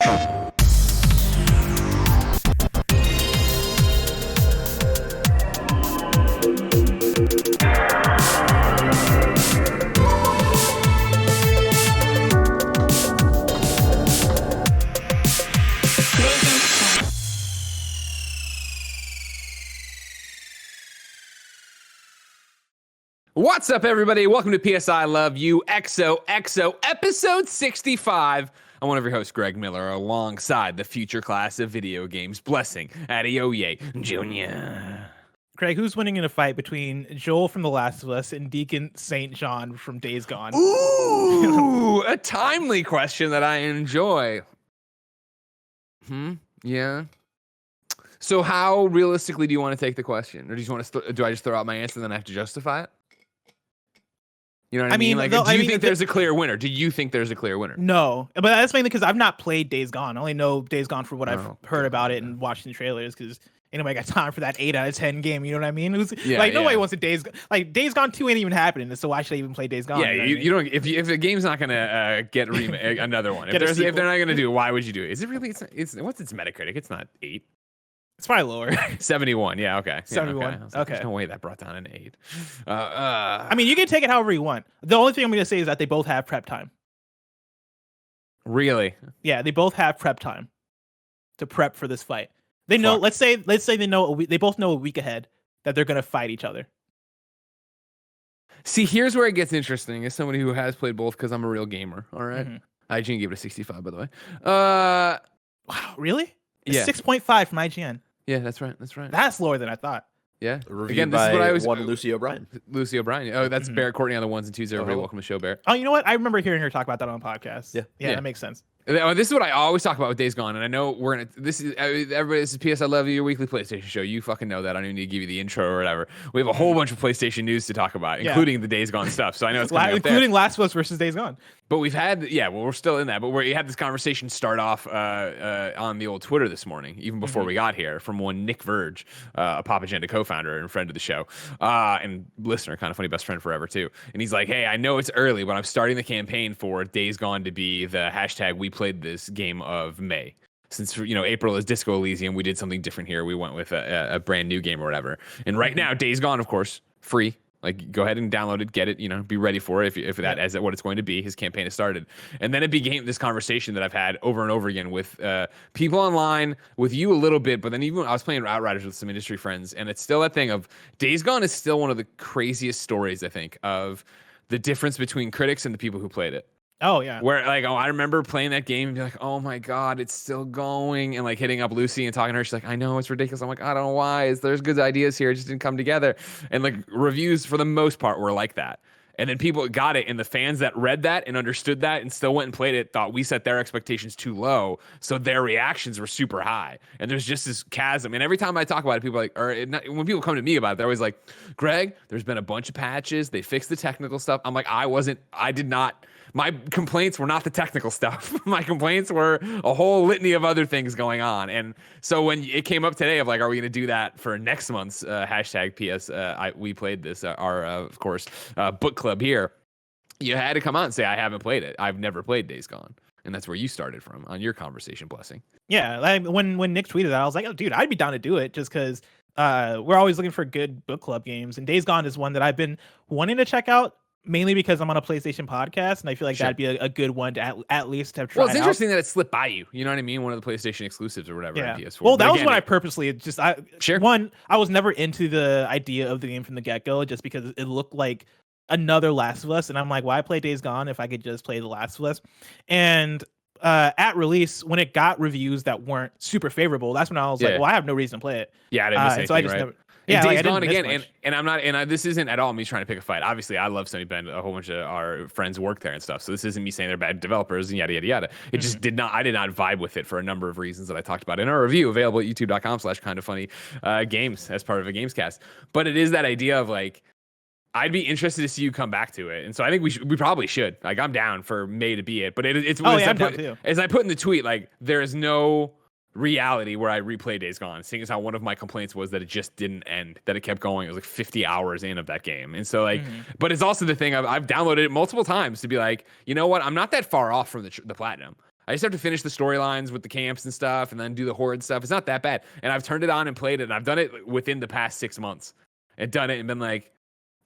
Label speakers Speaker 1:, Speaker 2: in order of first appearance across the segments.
Speaker 1: What's up, everybody? Welcome to PSILOVEPHOTOMODE XOXO episode 65. I'm one of your hosts, Greg Miller, alongside the future class of video games, blessing Adeoye Jr.
Speaker 2: Craig, who's winning in a fight between Joel from The Last of Us and Deacon St. John from Days Gone?
Speaker 1: Ooh, a timely question that I enjoy. Yeah. So how realistically do you want to take the question? Or do you want to do I just throw out my answer and then I have to justify it? You know what I mean? Like, do you think there's a clear winner? Do you think there's a clear winner?
Speaker 2: No, but that's mainly because I've not played Days Gone. I only know Days Gone for what I've heard about it and watched the trailers, because anybody got time for that 8 out of 10 game, you know what I mean? Nobody wants a Days Gone 2 ain't even happening, so why should I even play Days Gone?
Speaker 1: Yeah, you don't. If the game's not gonna get another one, if they're not gonna do it, why would you do it? Is it really? It's what's its Metacritic? It's not 8.
Speaker 2: It's probably lower.
Speaker 1: 71. Yeah. Okay.
Speaker 2: 71.
Speaker 1: Yeah, okay. There's no way that brought down an 8.
Speaker 2: I mean, you can take it however you want. The only thing I'm gonna say is that they both have prep time.
Speaker 1: Really?
Speaker 2: Yeah, they both have prep time to prep for this fight. They know. Let's say they know. They both know a week ahead that they're gonna fight each other.
Speaker 1: See, here's where it gets interesting. As somebody who has played both, because I'm a real gamer. All right. IGN gave it a 65, by the way.
Speaker 2: Wow, really?
Speaker 1: Yeah.
Speaker 2: 6.5 from IGN.
Speaker 1: Yeah, that's right.
Speaker 2: That's lower than I thought.
Speaker 1: Yeah.
Speaker 3: Again, this is what I was. Lucy O'Brien.
Speaker 1: Lucy O'Brien. Oh, that's Barrett Courtney on the 1s and 2s. Everybody, welcome to the show, Barrett.
Speaker 2: Oh, you know what? I remember hearing her talk about that on the podcast. Yeah, that makes sense.
Speaker 1: This is what I always talk about with Days Gone, and I know we're gonna. This is everybody. This is PS I Love You, your weekly PlayStation show. You fucking know that. I don't even need to give you the intro or whatever. We have a whole bunch of PlayStation news to talk about, including the Days Gone stuff. So I know it's coming
Speaker 2: including Last of Us versus Days Gone.
Speaker 1: But we've had, we're still in that. But we had this conversation start off on the old Twitter this morning, even before we got here, from one Nick Verge, a Pop Agenda co-founder and friend of the show, and listener, kind of funny, best friend forever too. And he's like, "Hey, I know it's early, but I'm starting the campaign for Days Gone to be the hashtag we played this game of May. Since April is Disco Elysium, we did something different here. We went with a brand new game or whatever. And right now, Days Gone, of course, free." Like, go ahead and download it, get it, be ready for it if that is what it's going to be. His campaign has started. And then it became this conversation that I've had over and over again with people online, with you a little bit, but then even I was playing Outriders with some industry friends, and it's still that thing of Days Gone is still one of the craziest stories, I think, of the difference between critics and the people who played it.
Speaker 2: Oh, yeah.
Speaker 1: Where, I remember playing that game and be like, oh, my God, it's still going. And, hitting up Lucy and talking to her. She's like, I know, it's ridiculous. I'm like, I don't know why. There's good ideas here. It just didn't come together. And, reviews, for the most part, were like that. And then people got it. And the fans that read that and understood that and still went and played it thought we set their expectations too low. So their reactions were super high. And there's just this chasm. And every time I talk about it, people are like, when people come to me about it, they're always like, Greg, there's been a bunch of patches. They fixed the technical stuff. I'm like, my complaints were not the technical stuff. My complaints were a whole litany of other things going on. And so when it came up today of are we going to do that for next month's hashtag PS, we played this, of course, book club here, you had to come out and say, I haven't played it. I've never played Days Gone. And that's where you started from on your conversation, Blessing.
Speaker 2: Yeah, when Nick tweeted that, I was like, oh, dude, I'd be down to do it just because we're always looking for good book club games. And Days Gone is one that I've been wanting to check out, mainly because I'm on a PlayStation podcast, and I feel like that'd be a good one to at least have tried.
Speaker 1: Well, it's interesting that it slipped by you. You know what I mean? One of the PlayStation exclusives or whatever.
Speaker 2: Yeah.
Speaker 1: On PS4.
Speaker 2: Well, that was what I purposely
Speaker 1: Sure.
Speaker 2: I was never into the idea of the game from the get-go, just because it looked like another Last of Us, and I'm like, why play Days Gone if I could just play The Last of Us? And at release, when it got reviews that weren't super favorable, that's when I was like, well, I have no reason to play it.
Speaker 1: Yeah, I didn't miss anything,
Speaker 2: so I just
Speaker 1: right?
Speaker 2: never.
Speaker 1: Yeah,
Speaker 2: Days
Speaker 1: Gone again, and I'm not, this isn't at all me trying to pick a fight. Obviously, I love Sony Bend. A whole bunch of our friends work there and stuff. So this isn't me saying they're bad developers and yada yada yada. It just I did not vibe with it for a number of reasons that I talked about in our review, available at youtube.com/kindoffunny games as part of a Gamescast. But it is that idea of I'd be interested to see you come back to it, and so I think we probably should. I'm down for May to be it, but it's as I put in the tweet, there is no reality where I replay Days Gone, seeing as how one of my complaints was that it just didn't end, that it kept going. It was like 50 hours in of that game. And so like, but it's also the thing I've downloaded it multiple times to be like, you know what? I'm not that far off from the platinum. I just have to finish the storylines with the camps and stuff, and then do the horde stuff. It's not that bad. And I've turned it on and played it, and I've done it within the past 6 months, and done it and been like,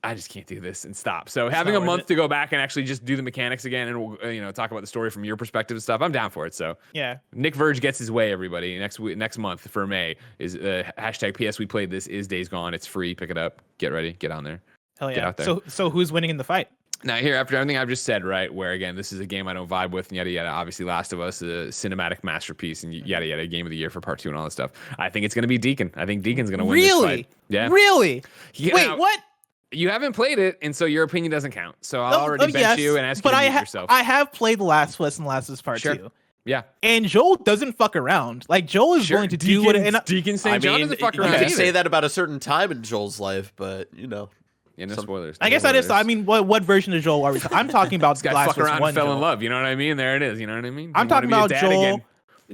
Speaker 1: I just can't do this and stop. So having a month to go back and actually just do the mechanics again, and we'll talk about the story from your perspective and stuff, I'm down for it. So
Speaker 2: yeah,
Speaker 1: Nick Verge gets his way. Everybody, next month for May is hashtag PS We Played This is Days Gone. It's free. Pick it up. Get ready. Get on there.
Speaker 2: Hell yeah.
Speaker 1: Get out there.
Speaker 2: So who's winning in the fight?
Speaker 1: Now here, after everything I've just said, right, where again, this is a game I don't vibe with, and yada yada. Obviously, Last of Us, a cinematic masterpiece, and yada yada. Game of the year for part 2 and all that stuff. I think it's gonna be Deacon. I think Deacon's gonna win this fight. Yeah.
Speaker 2: Really?
Speaker 1: Yeah,
Speaker 2: wait, what?
Speaker 1: You haven't played it, and so your opinion doesn't count. So I'll already bench you and ask you to mute yourself.
Speaker 2: I have played The Last of Us and Last of Us Part 2.
Speaker 1: Yeah.
Speaker 2: And Joel doesn't fuck around. Like, Joel is willing to do what...
Speaker 1: Deacon St. John doesn't fuck around.
Speaker 3: You can say that about a certain time in Joel's life, but,
Speaker 1: Yeah, no spoilers.
Speaker 2: I guess that is... I mean, what version of Joel are we talking? I'm talking about...
Speaker 1: This guy fucked around and fell in love. You know what I mean? There it is. You know what I mean?
Speaker 2: I'm talking about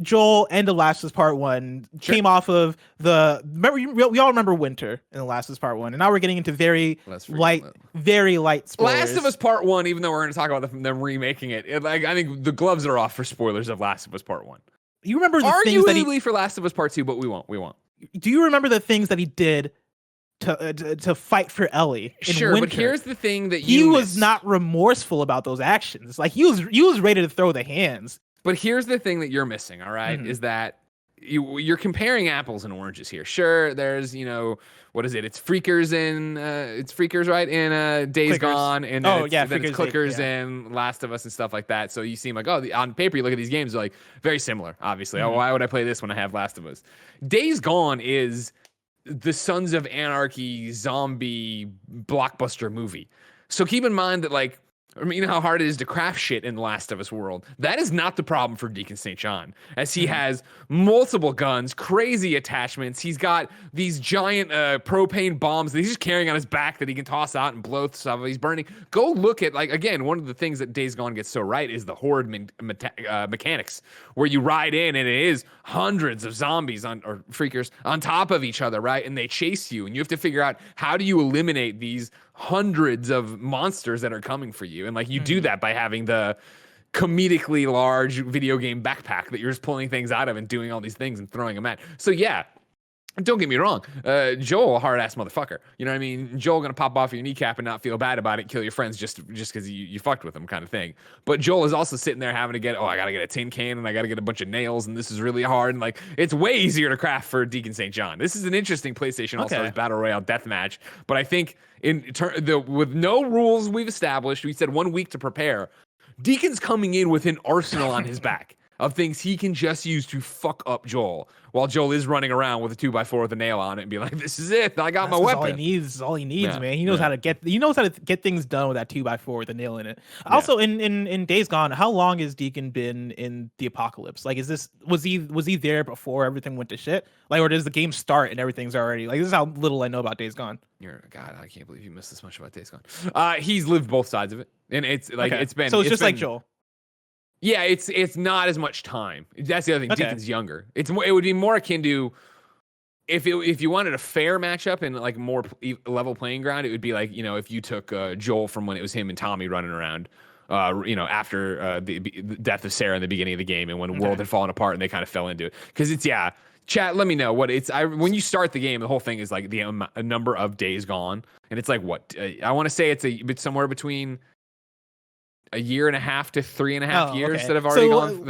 Speaker 2: Joel and The Last of Us Part 1 came off of the... Remember, we all remember Winter in The Last of Us Part 1, and now we're getting into very light spoilers.
Speaker 1: Last of Us Part 1, even though we're going to talk about them remaking it, like, I think the gloves are off for spoilers of Last of Us Part 1.
Speaker 2: You remember the things that
Speaker 1: he... for Last of Us Part 2, but we won't.
Speaker 2: Do you remember the things that he did to fight for Ellie in
Speaker 1: Winter?
Speaker 2: But
Speaker 1: here's the thing that
Speaker 2: he was not remorseful about those actions. Like, he was ready to throw the hands.
Speaker 1: But here's the thing that you're missing, all right, is that you're comparing apples and oranges here. Sure, there's, what is it? It's Freakers right? In Days Gone, and then it's Clickers and Last of Us and stuff like that. So you seem like, on paper, you look at these games, they're like very similar, obviously. Oh, why would I play this when I have Last of Us? Days Gone is the Sons of Anarchy zombie blockbuster movie. So keep in mind that, like, you know how hard it is to craft shit in the Last of Us world. That is not the problem for Deacon St. John, as he has multiple guns, crazy attachments. He's got these giant propane bombs that he's just carrying on his back that he can toss out and blow stuff. He's burning. Go look at, like, again, one of the things that Days Gone gets so right is the horde mechanics, where you ride in and it is hundreds of zombies or freakers on top of each other, right? And they chase you, and you have to figure out how do you eliminate these hundreds of monsters that are coming for you. And like, you do that by having the comedically large video game backpack that you're just pulling things out of and doing all these things and throwing them at. So yeah, don't get me wrong. Joel, a hard ass motherfucker. You know what I mean? Joel gonna pop off your kneecap and not feel bad about it, kill your friends just because you fucked with them, kind of thing. But Joel is also sitting there having to get, I gotta get a tin can and I gotta get a bunch of nails and this is really hard. And like, it's way easier to craft for Deacon St. John. This is an interesting PlayStation All-Stars Battle Royale deathmatch. But I think with no rules we've established, we said 1 week to prepare. Deacon's coming in with an arsenal on his back of things he can just use to fuck up Joel, while Joel is running around with a 2x4 with a nail on it and be like, "This is it. I got my weapon."
Speaker 2: All he needs, man. He knows how to get things done with that 2x4 with a nail in it. Also, in Days Gone, how long has Deacon been in the apocalypse? Like, was he there before everything went to shit? Like, or does the game start and everything's already like? This is how little I know about Days Gone.
Speaker 1: God, I can't believe you missed this much about Days Gone. He's lived both sides of it, and it's like it's been.
Speaker 2: So it's just like Joel.
Speaker 1: Yeah, it's not as much time. That's the other thing. Deacon's younger. It would be more akin to if you wanted a fair matchup and like more level playing ground. It would be like, if you took Joel from when it was him and Tommy running around, after the death of Sarah in the beginning of the game, and when the world had fallen apart and they kind of fell into it. Because it's Chat, let me know what it's. When you start the game, the whole thing is like the number of days gone, and it's like what I want to say it's somewhere between a year and a half to 3.5 years that have already gone.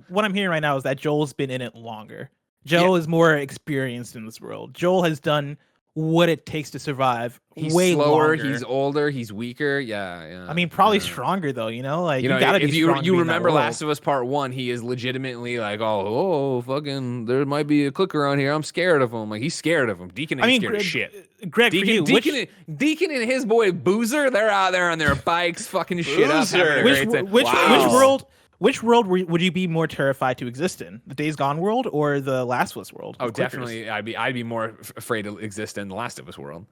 Speaker 1: What I'm
Speaker 2: hearing right now is that Joel's been in it longer. Joel is more experienced in this world. Joel has done what it takes to survive.
Speaker 1: He's
Speaker 2: way
Speaker 1: slower.
Speaker 2: Longer.
Speaker 1: He's older. He's weaker. Yeah.
Speaker 2: I mean, probably stronger though. Like
Speaker 1: you
Speaker 2: gotta be strong.
Speaker 1: You remember Last of Us Part 1? He is legitimately like, fucking, there might be a clicker on here. I'm scared of him. Like, he's scared of him. Deacon ain't scared of shit.
Speaker 2: Greg,
Speaker 1: Deacon and his boy Boozer, they're out there on their bikes, fucking shit up.
Speaker 2: Which world would you be more terrified to exist in? The Days Gone world or the Last of Us world?
Speaker 1: Oh, definitely. I'd be more afraid to exist in the Last of Us world.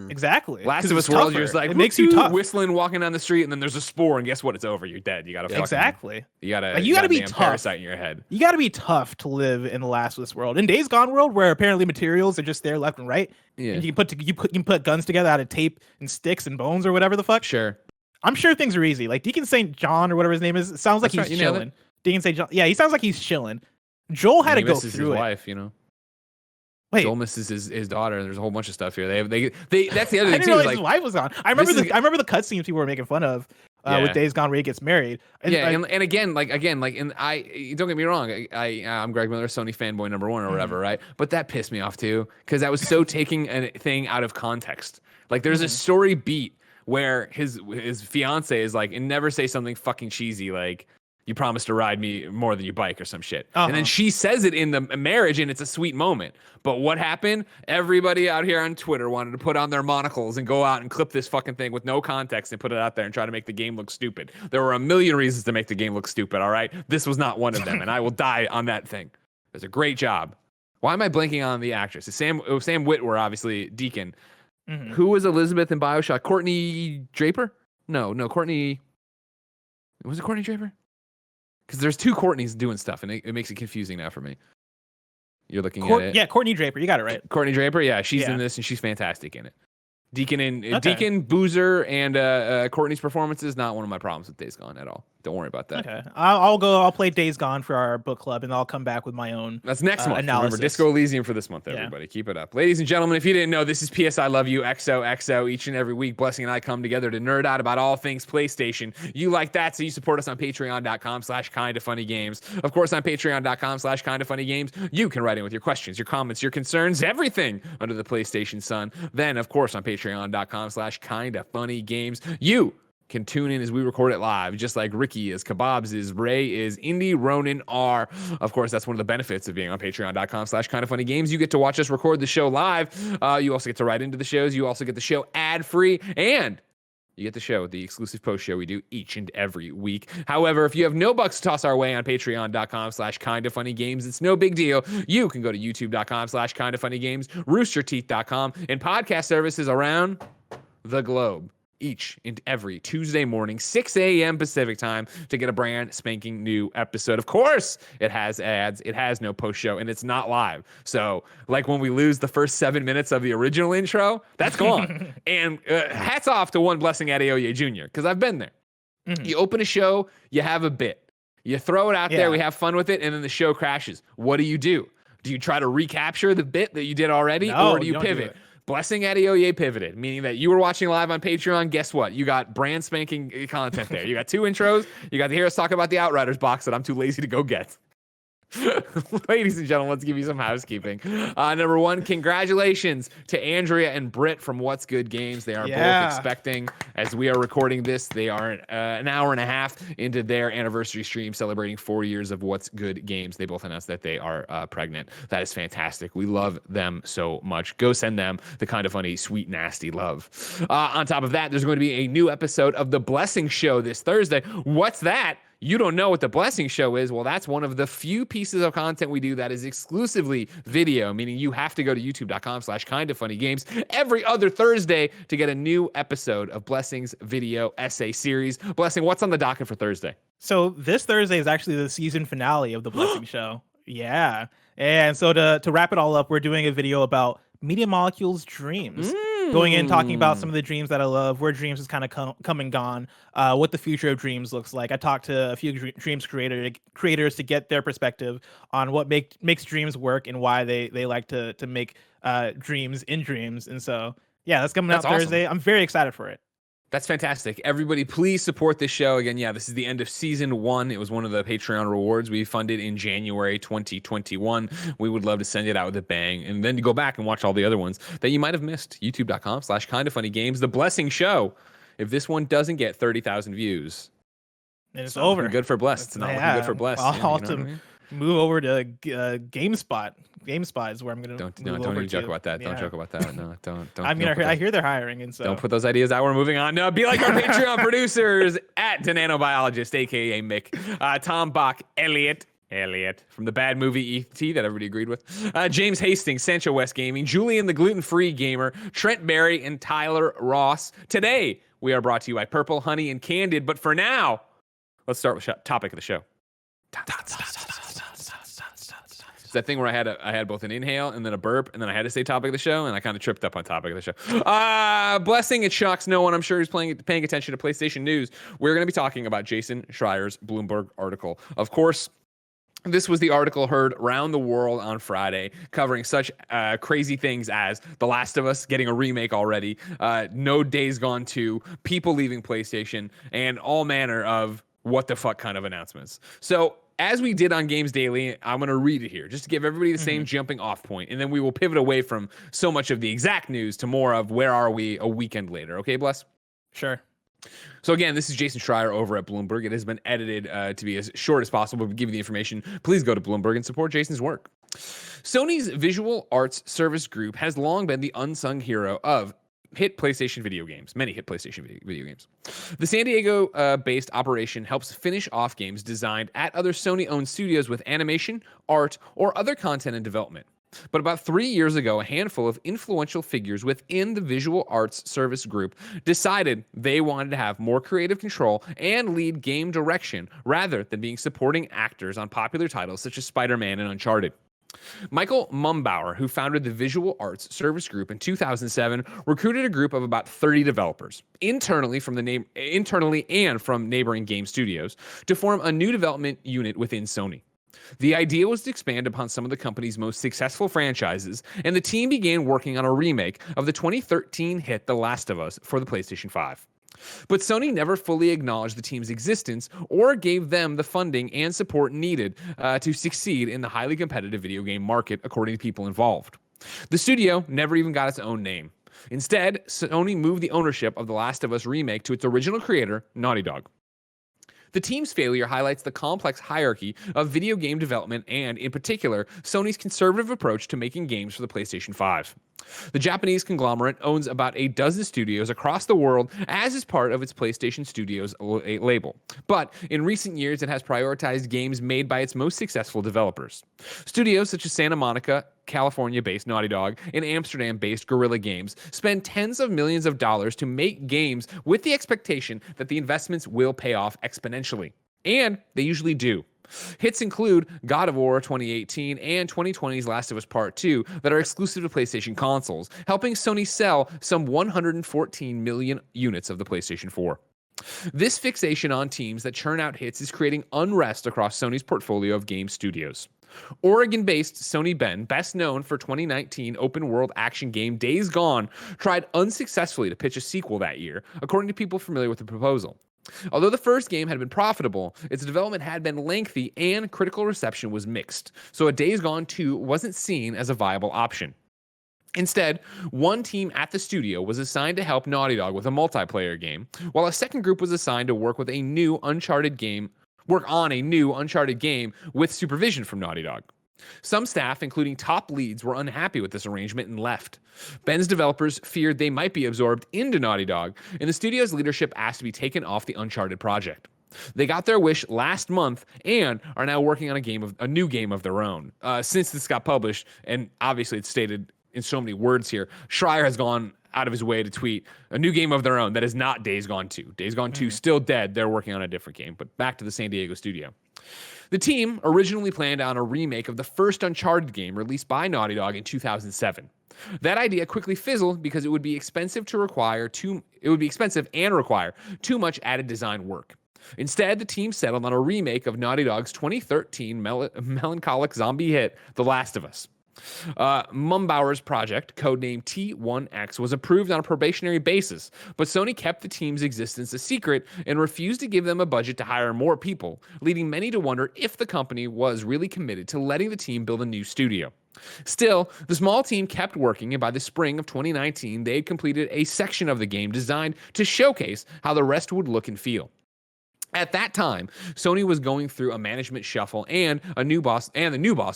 Speaker 2: Exactly.
Speaker 1: Last of Us world, you're just like, it makes you tough. Whistling, walking down the street, and then there's a spore, and guess what? It's over. You're dead. You gotta You gotta be tough. Parasite in your head.
Speaker 2: You gotta be tough to live in the Last of Us world. In Days Gone world, where apparently materials are just there left and right. Yeah. And you can put guns together out of tape and sticks and bones or whatever the fuck.
Speaker 1: Sure.
Speaker 2: I'm sure things are easy. Like Deacon St. John or whatever his name is, it sounds like he's chilling. Dean say John. Yeah, he sounds like he's chilling. Joel had to
Speaker 1: he
Speaker 2: go
Speaker 1: misses
Speaker 2: through
Speaker 1: his
Speaker 2: it.
Speaker 1: wife, you know.
Speaker 2: Wait,
Speaker 1: Joel misses his daughter. There's a whole bunch of stuff here. They that's the other
Speaker 2: I
Speaker 1: thing
Speaker 2: didn't
Speaker 1: too.
Speaker 2: know
Speaker 1: Is
Speaker 2: his
Speaker 1: like,
Speaker 2: wife was on. I remember the cutscenes people were making fun of with Days Gone where he gets married. And,
Speaker 1: yeah, and again, and I don't get me wrong, I'm Greg Miller, Sony fanboy number one or whatever, right? But that pissed me off too because that was so taking a thing out of context. Like there's a story beat where his fiance is like, and never say something fucking cheesy like, you promised to ride me more than you bike or some shit. And then she says it in the marriage and it's a sweet moment. But what happened? Everybody out here on Twitter wanted to put on their monocles and go out and clip this fucking thing with no context and put it out there and try to make the game look stupid. There were a million reasons to make the game look stupid, all right? This was not one of them, and I will die on that thing. It was a great job. Why am I blanking on the actress? It's Sam Witwer, obviously, Deacon. Who was Elizabeth in BioShock? Courtney Draper? No, Courtney... Was it Courtney Draper? Because there's two Courtneys doing stuff, and it makes it confusing now for me. You're looking at it.
Speaker 2: Yeah, Courtney Draper. You got it right.
Speaker 1: Courtney Draper, yeah, she's in this, and she's fantastic in it. Deacon, Boozer, and Courtney's performance is not one of my problems with Days Gone at all. Don't worry about that.
Speaker 2: Okay, I'll play Days Gone for our book club, and I'll come back with my own.
Speaker 1: That's next month.
Speaker 2: Analysis.
Speaker 1: Remember, Disco Elysium for this month, everybody. Keep it up. Ladies and gentlemen, if you didn't know, this is PS I Love You XOXO. Each and every week, Blessing and I come together to nerd out about all things PlayStation. You like that, so you support us on patreon.com/kindafunnygames. Of course, on patreon.com/kindafunnygames, you can write in with your questions, your comments, your concerns, everything under the PlayStation sun. Then, of course, on patreon.com/kindafunnygames, you can tune in as we record it live, just like Ricky is, Kebabs is, Ray is, Indy, Ronan are. Of course, that's one of the benefits of being on patreon.com/kindafunnygames. You get to watch us record the show live. You also get to write into the shows. You also get the show ad-free, and you get the show, the exclusive post show we do each and every week. However, if you have no bucks to toss our way on patreon.com/kindafunnygames, it's no big deal. You can go to youtube.com/kindafunnygames, roosterteeth.com, and podcast services around the globe each and every Tuesday morning, 6 a.m. Pacific time, to get a brand spanking new episode. Of course, it has ads, it has no post show, and it's not live. So, like when we lose the first 7 minutes of the original intro, that's gone. And hats off to one Blessing Adeoye Jr., because I've been there. You open a show, you have a bit. You throw it out there, we have fun with it, and then the show crashes. What do? Do you try to recapture the bit that you did already, or do you pivot? Blessing Adeoye pivoted, meaning that you were watching live on Patreon. Guess what? You got brand spanking content there. You got 2 intros. You got to hear us talk about the Outriders box that I'm too lazy to go get. Ladies and gentlemen, let's give you some housekeeping. Number one, congratulations to Andrea and Britt from What's Good Games. They are both expecting, as we are recording this, they are an hour and a half into their anniversary stream celebrating 4 years of What's Good Games. They both announced that they are pregnant. That is fantastic. We love them so much. Go send them the kind of funny, sweet, nasty love. On top of that, there's going to be a new episode of The Blessing Show this Thursday. What's that? You don't know what The Blessing Show is? Well, that's one of the few pieces of content we do that is exclusively video, meaning you have to go to youtube.com/kindafunnygames every other Thursday to get a new episode of Blessing's video essay series. Blessing, what's on the docket for Thursday?
Speaker 2: So this Thursday is actually the season finale of The Blessing Show. Yeah. And so to wrap it all up, we're doing a video about Media Molecule's dreams. Going in, talking about some of the dreams that I love, where dreams has kind of come and gone, what the future of dreams looks like. I talked to a few dreams creators to get their perspective on what makes dreams work and why they like to make dreams in dreams. And so, yeah, that's coming out Thursday. I'm very excited for it.
Speaker 1: That's fantastic. Everybody, please support this show. Again, yeah, this is the end of season 1. It was one of the Patreon rewards we funded in January 2021. We would love to send it out with a bang and then to go back and watch all the other ones that you might have missed. youtube.com/kindafunnygames. The Blessing Show. If this one doesn't get 30,000 views,
Speaker 2: and it's over.
Speaker 1: Good for Blessed. It's not looking good for Blessed.
Speaker 2: I'll have to move over to GameSpot. GameSpot is where I'm going to
Speaker 1: don't even joke about that. Don't joke about that. No, don't.
Speaker 2: I mean, I hear they're hiring, and so
Speaker 1: don't put those ideas out. We're moving on. No, be like our Patreon producers at the Nanobiologist, aka Mick, Tom Bach, Elliot from the bad movie E.T. that everybody agreed with, James Hastings, Sancho West Gaming, Julian the Gluten-Free Gamer, Trent Berry, and Tyler Ross. Today we are brought to you by Purple Honey and Candid, but for now, let's start with topic of the show. It's that thing where I had both an inhale and then a burp, and then I had to say topic of the show, and I kind of tripped up on topic of the show. Blessing, it shocks no one, I'm sure, who's paying attention to PlayStation news. We're going to be talking about Jason Schreier's Bloomberg article. Of course, this was the article heard around the world on Friday, covering such crazy things as The Last of Us getting a remake already, no Days Gone 2, people leaving PlayStation, and all manner of what the fuck kind of announcements. So, as we did on Games Daily, I'm going to read it here just to give everybody the same jumping off point, and then we will pivot away from so much of the exact news to more of where are we a weekend later. Okay, Bless?
Speaker 2: Sure.
Speaker 1: So again, this is Jason Schreier over at Bloomberg. It has been edited to be as short as possible. We give you the information. Please go to Bloomberg and support Jason's work. Sony's Visual Arts Service Group has long been the unsung hero of hit PlayStation video games, many hit PlayStation video games. The San Diego-based operation helps finish off games designed at other Sony-owned studios with animation, art, or other content in development. But about 3 years ago, a handful of influential figures within the Visual Arts Service Group decided they wanted to have more creative control and lead game direction rather than being supporting actors on popular titles such as Spider-Man and Uncharted. Michael Mumbauer, who founded the Visual Arts Service Group in 2007, recruited a group of about 30 developers internally and from neighboring game studios to form a new development unit within Sony. The idea was to expand upon some of the company's most successful franchises, and the team began working on a remake of the 2013 hit The Last of Us for the PlayStation 5. But Sony never fully acknowledged the team's existence or gave them the funding and support needed to succeed in the highly competitive video game market, according to people involved. The studio never even got its own name. Instead, Sony moved the ownership of The Last of Us remake to its original creator, Naughty Dog. The team's failure highlights the complex hierarchy of video game development and, in particular, Sony's conservative approach to making games for the PlayStation 5. The Japanese conglomerate owns about a dozen studios across the world, as is part of its PlayStation Studios label. But in recent years, it has prioritized games made by its most successful developers. Studios such as Santa Monica, California-based Naughty Dog, and Amsterdam-based Guerrilla Games spend tens of millions of dollars to make games with the expectation that the investments will pay off exponentially. And they usually do. Hits include God of War 2018 and 2020's Last of Us Part 2 that are exclusive to PlayStation consoles, helping Sony sell some 114 million units of the PlayStation 4. This fixation on teams that churn out hits is creating unrest across Sony's portfolio of game studios. Oregon-based Sony Bend, best known for 2019 open-world action game Days Gone, tried unsuccessfully to pitch a sequel that year, according to people familiar with the proposal. Although the first game had been profitable, its development had been lengthy and critical reception was mixed, so a Days Gone 2 wasn't seen as a viable option. Instead, one team at the studio was assigned to help Naughty Dog with a multiplayer game, while a second group was assigned to work on a new Uncharted game with supervision from Naughty Dog. Some staff, including top leads, were unhappy with this arrangement and left. Ben's developers feared they might be absorbed into Naughty Dog, and the studio's leadership asked to be taken off the Uncharted project. They got their wish last month and are now working on a new game of their own. Since this got published, and obviously it's stated in so many words here, Schreier has gone out of his way to tweet a new game of their own that is not Days Gone 2. Days Gone 2 still dead. They're working on a different game, but back to the San Diego studio. The team originally planned on a remake of the first Uncharted game released by Naughty Dog in 2007. That idea quickly fizzled because it would be expensive and require too much added design work. Instead, the team settled on a remake of Naughty Dog's 2013 melancholic zombie hit, The Last of Us. Mumbauer's project, codenamed T1X, was approved on a probationary basis, but Sony kept the team's existence a secret and refused to give them a budget to hire more people, leading many to wonder if the company was really committed to letting the team build a new studio. Still, the small team kept working, and by the spring of 2019, they had completed a section of the game designed to showcase how the rest would look and feel. At that time, Sony was going through a management shuffle, and the new boss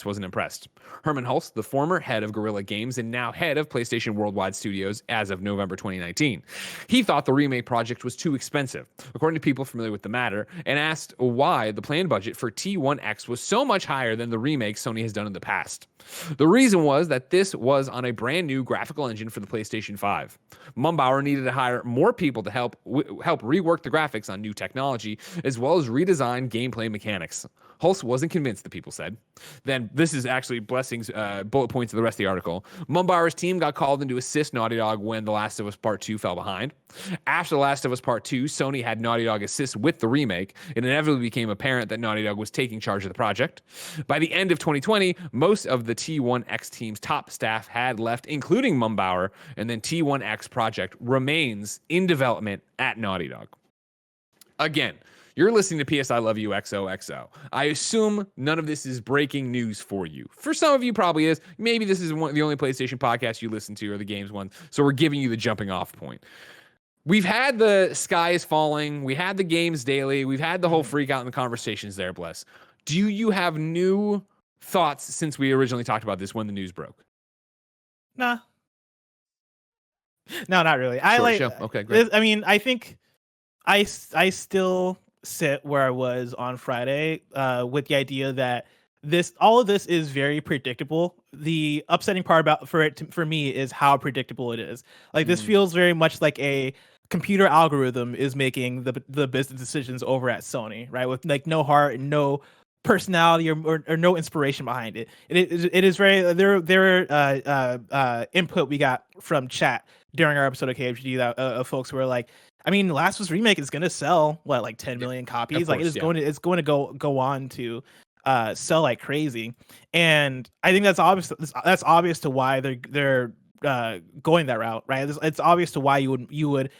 Speaker 1: wasn't impressed. Herman Hulst, the former head of Guerrilla Games and now head of PlayStation Worldwide Studios as of November 2019, he thought the remake project was too expensive, according to people familiar with the matter, and asked why the planned budget for T1X was so much higher than the remakes Sony has done in the past. The reason was that this was on a brand new graphical engine for the PlayStation 5. Mumbauer needed to hire more people to help rework the graphics on new technology, as well as redesigned gameplay mechanics. Hulse wasn't convinced, the people said. Then this is actually Blessing's bullet points of the rest of the article. Mumbauer's team got called in to assist Naughty Dog when The Last of Us Part 2 fell behind. After The Last of Us Part 2, Sony had Naughty Dog assist with the remake. It inevitably became apparent that Naughty Dog was taking charge of the project. By the end of 2020, most of the T1X team's top staff had left, including Mumbauer, and then T1X project remains in development at Naughty Dog. Again, you're listening to PS I Love You XOXO. I assume none of this is breaking news for you. For some of you, probably is. Maybe this is the only PlayStation podcast you listen to, or the games one. So we're giving you the jumping off point. We've had the Sky is Falling. We had the Games Daily. We've had the whole freak out in the conversations there, Bless. Do you have new thoughts since we originally talked about this when the news broke?
Speaker 2: Nah. No, not really.
Speaker 1: Okay, great.
Speaker 2: I mean, I think I still sit where I was on Friday with the idea that all of this is very predictable. The upsetting part for me is how predictable it is. Like, this feels very much like a computer algorithm is making the business decisions over at Sony, right? With like no heart and no personality or no inspiration behind it. It is very their input we got from chat during our episode of KFGD that folks were like, I mean, Last of Us Remake is going to sell like 10 million copies. Like, it's going to go on to sell like crazy. And I think that's obvious. That's obvious to why they're going that route, right? It's obvious to why you would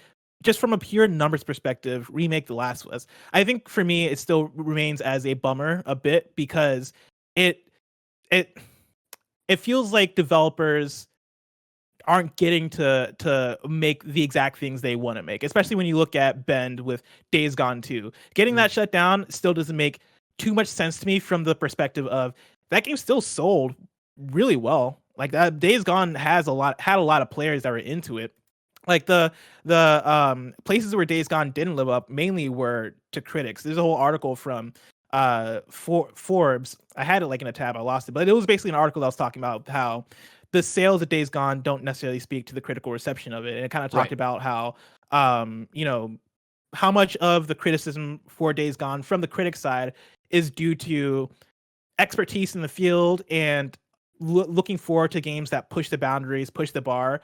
Speaker 2: just from a pure numbers perspective remake The Last of Us. I think for me it still remains as a bummer a bit, because it feels like developers aren't getting to make the exact things they want to make, especially when you look at Bend with Days Gone 2. Getting that shut down still doesn't make too much sense to me from the perspective of that game still sold really well. Like, that Days Gone had a lot of players that were into it. Like, the places where Days Gone didn't live up mainly were to critics. There's a whole article from Forbes. I had it like in a tab, I lost it, but it was basically an article that was talking about how the sales of Days Gone don't necessarily speak to the critical reception of it. And it kind of talked about how, how much of the criticism for Days Gone from the critic side is due to expertise in the field and looking forward to games that push the boundaries, push the bar,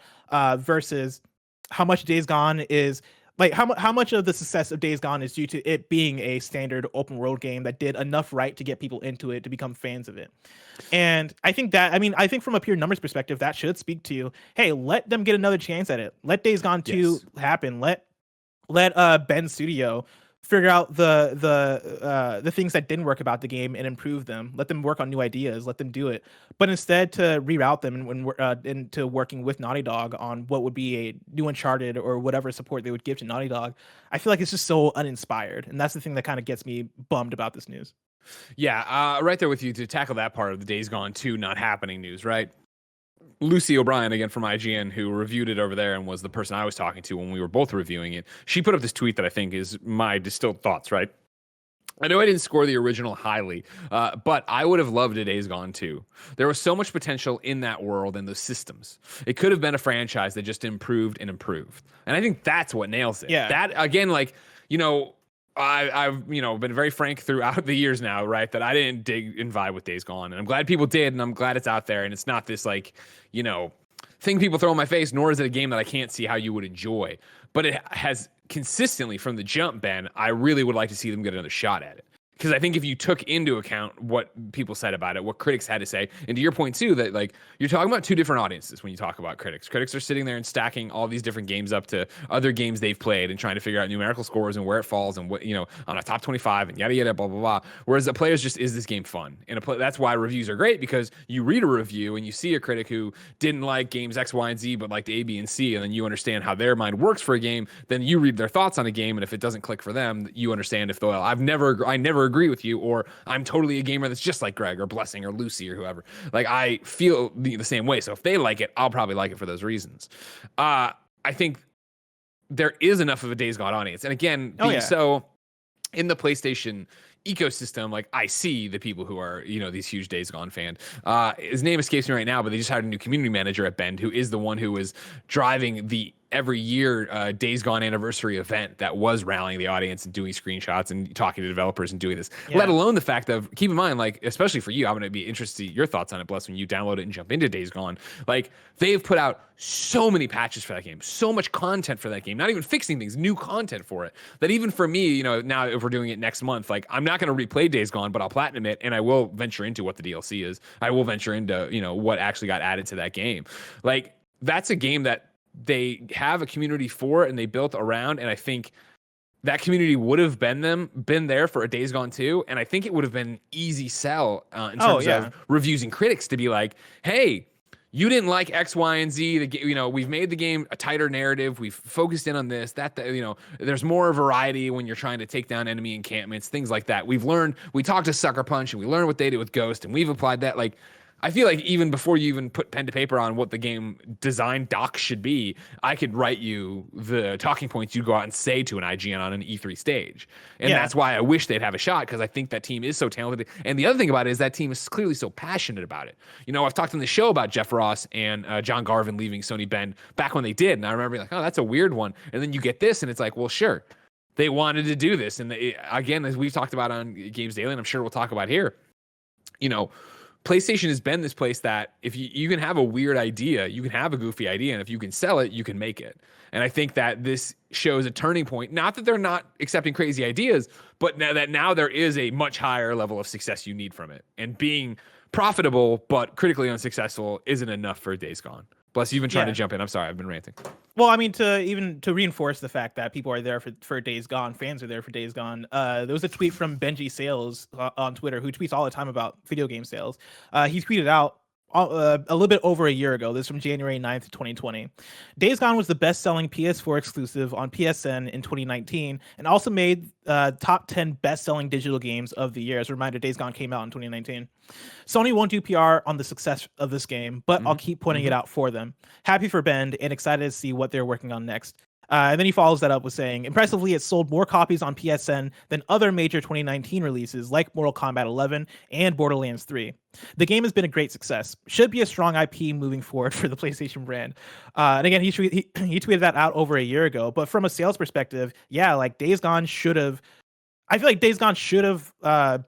Speaker 2: versus how much Days Gone is like how much of the success of Days Gone is due to it being a standard open world game that did enough right to get people into it to become fans of it. And I think from a pure numbers perspective, that should speak to, hey, let them get another chance at it. Let Days Gone 2 happen. Let Ben Studio figure out the things that didn't work about the game and improve them. Let them work on new ideas. Let them do it. But instead, to reroute them into working with Naughty Dog on what would be a new Uncharted or whatever support they would give to Naughty Dog, I feel like it's just so uninspired. And that's the thing that kind of gets me bummed about this news.
Speaker 1: Yeah, right there with you to tackle that part of the Days Gone 2 not happening news, right? Lucy O'Brien, again from IGN, who reviewed it over there and was the person I was talking to when we were both reviewing it, she put up this tweet that I think is my distilled thoughts, right? I know I didn't score the original highly, but I would have loved a Days Gone 2. There was so much potential in that world and the systems. It could have been a franchise that just improved and improved. And I think that's what nails it.
Speaker 2: Yeah.
Speaker 1: That, again, like, I've been very frank throughout the years now, right, that I didn't dig and vibe with Days Gone, and I'm glad people did, and I'm glad it's out there, and it's not this like thing people throw in my face, nor is it a game that I can't see how you would enjoy. But it has consistently from the jump, Ben, I really would like to see them get another shot at it. Because I think if you took into account what people said about it, what critics had to say, and to your point too, that like you're talking about two different audiences when you talk about critics. Critics are sitting there and stacking all these different games up to other games they've played and trying to figure out numerical scores and where it falls and what, on a top 25 and yada yada blah blah blah. Whereas the players just, is this game fun? And that's why reviews are great, because you read a review and you see a critic who didn't like games X, Y, and Z but liked A, B, and C, and then you understand how their mind works for a game. Then you read their thoughts on a game, and if it doesn't click for them, you understand if I never agree with you, or I'm totally a gamer that's just like Greg or Blessing or Lucy or whoever. Like, I feel the same way. So if they like it, I'll probably like it for those reasons. I think there is enough of a Days Gone audience. And again, so in the PlayStation ecosystem, like, I see the people who are, these huge Days Gone fan. His name escapes me right now, but they just hired a new community manager at Bend, who is the one who is driving the every year Days Gone anniversary event that was rallying the audience and doing screenshots and talking to developers and doing this. Let alone the fact of, keep in mind, like, especially for you, I'm going to be interested in your thoughts on it, Bless, when you download it and jump into Days Gone. Like, they've put out so many patches for that game, so much content for that game, not even fixing things, new content for it, that even for me, you know, now if we're doing it next month, like, I'm not going to replay Days Gone, but I'll platinum it, and I will venture into what the DLC is. I will venture into, you know, what actually got added to that game. Like, that's a game that they have a community for and they built around, and I think that community would have been there for a Days Gone 2, and I think it would have been an easy sell in terms of reviews and critics to be like, hey, you didn't like X, Y, and Z. You know, we've made the game a tighter narrative. We've focused in on this, that, you know, there's more variety when you're trying to take down enemy encampments, things like that. We talked to Sucker Punch and we learned what they did with Ghost, and we've applied that. Like, I feel like even before you even put pen to paper on what the game design doc should be, I could write you the talking points you go out and say to an IGN on an E3 stage. And that's why I wish they'd have a shot, because I think that team is so talented. And the other thing about it is that team is clearly so passionate about it. You know, I've talked on the show about Jeff Ross and John Garvin leaving Sony Bend back when they did. And I remember being like, oh, that's a weird one. And then you get this and it's like, well, sure, they wanted to do this. And again, as we've talked about on Games Daily, and I'm sure we'll talk about here, you know, PlayStation has been this place that if you can have a weird idea, you can have a goofy idea, and if you can sell it, you can make it. And I think that this shows a turning point. Not that they're not accepting crazy ideas, but now there is a much higher level of success you need from it. And being profitable but critically unsuccessful isn't enough for Days Gone. Bless, you've been trying to jump in. I'm sorry, I've been ranting.
Speaker 2: Well, I mean, to reinforce the fact that people are there for Days Gone, fans are there for Days Gone. There was a tweet from Benji Sales on Twitter, who tweets all the time about video game sales. He tweeted out a little bit over a year ago. This is from January 9th, 2020. Days Gone was the best-selling PS4 exclusive on PSN in 2019, and also made top 10 best-selling digital games of the year. As a reminder, Days Gone came out in 2019. Sony won't do PR on the success of this game, but I'll keep pointing it out for them. Happy for Bend and excited to see what they're working on next. And then he follows that up with saying, impressively, it sold more copies on PSN than other major 2019 releases like Mortal Kombat 11 and Borderlands 3. The game has been a great success. Should be a strong IP moving forward for the PlayStation brand. And again, he tweeted that out over a year ago. But from a sales perspective, yeah, like Days Gone should have. I feel like Days Gone should have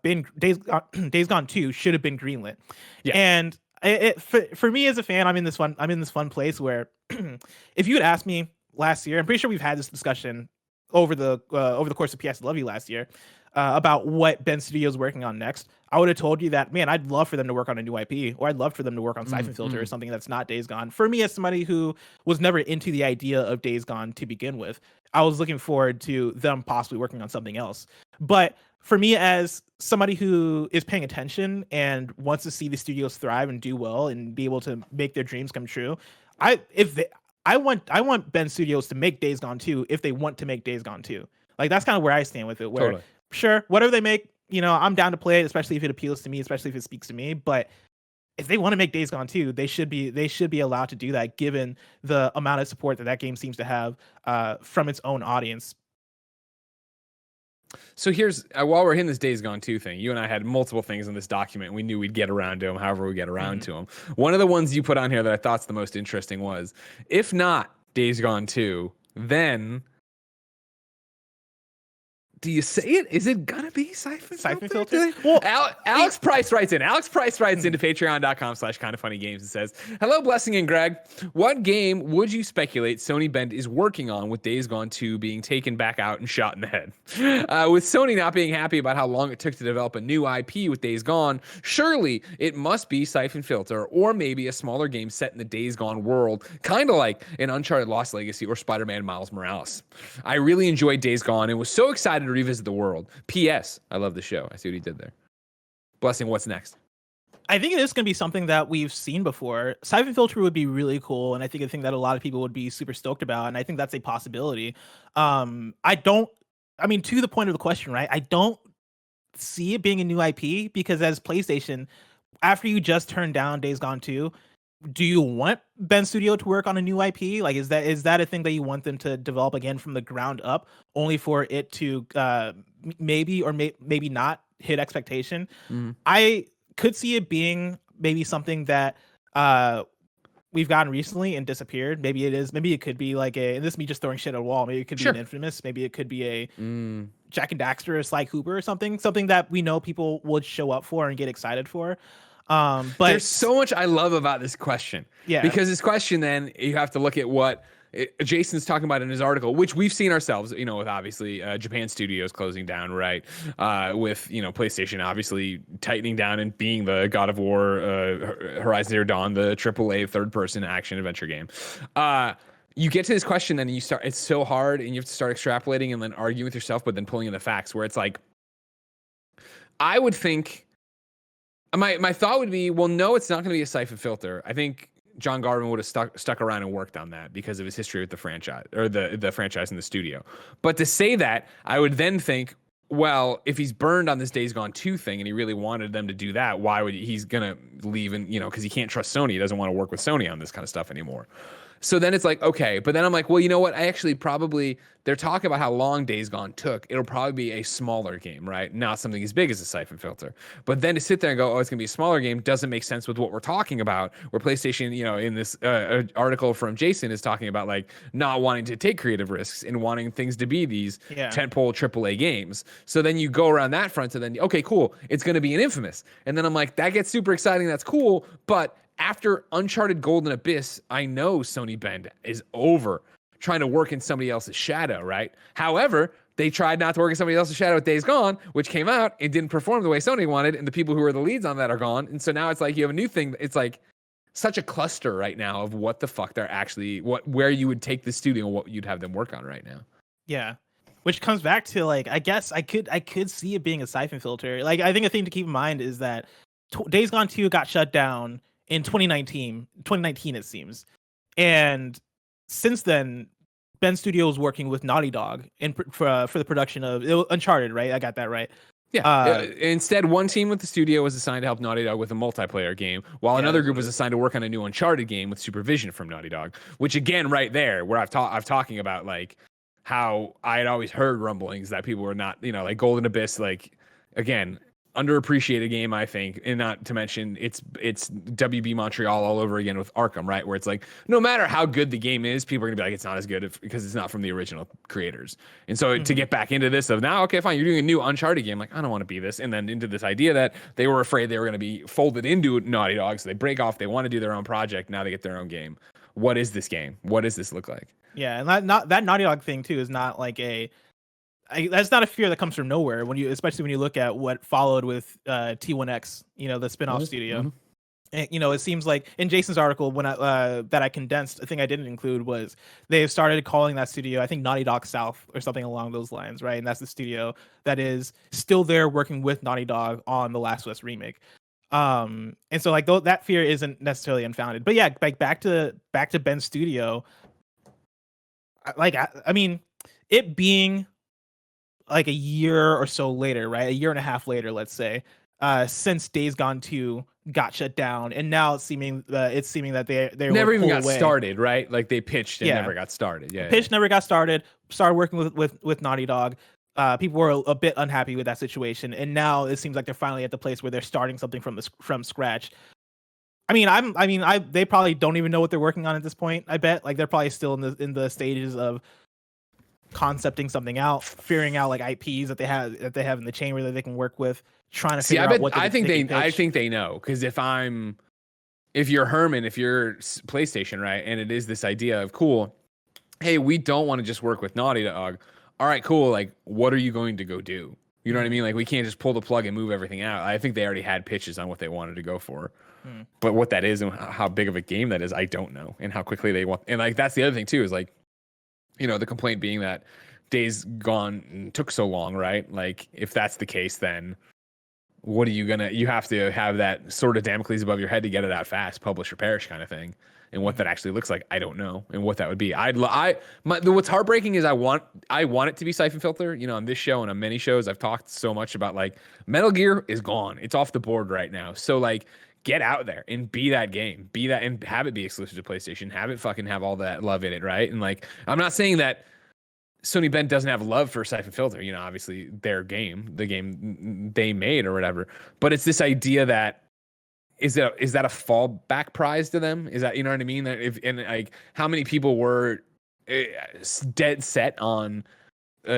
Speaker 2: been Days Gone 2 should have been greenlit. Yeah. And for me as a fan, I'm in this fun place where if you had asked me last year, I'm pretty sure we've had this discussion over the course of PSILOVE last year about what Bend Studios is working on next. I would have told you that, man, I'd love for them to work on a new IP, or I'd love for them to work on Siphon Filter or something that's not Days Gone. For me, as somebody who was never into the idea of Days Gone to begin with, I was looking forward to them possibly working on something else. But for me, as somebody who is paying attention and wants to see the studios thrive and do well and be able to make their dreams come true, I want Bend Studios to make Days Gone 2 if they want to make Days Gone 2. Like, that's kind of where I stand with it. Where sure, whatever they make, you know, I'm down to play it, especially if it appeals to me, especially if it speaks to me. But if they want to make Days Gone 2, they should be allowed to do that, given the amount of support that game seems to have from its own audience.
Speaker 1: So here's while we're in this Days Gone 2 thing, you and I had multiple things in this document. And we knew we'd get around to them, however we get around to them. One of the ones you put on here that I thought's the most interesting was, if not Days Gone 2, then do you say it? Is it gonna be Siphon Filter? Well, Alex Price writes into patreon.com/kindoffunnygames and says, hello, Blessing and Greg. What game would you speculate Sony Bend is working on with Days Gone 2 being taken back out and shot in the head? With Sony not being happy about how long it took to develop a new IP with Days Gone, surely it must be Siphon Filter, or maybe a smaller game set in the Days Gone world, kind of like an Uncharted Lost Legacy or Spider-Man Miles Morales. I really enjoyed Days Gone and was so excited to revisit the world. P.S. I love the show. I see what he did there. Blessing, what's next?
Speaker 2: I think it is going to be something that we've seen before. Siphon Filter would be really cool, and I think a thing that a lot of people would be super stoked about, and I think that's a possibility. To the point of the question, right? I don't see it being a new IP, because as PlayStation, after you just turned down Days Gone 2, do you want Bend Studio to work on a new IP? Like, is that a thing that you want them to develop again from the ground up, only for it to maybe not hit expectation? I could see it being maybe something that we've gotten recently and disappeared. Maybe it could be like and this is me just throwing shit at a wall. Maybe it could be an Infamous. Maybe it could be a Jack and Daxter, a Sly Cooper or something that we know people would show up for and get excited for. But
Speaker 1: there's so much I love about this question.
Speaker 2: Yeah.
Speaker 1: Because this question, then you have to look at what Jason's talking about in his article, which we've seen ourselves, with obviously Japan studios closing down, right? With, PlayStation obviously tightening down and being the God of War, Horizon Zero Dawn, the AAA third-person action adventure game. You get to this question, then it's so hard, and you have to start extrapolating and then arguing with yourself, but then pulling in the facts, where it's like, I would think, my thought would be, well, no, it's not going to be a siphon filter. I think John Garvin would have stuck around and worked on that because of his history with the franchise, or the franchise in the studio. But to say that, I would then think, well, if he's burned on this Days Gone 2 thing and he really wanted them to do that, why would he's gonna leave? And because he can't trust Sony, he doesn't want to work with Sony on this kind of stuff anymore. So then it's like, okay, but then I'm like, well, you know what? I actually they're talking about how long Days Gone took. It'll probably be a smaller game, right? Not something as big as a siphon filter. But then to sit there and go, oh, it's going to be a smaller game doesn't make sense with what we're talking about, where PlayStation, in this article from Jason is talking about like not wanting to take creative risks and wanting things to be these tentpole AAA games. So then you go around that front and then, okay, cool, it's going to be an Infamous. And then I'm like, that gets super exciting. That's cool. But after Uncharted Golden Abyss, I know Sony Bend is over trying to work in somebody else's shadow, right? However, they tried not to work in somebody else's shadow with Days Gone, which came out and didn't perform the way Sony wanted, and the people who were the leads on that are gone. And so now it's like you have a new thing. It's like such a cluster right now of what the fuck they're actually, where you would take the studio and what you'd have them work on right now.
Speaker 2: Yeah. Which comes back to like, I guess I could see it being a siphon filter. Like, I think a thing to keep in mind is that Days Gone 2 got shut down in 2019 it seems, and since then Ben Studio is working with Naughty Dog for the production of Uncharted, right? I got that right.
Speaker 1: Instead, one team with the studio was assigned to help Naughty Dog with a multiplayer game, while another group was assigned to work on a new Uncharted game with supervision from Naughty Dog. Which again, right there, where I've talking about like how I had always heard rumblings that people were not, like Golden Abyss, like again, underappreciated game, I think, and not to mention it's WB Montreal all over again with Arkham, right? Where it's like no matter how good the game is, people are gonna be like it's not as good because it's not from the original creators. And so to get back into this of now, okay, fine, you're doing a new Uncharted game, like I don't want to be this, and then into this idea that they were afraid they were gonna be folded into Naughty Dog, so they break off, they want to do their own project, now they get their own game. What is this game? What does this look like?
Speaker 2: Yeah, and that Naughty Dog thing too is not like that's not a fear that comes from nowhere especially when you look at what followed with T1X, the spin-off studio. And, it seems like in Jason's article when that I condensed, a thing I didn't include was they've started calling that studio, I think Naughty Dog South or something along those lines, right? And that's the studio that is still there working with Naughty Dog on the Last of Us remake. And so like that fear isn't necessarily unfounded. But yeah, like back to Ben Studio, like I mean, it being like a year or so later, right? A year and a half later, let's say, since Days Gone 2 got shut down, and now it's seeming that they
Speaker 1: never even got started, right? Like they pitched and never got started.
Speaker 2: Never got started. Started working with Naughty Dog. People were a bit unhappy with that situation, and now it seems like they're finally at the place where they're starting something from scratch. They probably don't even know what they're working on at this point. I bet, like they're probably still in the stages of concepting something out, figuring out like IPs that they have in the chamber that they can work with, trying to figure out what
Speaker 1: I think they know, because if you're Herman, if you're PlayStation, right, and it is this idea of cool, hey, we don't want to just work with Naughty Dog. All right, cool. Like, what are you going to go do? You know what I mean? Like, we can't just pull the plug and move everything out. I think they already had pitches on what they wanted to go for. But what that is and how big of a game that is, I don't know. And how quickly they want. And like, that's the other thing too, is like, the complaint being that Days Gone took so long, right? Like, if that's the case, then what are you have to have that sort of Damocles above your head to get it out fast, publish or perish kind of thing. And what that actually looks like, I don't know. And what that would be. What's heartbreaking is I want it to be siphon filter. On this show and on many shows, I've talked so much about like Metal Gear is gone. It's off the board right now. So like, get out there and be that game, and have it be exclusive to PlayStation, have it fucking have all that love in it, right? And like, I'm not saying that Sony Bend doesn't have love for siphon filter, obviously their game, the game they made or whatever, but it's this idea that is that a fallback prize to them? Is that, you know what I mean? That if, and like, how many people were dead set on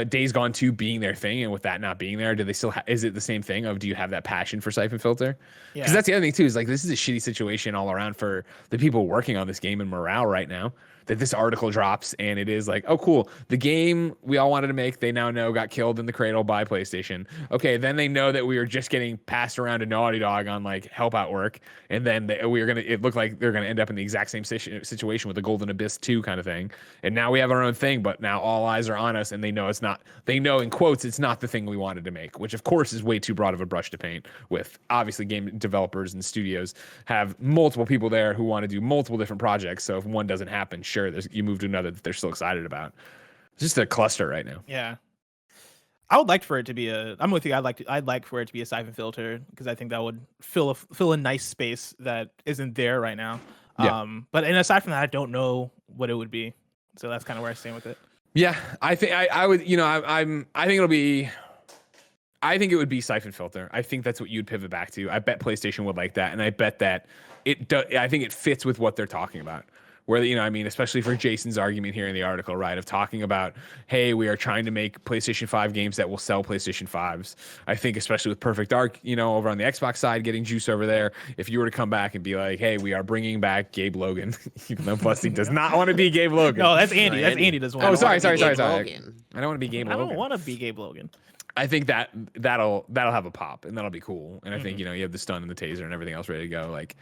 Speaker 1: Days Gone 2 being their thing, and with that not being there, do they still is it the same thing of, do you have that passion for Siphon Filter? Because that's the other thing too, is like, this is a shitty situation all around for the people working on this game and morale right now, that this article drops and it is like, oh cool, the game we all wanted to make, they now know got killed in the cradle by PlayStation. Okay, then they know that we were just getting passed around to Naughty Dog on like help out work, and then it looked like they're gonna end up in the exact same situation with the Golden Abyss 2 kind of thing, and now we have our own thing, but now all eyes are on us, and they know in quotes it's not the thing we wanted to make, which of course is way too broad of a brush to paint with. Obviously game developers and studios have multiple people there who want to do multiple different projects, so if one doesn't happen, sure, you move to another that they're still excited about. It's just a cluster right now.
Speaker 2: Yeah, I would like for it to be I'm with you. I'd like for it to be a Siphon Filter, because I think that would fill a nice space that isn't there right now.
Speaker 1: Yeah.
Speaker 2: But and aside from that, I don't know what it would be. So that's kind of where I stand with it.
Speaker 1: Yeah, I think I would, you know, I think it'll be. I think it would be Siphon Filter. I think that's what you'd pivot back to. I bet PlayStation would like that, and I bet that I think it fits with what they're talking about. Where, you know, I mean, especially for Jason's argument here in the article, right, of talking about, hey, we are trying to make PlayStation 5 games that will sell PlayStation 5s. I think especially with Perfect Dark, you know, over on the Xbox side, getting juice over there, if you were to come back and be like, hey, we are bringing back Gabe Logan, even though Busty does not want to be Gabe Logan.
Speaker 2: No, that's Andy. That's Andy doesn't want.
Speaker 1: Oh, sorry. I don't want to be Gabe
Speaker 2: I
Speaker 1: Logan.
Speaker 2: don't want to be Gabe Logan.
Speaker 1: I think that'll have a pop, and that'll be cool. And I think, you know, you have the stun and the taser and everything else ready to go. Like,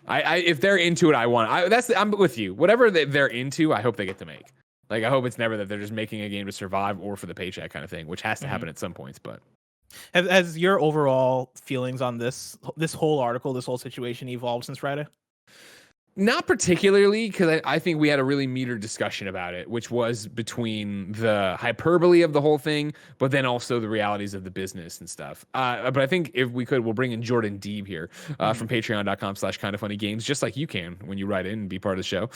Speaker 1: if they're into it, I'm with you. Whatever they're into, I hope they get to make. Like, I hope it's never that they're just making a game to survive or for the paycheck kind of thing, which has to happen at some points. But
Speaker 2: has your overall feelings on this whole article, this whole situation evolved since Friday?
Speaker 1: Not particularly, because I think we had a really metered discussion about it, which was between the hyperbole of the whole thing, but then also the realities of the business and stuff. But I think if we could, we'll bring in Jordan Deeb here from patreon.com/kindoffunnygames, just like you can when you write in and be part of the show.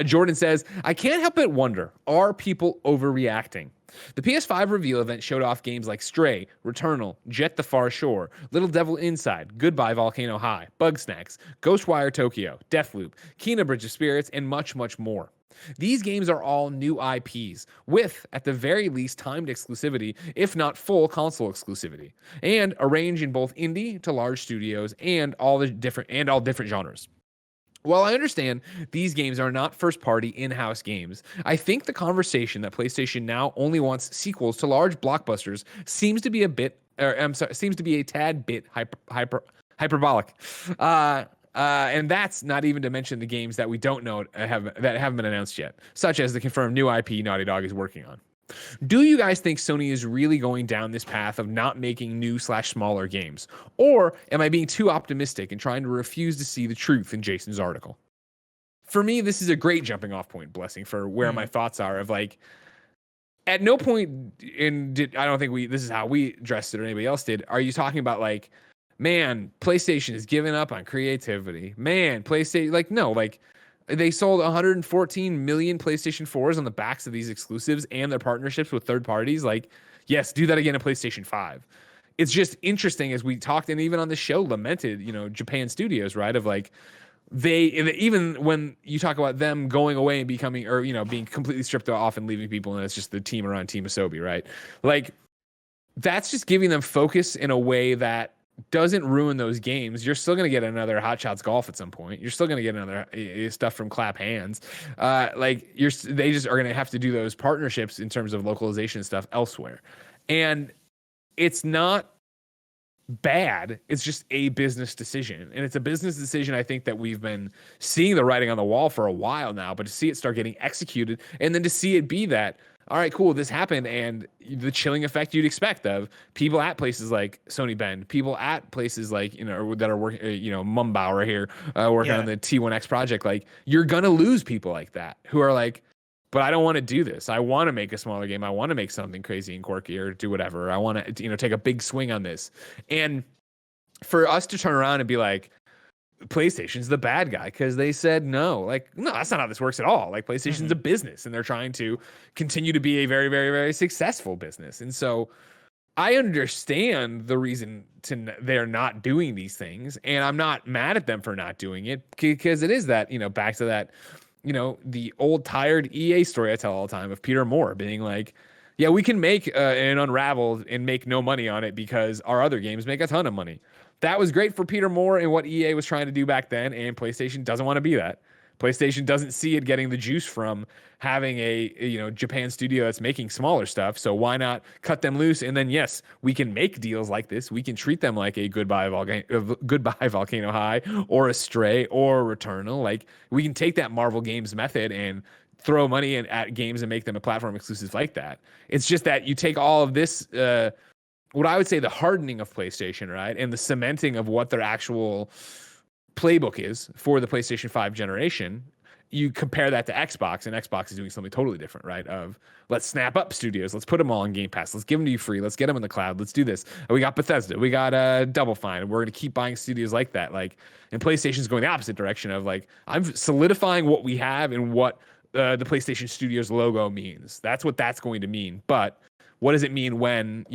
Speaker 1: Jordan says, I can't help but wonder, are people overreacting? The PS5 reveal event showed off games like Stray, Returnal, Jet the Far Shore, Little Devil Inside, Goodbye Volcano High, Bugsnax, Ghostwire Tokyo, Deathloop, Kena Bridge of Spirits, and much, much more. These games are all new IPs, with, at the very least, timed exclusivity, if not full console exclusivity, and a range in both indie to large studios and all different genres. While I understand these games are not first-party in-house games, I think the conversation that PlayStation now only wants sequels to large blockbusters seems to be a tad bit hyperbolic. And that's not even to mention the games that we don't know that haven't been announced yet, such as the confirmed new IP Naughty Dog is working on. Do you guys think Sony is really going down this path of not making new/smaller games? Or am I being too optimistic and trying to refuse to see the truth in Jason's article? For me, this is a great jumping off point, Blessing, for where my thoughts are of like, at no point I don't think this is how we addressed it or anybody else did. Are you talking about like, man, PlayStation is giving up on creativity? Man, PlayStation, like, no, like, they sold 114 million PlayStation 4s on the backs of these exclusives and their partnerships with third parties. Like, yes, do that again in PlayStation 5. It's just interesting, as we talked, and even on the show lamented, you know, Japan studios, right? Of like, even when you talk about them going away and becoming, or, you know, being completely stripped off and leaving people, and it's just the team around Team Asobi, right? Like, that's just giving them focus in a way that doesn't ruin those games. You're still going to get another Hot Shots Golf at some point. You're still going to get another stuff from Clap Hands. They just are going to have to do those partnerships in terms of localization and stuff elsewhere. And it's not bad. It's just a business decision. And it's a business decision, I think, that we've been seeing the writing on the wall for a while now, but to see it start getting executed, and then to see it be that, all right, cool, this happened, and the chilling effect you'd expect of people at places like Sony Bend, people at places like, you know, that are working, you know, Mumbauer here, working on the T1X project. Like, you're going to lose people like that who are like, but I don't want to do this. I want to make a smaller game. I want to make something crazy and quirky or do whatever. I want to, you know, take a big swing on this. And for us to turn around and be like, PlayStation's the bad guy because they said no. Like, no, that's not how this works at all. Like, PlayStation's a business, and they're trying to continue to be a very, very, very successful business. And so I understand the reason they're not doing these things, and I'm not mad at them for not doing it, because it is that, back to that, the old tired EA story I tell all the time of Peter Moore being like, yeah, we can make an Unraveled and make no money on it because our other games make a ton of money. That was great for Peter Moore and what EA was trying to do back then, and PlayStation doesn't want to be that. PlayStation doesn't see it getting the juice from having a Japan studio that's making smaller stuff. So why not cut them loose? And then yes, we can make deals like this. We can treat them like a Goodbye Volcano High or a Stray or Returnal. Like, we can take that Marvel Games method and throw money at games and make them a platform exclusive like that. It's just that you take all of this, what I would say the hardening of PlayStation, right, and the cementing of what their actual playbook is for the PlayStation 5 generation. You compare that to Xbox, and Xbox is doing something totally different, right? Of, let's snap up studios, let's put them all on Game Pass, let's give them to you free, let's get them in the cloud, let's do this. And we got Bethesda, we got Double Fine, and we're going to keep buying studios like that. Like, and PlayStation's going the opposite direction of, like, I'm solidifying what we have and what the PlayStation Studios logo means. That's what that's going to mean. But what does it mean when,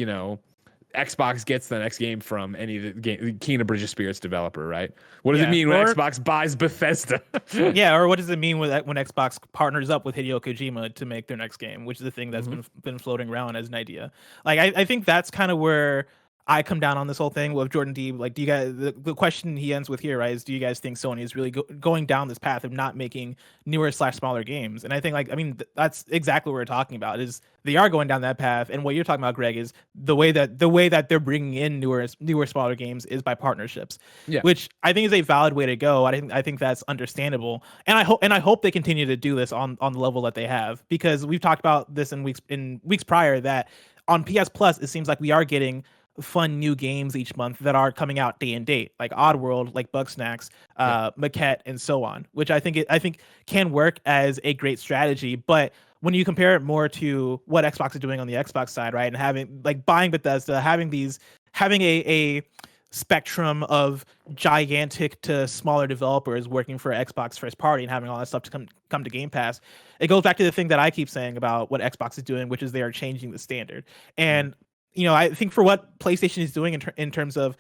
Speaker 1: Xbox gets the next game from any of the Kena Bridge of Spirits developer, right? What does it mean when Xbox buys Bethesda?
Speaker 2: Yeah, or what does it mean when Xbox partners up with Hideo Kojima to make their next game, which is the thing that's been floating around as an idea. Like, I think that's kind of where I come down on this whole thing with Jordan D. Like, do you guys, the question he ends with here, right, is do you guys think Sony is really going down this path of not making newer / smaller games? And I think, like, I mean, that's exactly what we're talking about, is they are going down that path. And what you're talking about, Greg, is the way that they're bringing in newer smaller games is by partnerships, which I think is a valid way to go. I think that's understandable. And I hope they continue to do this on the level that they have, because we've talked about this in weeks prior that on PS Plus, it seems like we are getting fun new games each month that are coming out day and date, like Oddworld, like Bugsnax, Maquette, and so on, which I think can work as a great strategy. But when you compare it more to what Xbox is doing on the Xbox side, right, and having, like, buying Bethesda, having a spectrum of gigantic to smaller developers working for Xbox first party and having all that stuff to come to Game Pass, it goes back to the thing that I keep saying about what Xbox is doing, which is they are changing the standard. And I think for what PlayStation is doing in terms of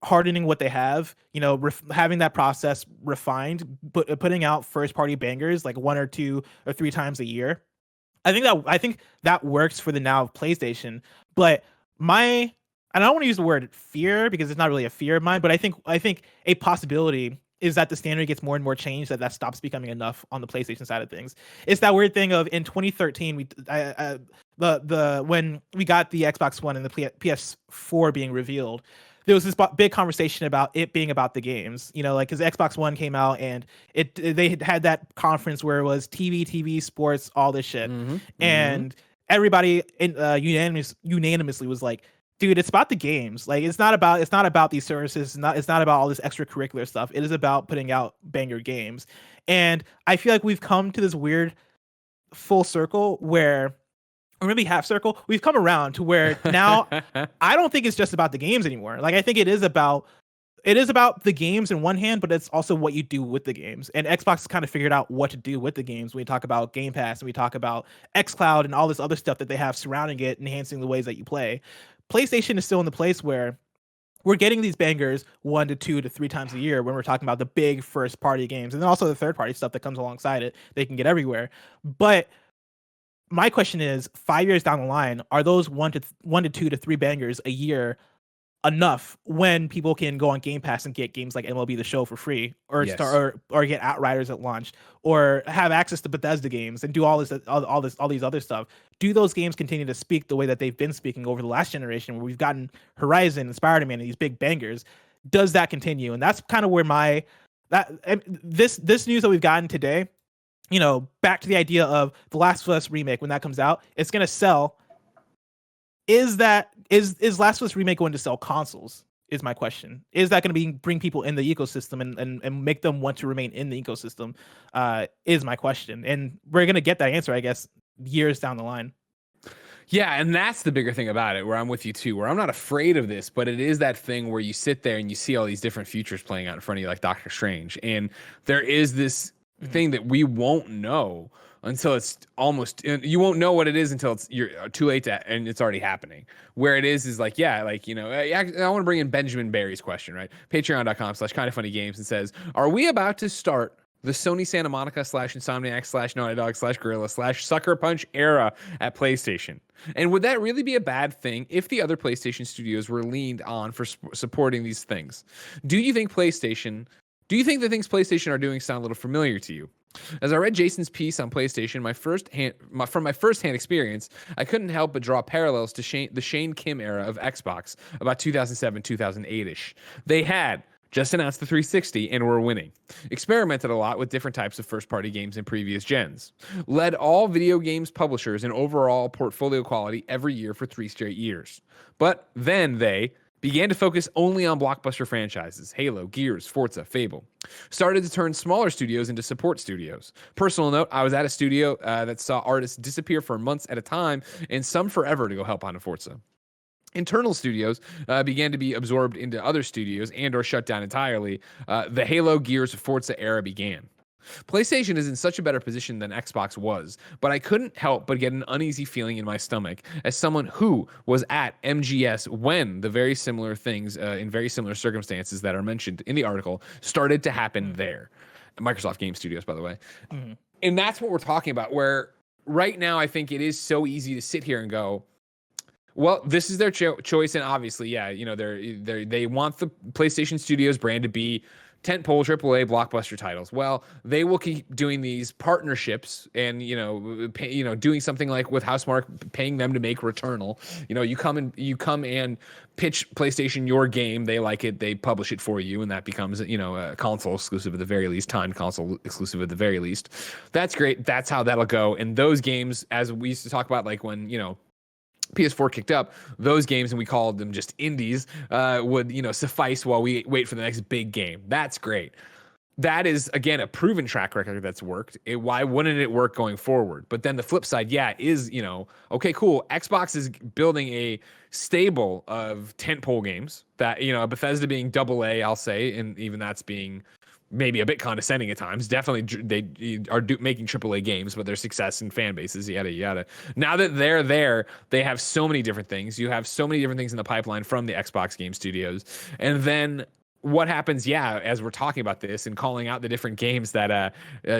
Speaker 2: hardening what they have, having that process refined, but putting out first party bangers like 1 or 2 or 3 times a year, I think that works for the now of PlayStation. But and I don't want to use the word fear because it's not really a fear of mine, but I think a possibility is that the standard gets more and more changed, that stops becoming enough on the PlayStation side of things. It's that weird thing of, in 2013, when we got the Xbox One and the PS4 being revealed, there was this big conversation about it being about the games, like, because Xbox One came out and they had that conference where it was TV, sports, all this shit, and everybody unanimously was like, dude, it's about the games. Like, it's not about these services. It's not about all this extracurricular stuff. It is about putting out banger games. And I feel like we've come to this weird full circle or maybe half circle. We've come around to where now I don't think it's just about the games anymore. Like, I think it is about the games in one hand, but it's also what you do with the games. And Xbox has kind of figured out what to do with the games. When we talk about Game Pass and we talk about xCloud and all this other stuff that they have surrounding it, enhancing the ways that you play. PlayStation is still in the place where we're getting these bangers 1 to 2 to 3 times a year when we're talking about the big first party games, and then also the third party stuff that comes alongside it. They can get everywhere. But my question is, 5 years down the line, are those 1 to 2 to 3 bangers a year enough when people can go on Game Pass and get games like MLB The Show for free, or or get Outriders at launch, or have access to Bethesda games and do all these other stuff? Do those games continue to speak the way that they've been speaking over the last generation, where we've gotten Horizon and Spider-Man and these big bangers? Does that continue? And that's kind of where this news that we've gotten today, back to the idea of The Last of Us Remake, when that comes out, it's gonna sell. Is Last of Us Remake going to sell consoles? Is my question. Is that going to bring people in the ecosystem and make them want to remain in the ecosystem? Is my question. And we're going to get that answer, I guess, years down the line.
Speaker 1: Yeah, and that's the bigger thing about it, where I'm with you too, where I'm not afraid of this, but it is that thing where you sit there and you see all these different futures playing out in front of you, like Doctor Strange. And there is this thing that we won't know until it's almost, you won't know what it is until you're too late and it's already happening. Where it is like, yeah, like, you know, I want to bring in Benjamin Barry's question, right? Patreon.com/kindoffunnygames, and says, are we about to start the Sony Santa Monica /Insomniac /Naughty Dog /Gorilla /Sucker Punch era at PlayStation? And would that really be a bad thing if the other PlayStation studios were leaned on for supporting these things? Do you think the things PlayStation are doing sound a little familiar to you? As I read Jason's piece on PlayStation, from my first-hand experience, I couldn't help but draw parallels to the Shane Kim era of Xbox, about 2007, 2008-ish. They had just announced the 360 and were winning. Experimented a lot with different types of first-party games in previous gens. Led all video games publishers in overall portfolio quality every year for 3 straight years. But then they began to focus only on blockbuster franchises, Halo, Gears, Forza, Fable. Started to turn smaller studios into support studios. Personal note, I was at a studio that saw artists disappear for months at a time and some forever to go help on a Forza. Internal studios began to be absorbed into other studios and or shut down entirely. The Halo, Gears, Forza era began. PlayStation is in such a better position than Xbox was, but I couldn't help but get an uneasy feeling in my stomach as someone who was at MGS when the very similar things in very similar circumstances that are mentioned in the article started to happen there. Microsoft Game Studios, by the way. And that's what we're talking about, where right now I think it is so easy to sit here and go, well, this is their choice, and obviously, yeah, you know, they want the PlayStation Studios brand to be tentpole AAA blockbuster titles. Well, they will keep doing these partnerships and, doing something like with Housemarque, paying them to make Returnal. You know, you come and pitch PlayStation your game, they like it, they publish it for you, and that becomes, a console exclusive at the very least, timed console exclusive at the very least. That's great. That's how that'll go. And those games, as we used to talk about, like when, PS4 kicked up, those games, and we called them just indies, would suffice while we wait for the next big game. That's great. That is, again, a proven track record that's worked. Why wouldn't it work going forward? But then the flip side, is, okay, cool. Xbox is building a stable of tentpole games that, Bethesda being AA, I'll say, and even that's being maybe a bit condescending at times. Definitely, they are making AAA games, but their success and fan bases, yada, yada. Now that they're there, they have so many different things. You have so many different things in the pipeline from the Xbox Game Studios. And then what happens, as we're talking about this and calling out the different games that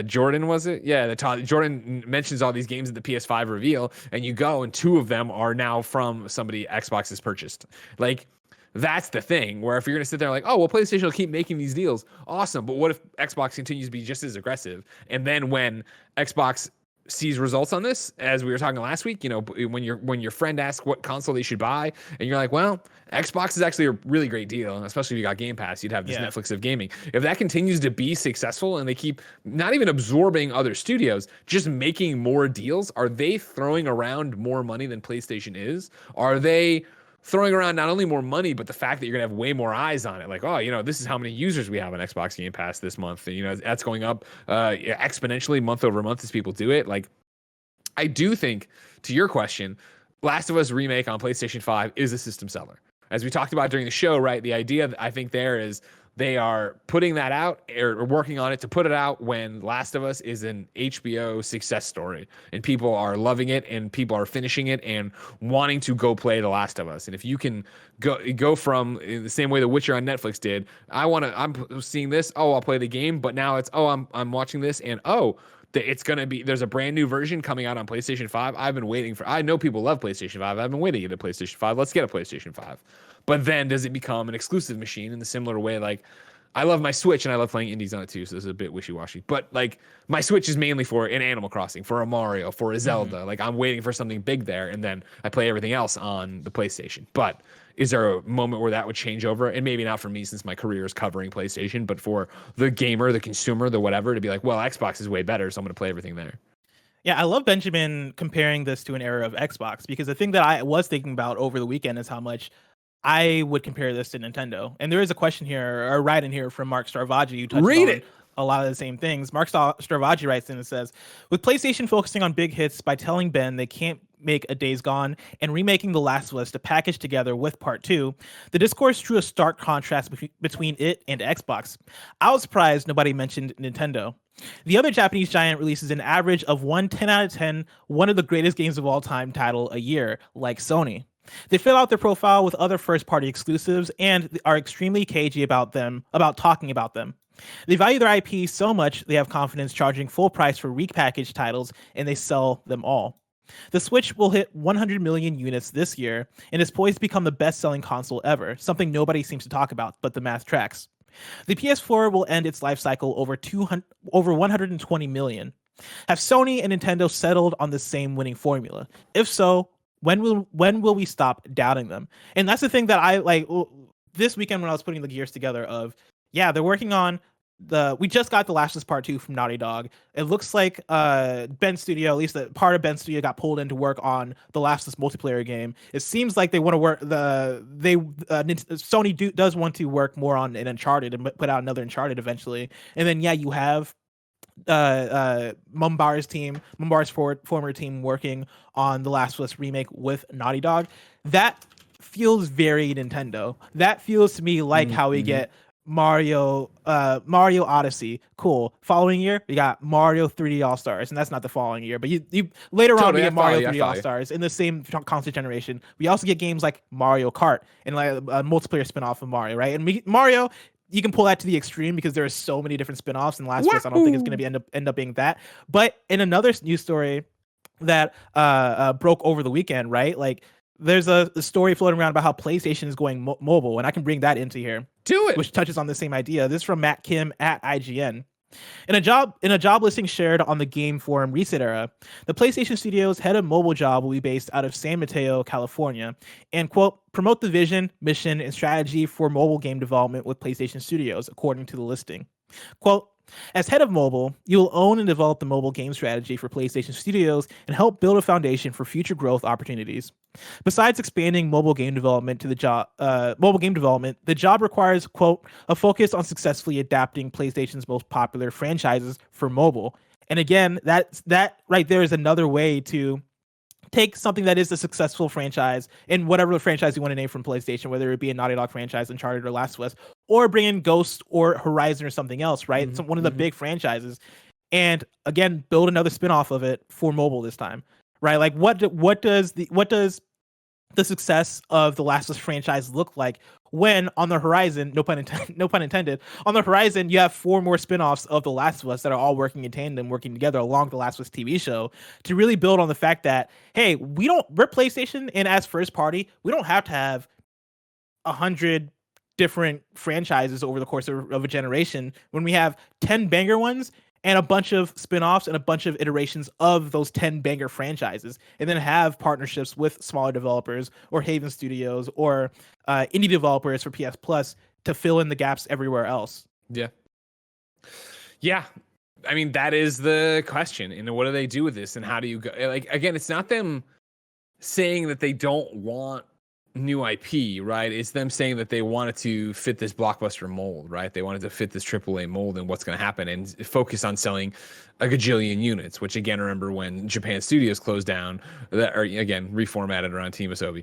Speaker 1: Jordan, was it? Yeah, Jordan mentions all these games at the PS5 reveal, and you go, and 2 of them are now from somebody Xbox has purchased. Like, that's the thing, where if you're going to sit there like, oh, well, PlayStation will keep making these deals. Awesome. But what if Xbox continues to be just as aggressive? And then when Xbox sees results on this, as we were talking last week, when your friend asks what console they should buy, and you're like, well, Xbox is actually a really great deal. And especially if you got Game Pass, you'd have this Netflix of gaming. If that continues to be successful and they keep not even absorbing other studios, just making more deals, are they throwing around more money than PlayStation is? Are they throwing around not only more money, but the fact that you're gonna have way more eyes on it? Like, oh, this is how many users we have on Xbox Game Pass this month. That's going up exponentially month over month as people do it. Like, I do think, to your question, Last of Us Remake on PlayStation 5 is a system seller. As we talked about during the show, right? The idea that I think there is they are putting that out or working on it to put it out when Last of Us is an HBO success story and people are loving it and people are finishing it and wanting to go play The Last of Us. And if you can go from in the same way The Witcher on Netflix did, I'm seeing this, I'll play the game, but now it's, I'm watching this, and it's going to be, there's a brand new version coming out on PlayStation 5. I've been waiting I know people love PlayStation 5. I've been waiting to get a PlayStation 5. Let's get a PlayStation 5. But then does it become an exclusive machine in the similar way? Like, I love my Switch and I love playing indies on it too, so this is a bit wishy-washy. But like, my Switch is mainly for an Animal Crossing, for a Mario, for a Zelda. Like, I'm waiting for something big there, and then I play everything else on the PlayStation. But is there a moment where that would change over? And maybe not for me, since my career is covering PlayStation, but for the gamer, the consumer, the whatever, to be like, well, Xbox is way better, so I'm going to play everything there.
Speaker 2: Yeah, I love Benjamin comparing this to an era of Xbox, because the thing that I was thinking about over the weekend is how much I would compare this to Nintendo. And there is a question here, or write in here, from Mark Starvagi, who touched on a lot of the same things. Mark Starvagi writes in and says, with PlayStation focusing on big hits by telling Ben they can't remake A Days Gone and remaking The Last of Us to package together with Part 2, the discourse drew a stark contrast between it and Xbox. I was surprised nobody mentioned Nintendo. The other Japanese giant releases an average of 10 out of 10, one of the greatest games of all time title a year, like Sony. They fill out their profile with other first-party exclusives and are extremely cagey about talking about them. They value their IP so much they have confidence charging full price for repackaged titles, and they sell them all. The Switch will hit 100 million units this year and is poised to become the best-selling console ever, something nobody seems to talk about, but the math tracks. The PS4 will end its life cycle over 120 million. Have Sony and Nintendo settled on the same winning formula? If so, when will we stop doubting them? And that's the thing that I like this weekend when I was putting the gears together of, yeah, they're working on we just got The Last of Us Part 2 from Naughty Dog. It looks like Ben Studio, at least the part of Ben Studio, got pulled in to work on The Last of Us multiplayer game. It seems like they want to work Sony does want to work more on an Uncharted and put out another Uncharted eventually. And then you have Mumbar's former team working on The Last of Us remake with Naughty Dog. That feels very Nintendo. That feels to me like how we get Mario Odyssey. Cool. Following year, we got Mario 3D All Stars, and that's not the following year, but you later on we get Mario 3D All Stars in the same console generation. We also get games like Mario Kart and like a multiplayer spinoff of Mario, right? And Mario, you can pull that to the extreme because there are so many different spinoffs, and Last of Us I don't think it's going to end up being that. But in another news story that broke over the weekend, right? Like there's a story floating around about how PlayStation is going mobile, and I can bring that into here.
Speaker 1: Do it.
Speaker 2: Which touches on the same idea. This is from Matt Kim at IGN. In a job listing shared on the game forum Reset Era, the PlayStation Studios head of mobile job will be based out of San Mateo, California, and quote, promote the vision, mission, and strategy for mobile game development with PlayStation Studios, according to the listing. Quote, as head of mobile, you will own and develop the mobile game strategy for PlayStation Studios and help build a foundation for future growth opportunities. Besides expanding mobile game development, the job requires, quote, a focus on successfully adapting PlayStation's most popular franchises for mobile. And again, that right there is another way to take something that is a successful franchise and whatever franchise you want to name from PlayStation, whether it be a Naughty Dog franchise, Uncharted or Last of Us, or bring in Ghost or Horizon or something else, right? Mm-hmm. So one of the big franchises, and again, build another spinoff of it for mobile this time, right? Like what does the success of the Last of Us franchise look like when on the horizon, no pun intended, on the horizon, you have 4 more spinoffs of The Last of Us that are all working in tandem, working together along the Last of Us TV show to really build on the fact that, hey, we're PlayStation, and as first party, we don't have to have 100 different franchises over the course of a generation when we have 10 banger ones and a bunch of spin-offs and a bunch of iterations of those 10 banger franchises, and then have partnerships with smaller developers or Haven Studios or indie developers for PS Plus to fill in the gaps everywhere else.
Speaker 1: Yeah. I mean, that is the question. And what do they do with this? And how do you go? Like, again, it's not them saying that they don't want new IP, right? It's them saying that they wanted to fit this blockbuster mold, right? They wanted to fit this AAA mold and what's going to happen and focus on selling a gajillion units, which again, remember when Japan Studios closed down, or again, reformatted around Team Asobi,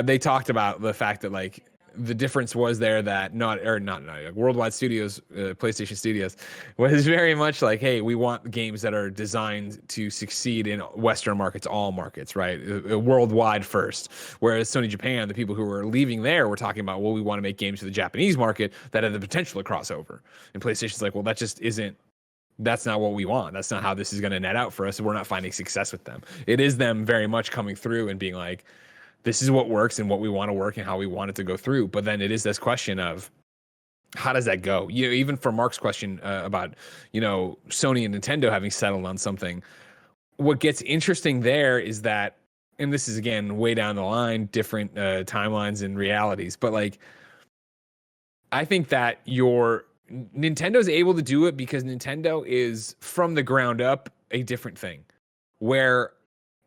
Speaker 1: they talked about the fact that like the difference was there that Worldwide Studios, PlayStation Studios, was very much like, hey, we want games that are designed to succeed in Western markets, all markets, right? Worldwide first. Whereas Sony Japan, the people who were leaving there were talking about, well, we want to make games for the Japanese market that have the potential to cross over. And PlayStation's like, well, that just isn't. That's not what we want. That's not how this is going to net out for us. We're not finding success with them. It is them very much coming through and being like, this is what works and what we want to work and how we want it to go through. But then it is this question of how does that go? Even for Mark's question about, Sony and Nintendo having settled on something, what gets interesting there is that, and this is again, way down the line, different timelines and realities, but like, I think that Nintendo's able to do it because Nintendo is from the ground up a different thing where,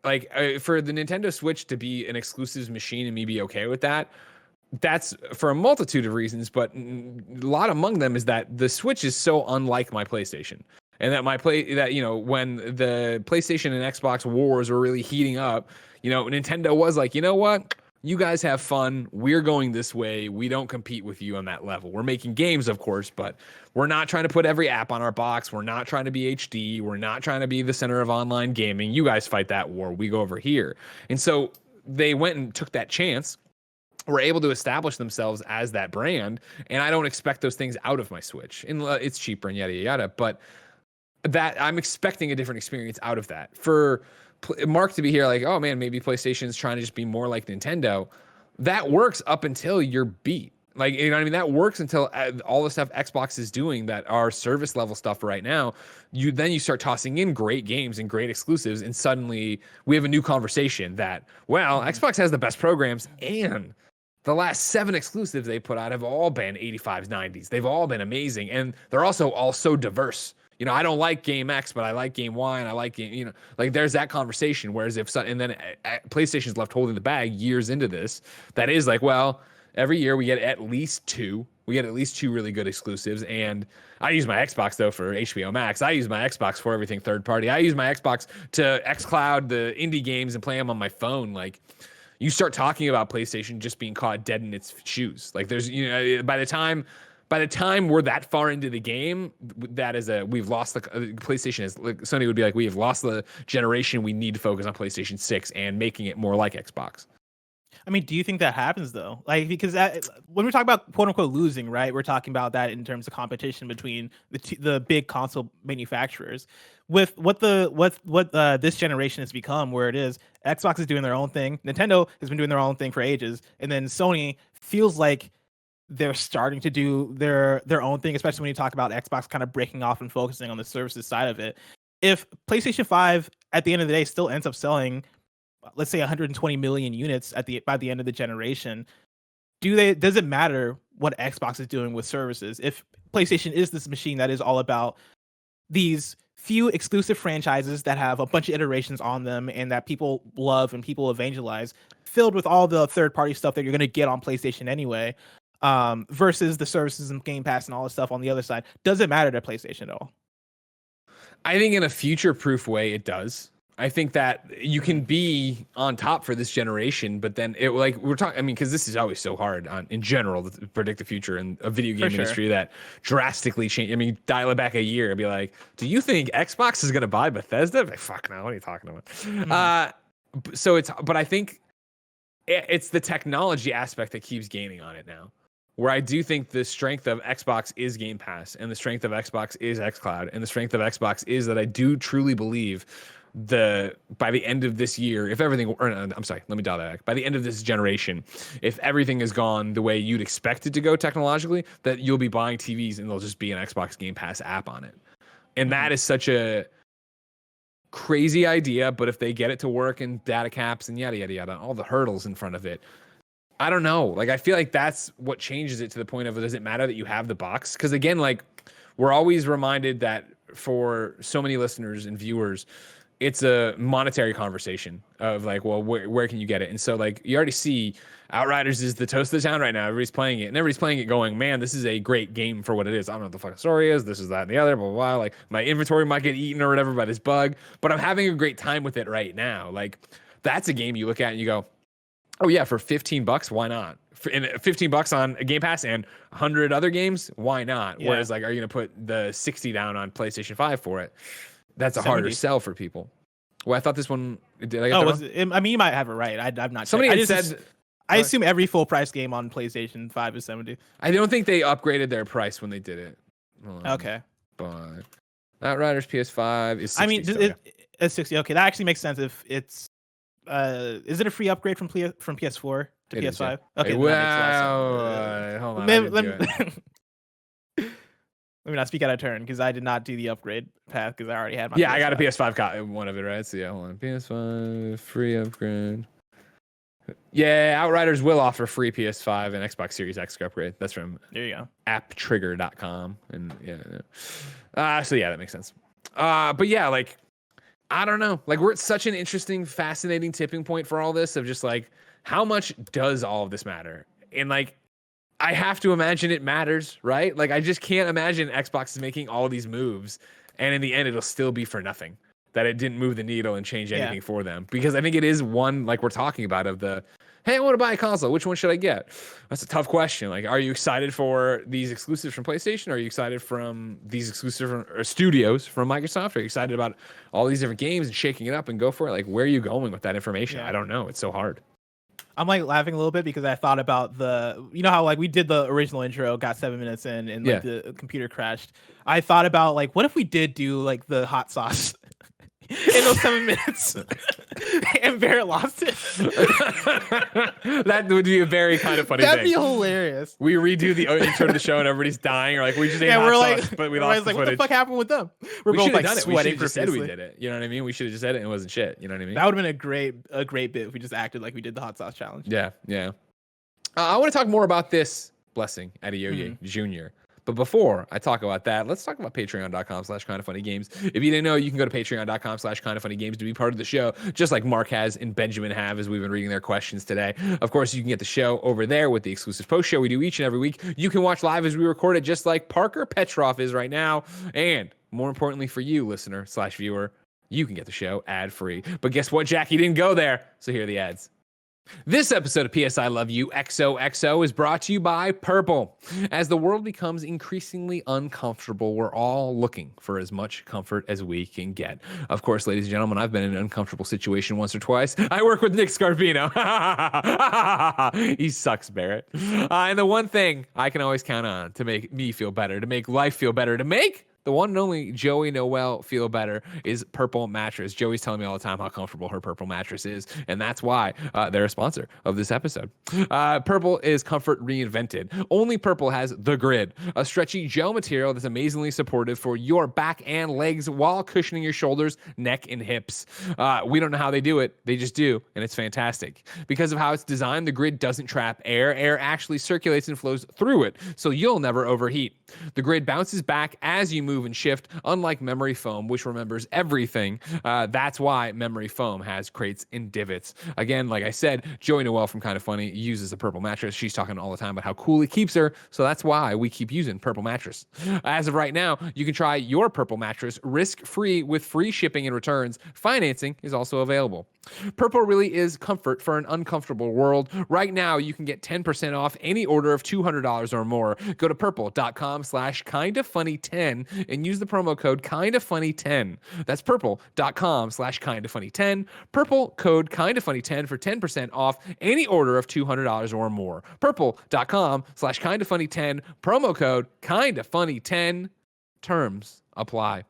Speaker 1: like for the Nintendo Switch to be an exclusive machine and me be okay with that, that's for a multitude of reasons, but a lot among them is that the Switch is so unlike my PlayStation. and that when the PlayStation and Xbox wars were really heating up, Nintendo was like, you know what? You guys have fun. We're going this way. We don't compete with you on that level. We're making games, of course, but we're not trying to put every app on our box. We're not trying to be HD. We're not trying to be the center of online gaming. You guys fight that war. We go over here. And so they went and took that chance, were able to establish themselves as that brand. And I don't expect those things out of my Switch. And it's cheaper and yada, yada, yada. But that I'm expecting a different experience out of that. For Mark to be here like, oh man, maybe PlayStation's trying to just be more like Nintendo. That works up until you're beat. Like, you know what I mean? That works until all the stuff Xbox is doing that are service level stuff right now. You start tossing in great games and great exclusives, and suddenly we have a new conversation that, well, Xbox has the best programs, and the last 7 exclusives they put out have all been 85s, 90s. They've all been amazing, and they're also all so diverse. I don't like game X, but I like game Y, and I like game, like there's that conversation. Whereas and then PlayStation's left holding the bag years into this. That is like, well, every year we get at least 2. We get at least 2 really good exclusives. And I use my Xbox though for HBO Max. I use my Xbox for everything third party. I use my Xbox to xCloud the indie games and play them on my phone. Like, you start talking about PlayStation just being caught dead in its shoes. Like, there's, by the time we're that far into the game, we've lost the PlayStation. Sony would be like, we have lost the generation. We need to focus on PlayStation 6 and making it more like Xbox.
Speaker 2: I mean, do you think that happens though? Like, because when we talk about quote unquote losing, right, we're talking about that in terms of competition between the big console manufacturers. With what this generation has become, where it is, Xbox is doing their own thing, Nintendo has been doing their own thing for ages, and then Sony feels like they're starting to do their own thing, especially when you talk about Xbox kind of breaking off and focusing on the services side of it. If PlayStation 5 at the end of the day still ends up selling, let's say 120 million units by the end of the generation, does it matter what Xbox is doing with services? If PlayStation is this machine that is all about these few exclusive franchises that have a bunch of iterations on them and that people love and people evangelize, filled with all the third-party stuff that you're going to get on PlayStation anyway, versus the services and Game Pass and all this stuff on the other side, does it matter to PlayStation at all?
Speaker 1: I think in a future-proof way, it does. I think that you can be on top for this generation, but then we're talking. I mean, because this is always so hard in general to predict the future in a video game industry that drastically changed. I mean, dial it back a year and be like, do you think Xbox is going to buy Bethesda? Like, fuck no, what are you talking about? But I think it's the technology aspect that keeps gaining on it now. Where I do think the strength of Xbox is Game Pass, and the strength of Xbox is xCloud, and the strength of Xbox is that I do truly believe by the end of this year, if everything, I'm sorry, let me dial that back. By the end of this generation, if everything has gone the way you'd expect it to go technologically, that you'll be buying TVs and there'll just be an Xbox Game Pass app on it. And that is such a crazy idea, but if they get it to work and data caps and yada, yada, yada, all the hurdles in front of it, I don't know. Like, I feel like that's what changes it to the point of, does it matter that you have the box? Because again, like, we're always reminded that for so many listeners and viewers, it's a monetary conversation of like, well, where can you get it? And so like, you already see Outriders is the toast of the town right now. Everybody's playing it, and everybody's playing it going, man, this is a great game for what it is. I don't know what the fucking story is. This is that and the other, blah, blah, blah. Like, my inventory might get eaten or whatever by this bug, but I'm having a great time with it right now. Like, that's a game you look at and you go, oh yeah, for $15, why not? And $15 on a Game Pass and 100 other games, why not? Yeah. Whereas like, are you going to put the 60 down on PlayStation 5 for it? That's a 70. Harder sell for people. Well, I thought this one. Did I get
Speaker 2: I mean, you might have it right. I'm not.
Speaker 1: Somebody had said.
Speaker 2: I assume every full price game on PlayStation 5 is 70.
Speaker 1: I don't think they upgraded their price when they did it.
Speaker 2: Okay.
Speaker 1: But Outriders PS5 is 60.
Speaker 2: I mean, it's 60. Okay, that actually makes sense. If it's, is it a free upgrade from PS4 to PS5? Is, yeah. Okay.
Speaker 1: Wow. Hold on.
Speaker 2: Let me not speak out of turn because I did not do the upgrade path because I already had my.
Speaker 1: Yeah, PS5. I got a PS5 one of it, right? So yeah, hold on. PS5 free upgrade. Yeah, Outriders will offer free PS5 and Xbox Series X upgrade. That's from
Speaker 2: there you go.
Speaker 1: apptrigger.com. And yeah. So yeah, that makes sense. But yeah, like, I don't know. Like, we're at such an interesting, fascinating tipping point for all this of just like, how much does all of this matter? And like, I have to imagine it matters, right? Like, I just can't imagine Xbox is making all these moves and in the end, it'll still be for nothing. That it didn't move the needle and change anything for them. Because I think it is one, like we're talking about, of the, hey, I want to buy a console. Which one should I get? That's a tough question. Like, are you excited for these exclusives from PlayStation? Are you excited from these exclusive studios from Microsoft? Are you excited about all these different games and shaking it up and go for it? Like, where are you going with that information? I don't know. It's so hard.
Speaker 2: I'm like laughing a little bit because I thought about you know how like we did the original intro, got 7 minutes in, and like the computer crashed. I thought about like, what if we did do like the hot sauce in those 7 minutes and Barrett lost it?
Speaker 1: That would be a very kind of funny
Speaker 2: That'd
Speaker 1: thing.
Speaker 2: be hilarious.
Speaker 1: We redo the intro to the show and everybody's dying, or like we just ate
Speaker 2: we're
Speaker 1: hot
Speaker 2: like,
Speaker 1: sauce, but we lost the
Speaker 2: like,
Speaker 1: footage.
Speaker 2: what the fuck happened with them? We're
Speaker 1: We
Speaker 2: both
Speaker 1: should have
Speaker 2: like
Speaker 1: done it. We should
Speaker 2: sweating
Speaker 1: have just said we
Speaker 2: profusely.
Speaker 1: did it. You know what I mean? We should have just said it and it wasn't shit. You know what I mean?
Speaker 2: That would have been a great bit if we just acted like we did the hot sauce challenge.
Speaker 1: Yeah. I want to talk more about this blessing, Adeoye Jr. But before I talk about that, let's talk about patreon.com/kindoffunnygames. If you didn't know, you can go to patreon.com/kindoffunnygames to be part of the show, just like Mark has and Benjamin have, as we've been reading their questions today. Of course, you can get the show over there with the exclusive post show we do each and every week. You can watch live as we record it, just like Parker Petrov is right now. And more importantly for you, listener/viewer, you can get the show ad-free. But guess what, Jack? He didn't go there. So here are the ads. This episode of PS I Love You XOXO is brought to you by Purple. As the world becomes increasingly uncomfortable, we're all looking for as much comfort as we can get. Of course, ladies and gentlemen, I've been in an uncomfortable situation once or twice. I work with Nick Scarpino. He sucks, Barrett. And the one thing I can always count on to make me feel better, to make life feel better, to make the one and only Joey Noel feel better is Purple Mattress. Joey's telling me all the time how comfortable her Purple mattress is, and that's why they're a sponsor of this episode. Purple is comfort reinvented. Only Purple has the Grid, a stretchy gel material that's amazingly supportive for your back and legs while cushioning your shoulders, neck, and hips. We don't know how they do it. They just do, and it's fantastic. Because of how it's designed, the Grid doesn't trap air. Air actually circulates and flows through it, so you'll never overheat. The Grid bounces back as you move and shift, unlike memory foam, which remembers everything. That's why memory foam has crates and divots. Again, like I said, Joey Noel from Kind of Funny uses the Purple mattress. She's talking all the time about how cool it keeps her, so that's why we keep using Purple mattress. As of right now, you can try your Purple mattress risk-free with free shipping and returns. Financing is also available. Purple really is comfort for an uncomfortable world. Right now, you can get 10% off any order of $200 or more. Go to purple.com/kindafunny10 and use the promo code kindafunny10. That's purple.com/kindafunny10. Purple code kindafunny10 for 10% off any order of $200 or more. Purple.com/kindafunny10. Promo code kindafunny10. Terms apply.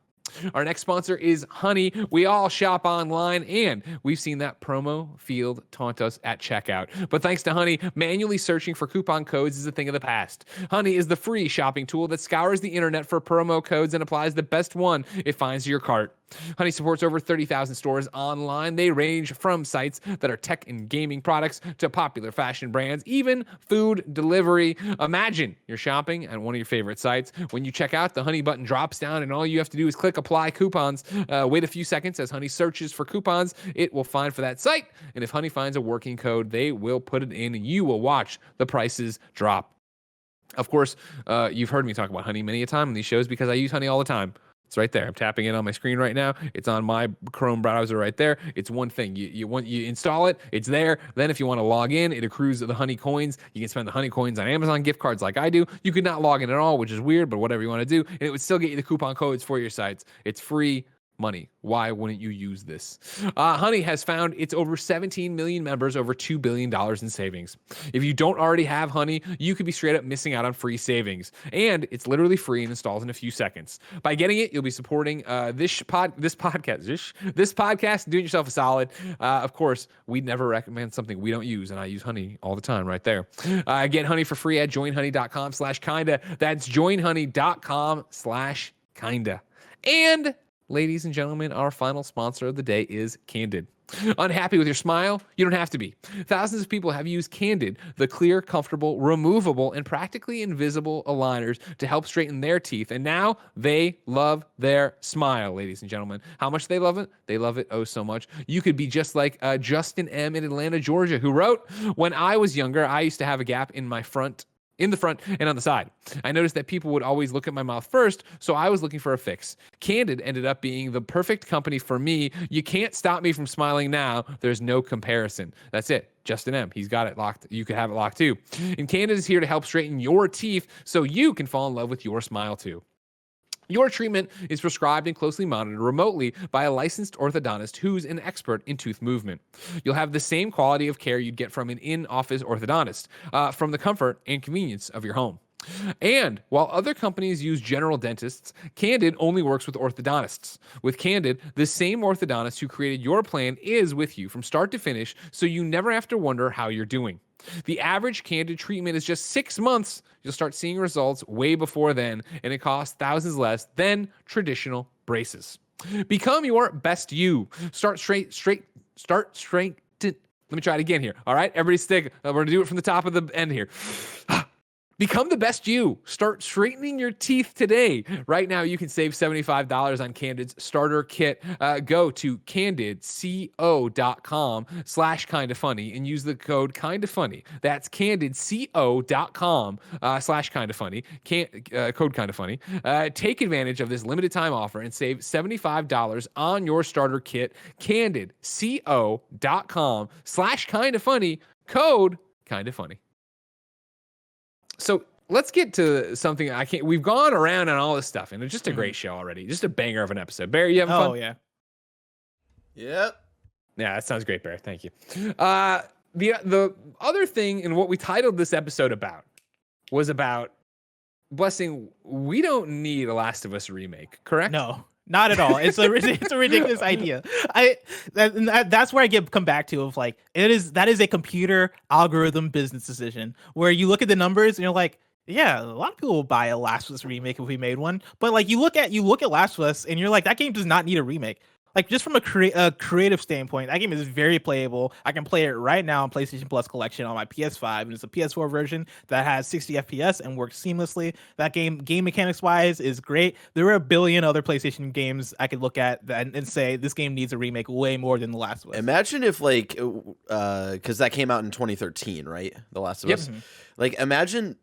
Speaker 1: Our next sponsor is Honey. We all shop online, and we've seen that promo field taunt us at checkout. But thanks to Honey, manually searching for coupon codes is a thing of the past. Honey is the free shopping tool that scours the internet for promo codes and applies the best one it finds to your cart. Honey supports over 30,000 stores online. They range from sites that are tech and gaming products to popular fashion brands, even food delivery. Imagine you're shopping at one of your favorite sites. When you check out, the Honey button drops down, and all you have to do is click apply coupons. Wait a few seconds as Honey searches for coupons. It will find for that site, and if Honey finds a working code, they will put it in, and you will watch the prices drop. Of course, you've heard me talk about Honey many a time in these shows because I use Honey all the time. It's right there. I'm tapping it on my screen right now. It's on my Chrome browser right there. It's one thing. You install it. It's there. Then if you want to log in, it accrues the Honey coins. You can spend the Honey coins on Amazon gift cards like I do. You could not log in at all, which is weird, but whatever you want to do. And it would still get you the coupon codes for your sites. It's free money. Why wouldn't you use this? Honey has found its over 17 million members, over $2 billion in savings. If you don't already have Honey, you could be straight up missing out on free savings. And it's literally free and installs in a few seconds. By getting it, you'll be supporting this podcast, doing yourself a solid. Of course, we'd never recommend something we don't use, and I use Honey all the time right there. Get Honey for free at joinhoney.com/kinda. That's joinhoney.com/kinda. And ladies and gentlemen, our final sponsor of the day is Candid. Unhappy with your smile? You don't have to be. Thousands of people have used Candid, the clear, comfortable, removable, and practically invisible aligners to help straighten their teeth, and now they love their smile, ladies and gentlemen. How much they love it? They love it oh so much. You could be just like Justin M. in Atlanta, Georgia, who wrote, "When I was younger, I used to have a gap in my front in the front and on the side. I noticed that people would always look at my mouth first, so I was looking for a fix. Candid ended up being the perfect company for me. You can't stop me from smiling now. There's no comparison. That's it. Justin M. He's got it locked. You could have it locked too. And Candid is here to help straighten your teeth so you can fall in love with your smile too. Your treatment is prescribed and closely monitored remotely by a licensed orthodontist who's an expert in tooth movement. You'll have the same quality of care you'd get from an in-office orthodontist, from the comfort and convenience of your home. And while other companies use general dentists, Candid only works with orthodontists. With Candid, the same orthodontist who created your plan is with you from start to finish, so you never have to wonder how you're doing. The average Candid treatment is just 6 months. You'll start seeing results way before then, and it costs thousands less than traditional braces. Become your best you. Start straight. Let me try it again here. All right, everybody stick. We're gonna do it from the top of the end here. Become the best you. Start straightening your teeth today. Right now, you can save $75 on Candid's starter kit. Go to candidco.com/kindafunny and use the code kindafunny. That's candidco.com/kindafunny. Code kindafunny. Take advantage of this limited time offer and save $75 on your starter kit. Candidco.com/kindafunny. Code kindafunny. So let's get to something we've gone around on all this stuff, and it's just a great show already. Just a banger of an episode. Barry, you having fun?
Speaker 2: Oh, yeah.
Speaker 3: Yep.
Speaker 1: Yeah, that sounds great, Barry. Thank you. The other thing and what we titled this episode about was about Blessing. We don't need a Last of Us remake, correct?
Speaker 2: No. Not at all. It's a ridiculous idea. That's where I come back to of like that is a computer algorithm business decision where you look at the numbers and you're like, yeah, a lot of people will buy a Last of Us remake if we made one. But like you look at Last of Us and you're like, that game does not need a remake. Like just from a creative standpoint, that game is very playable. I can play it right now on PlayStation Plus Collection on my PS5, and it's a PS4 version that has 60 FPS and works seamlessly. That game mechanics wise is great. There are a billion other PlayStation games I could look at and say this game needs a remake way more than The Last of Us.
Speaker 3: Imagine if like, because that came out in 2013, right? The Last of Us.
Speaker 2: Mm-hmm.
Speaker 3: Like imagine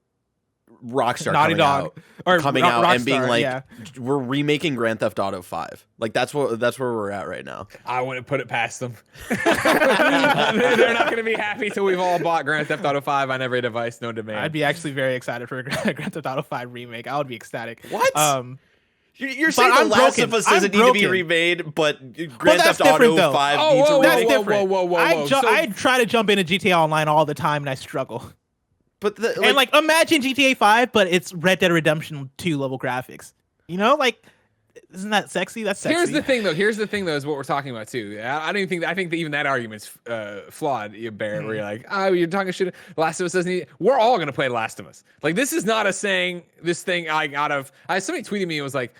Speaker 3: Rockstar
Speaker 2: Naughty Dog
Speaker 3: coming out and being
Speaker 2: Rockstar,
Speaker 3: like,
Speaker 2: yeah.
Speaker 3: we're remaking Grand Theft Auto 5. Like that's where we're at right now.
Speaker 1: I wouldn't put it past them. They're not going to be happy till we've all bought Grand Theft Auto 5 on every device, no demand.
Speaker 2: I'd be actually very excited for a Grand Theft Auto 5 remake. I would be ecstatic.
Speaker 3: What? You're saying The Last of Us doesn't need to be remade, but Grand Theft Auto 5 needs a remake?
Speaker 2: That's different.
Speaker 1: Whoa.
Speaker 2: I try to jump into GTA Online all the time, and I struggle.
Speaker 3: But
Speaker 2: and like imagine GTA 5, but it's Red Dead Redemption 2 level graphics. You know, like isn't that sexy? That's sexy.
Speaker 1: Here's the thing though, is what we're talking about too. I think that even that argument's flawed, Barrett, where you're like, you're talking shit. Last of Us doesn't need. We're all gonna play Last of Us. Like this is not a saying. This thing somebody tweeted me and was like,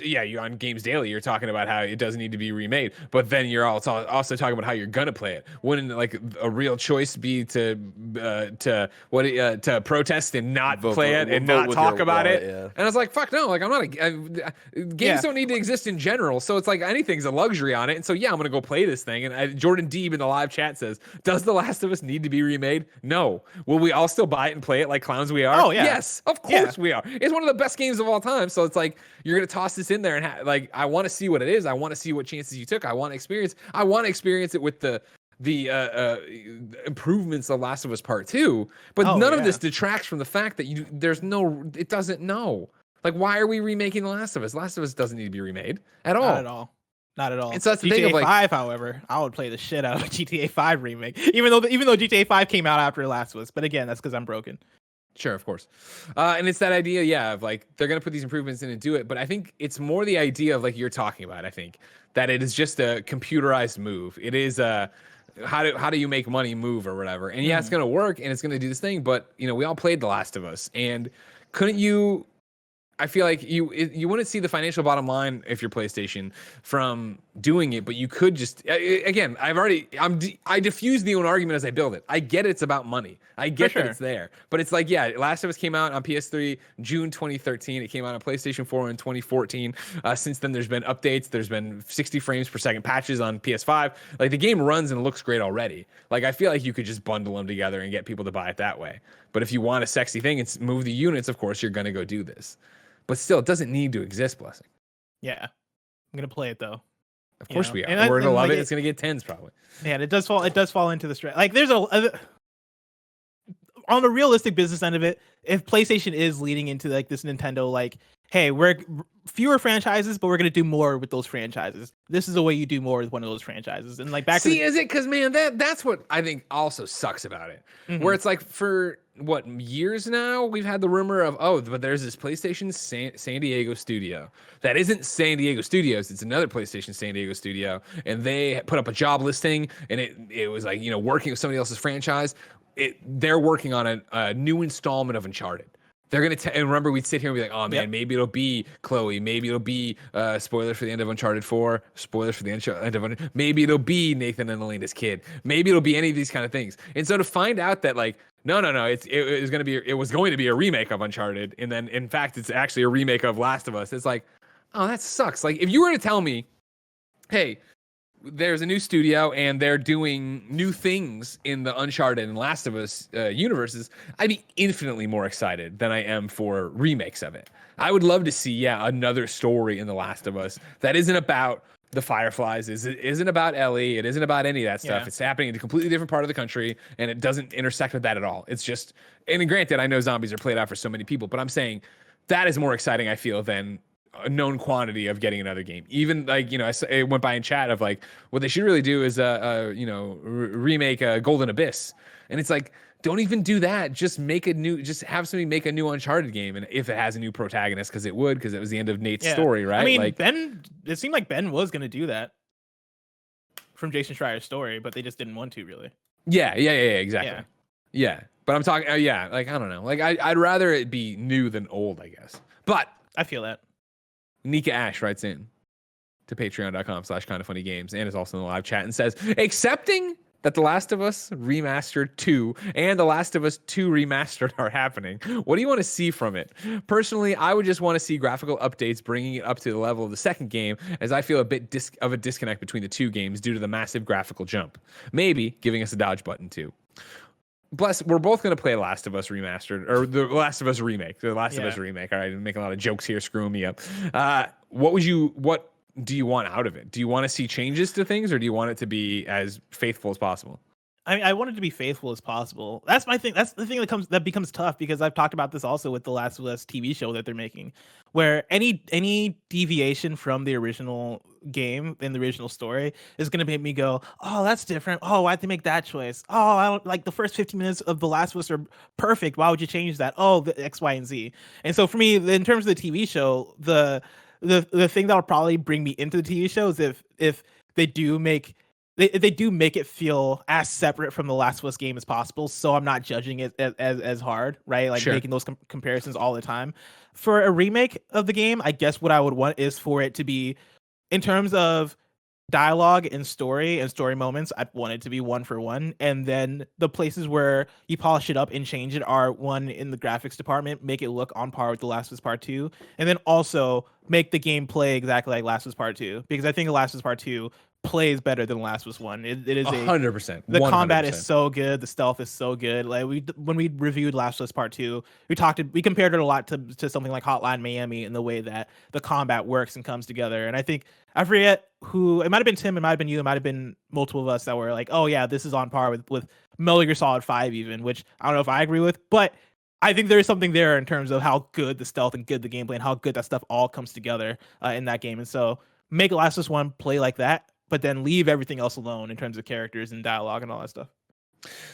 Speaker 1: yeah, you on Games Daily, you're talking about how it doesn't need to be remade, but then you're also talking about how you're gonna play it. Wouldn't like a real choice be to protest and not play it and not talk about it? Yeah. And I was like, fuck no, like I'm not games don't need to exist in general, so it's like anything's a luxury on it. And so yeah, I'm gonna go play this thing. And Jordan Deeb in the live chat says, does The Last of Us need to be remade? No. Will we all still buy it and play it like clowns we are?
Speaker 2: Oh yeah.
Speaker 1: Yes, of course we are. It's one of the best games of all time. So it's like you're gonna toss this in there and like I want to see what it is. I want to see what chances you took. I want to experience it with the improvements of Last of Us Part 2. But none of this detracts from the fact that it doesn't know. Like, why are we remaking The Last of Us? Last of Us doesn't need to be remade at all.
Speaker 2: Not at all.
Speaker 1: And so that's the
Speaker 2: GTA
Speaker 1: thing of like
Speaker 2: 5, however, I would play the shit out of GTA 5 remake, even though GTA 5 came out after Last of Us. But again, that's because I'm broken.
Speaker 1: Sure, of course. And it's that idea, of like they're gonna put these improvements in and do it. But I think it's more the idea of like you're talking about. I think that it is just a computerized move. It is how do you make money move or whatever. And yeah, it's gonna work and it's gonna do this thing. But we all played The Last of Us, and couldn't you? I feel like you wouldn't see the financial bottom line if you're PlayStation from doing it, but you could just again. I diffuse the own argument as I build it. I get it's about money. I get that it's there, but it's like Last of Us came out on PS3 June 2013. It came out on PlayStation 4 in 2014. Since then, there's been updates. There's been 60 frames per second patches on PS5. Like the game runs and looks great already. Like I feel like you could just bundle them together and get people to buy it that way. But if you want a sexy thing and move the units, of course you're gonna go do this. But still, it doesn't need to exist, Blessing.
Speaker 2: Yeah, I'm gonna play it though.
Speaker 1: Of course we are. And we're gonna love it. It's gonna get 10s probably.
Speaker 2: Yeah, it does fall into the stretch. Like there's on the realistic business end of it, if PlayStation is leading into like this Nintendo, like, hey, we're fewer franchises, but we're gonna do more with those franchises. This is the way you do more with one of those franchises. And like
Speaker 1: is it? Because man, that's what I think also sucks about it. Where it's like for what years now we've had the rumor of but there's this PlayStation San Diego studio that isn't San Diego Studios, it's another PlayStation San Diego studio, and they put up a job listing and it was like, working with somebody else's franchise. They're working on a new installment of Uncharted. They're gonna and remember we'd sit here and be like, oh man, maybe it'll be Chloe, maybe it'll be spoiler for the end of Uncharted 4, spoilers for the end of maybe it'll be Nathan and Elena's kid, maybe it'll be any of these kind of things. And so to find out that like no, it was going to be a remake of Uncharted, and then in fact it's actually a remake of Last of Us. It's like, oh, that sucks. Like if you were to tell me, hey, there's a new studio and they're doing new things in the Uncharted and Last of Us universes, I'd be infinitely more excited than I am for remakes of it. I would love to see, another story in The Last of Us that isn't about the Fireflies, isn't about Ellie, it isn't about any of that stuff. It's happening in a completely different part of the country, and it doesn't intersect with that at all. It's just, and granted, I know zombies are played out for so many people, but I'm saying that is more exciting, I feel, than a known quantity of getting another game. Even like, I went by in chat of like, what they should really do is remake Golden Abyss, and it's like, don't even do that. Just have somebody make a new Uncharted game, and if it has a new protagonist, because it was the end of Nate's story, right?
Speaker 2: I mean, like, it seemed like Ben was gonna do that from Jason Schreier's story, but they just didn't want to really.
Speaker 1: Yeah, exactly. Yeah, but I'm talking, like, I don't know, like I'd rather it be new than old, I guess. But
Speaker 2: I feel that.
Speaker 1: Nika Ash writes in to patreon.com/kindoffunnygames and is also in the live chat and says, accepting that The Last of Us Remastered 2 and The Last of Us 2 Remastered are happening, what do you want to see from it? Personally, I would just want to see graphical updates bringing it up to the level of the second game, as I feel a bit of a disconnect between the two games due to the massive graphical jump. Maybe giving us a dodge button too. Plus, we're both going to play Last of Us Remastered, or The Last of Us Remake. The Last of Us Remake. All right, I'm making a lot of jokes here, screwing me up. What do you want out of it? Do you want to see changes to things, or do you want it to be as faithful as possible?
Speaker 2: I want it to be faithful as possible. That's my thing. That's the thing that becomes tough, because I've talked about this also with the Last of Us TV show that they're making, where any deviation from the original game in the original story is going to make me go, oh, that's different. Oh, why'd they make that choice? Oh, I don't like the first 15 minutes of The Last of Us are perfect. Why would you change that? Oh, the X, Y, and Z. And so for me, in terms of the TV show, the thing that'll probably bring me into the TV show is if they do make it feel as separate from the Last of Us game as possible, so I'm not judging it as hard, right? Like making those comparisons all the time. For a remake of the game, I guess what I would want is for it to be, in terms of dialogue and story moments, I'd want it to be 1-for-1, and then the places where you polish it up and change it are, one, in the graphics department, make it look on par with The Last of Us Part 2, and then also make the game play exactly like Last of Us Part 2, because I think The Last of Us Part 2 plays better than Last of Us 1. It is
Speaker 1: 100%.
Speaker 2: The combat is so good, the stealth is so good. Like when we reviewed Last of Us Part 2, we compared it a lot to something like Hotline Miami in the way that the combat works and comes together. And I think, I forget who, it might have been Tim, it might have been you, it might have been multiple of us that were like, oh yeah, this is on par with Metal Gear Solid 5 even, which I don't know if I agree with, but I think there is something there in terms of how good the stealth and good the gameplay and how good that stuff all comes together in that game. And so make Last of Us 1 play like that, but then leave everything else alone in terms of characters and dialogue and all that stuff.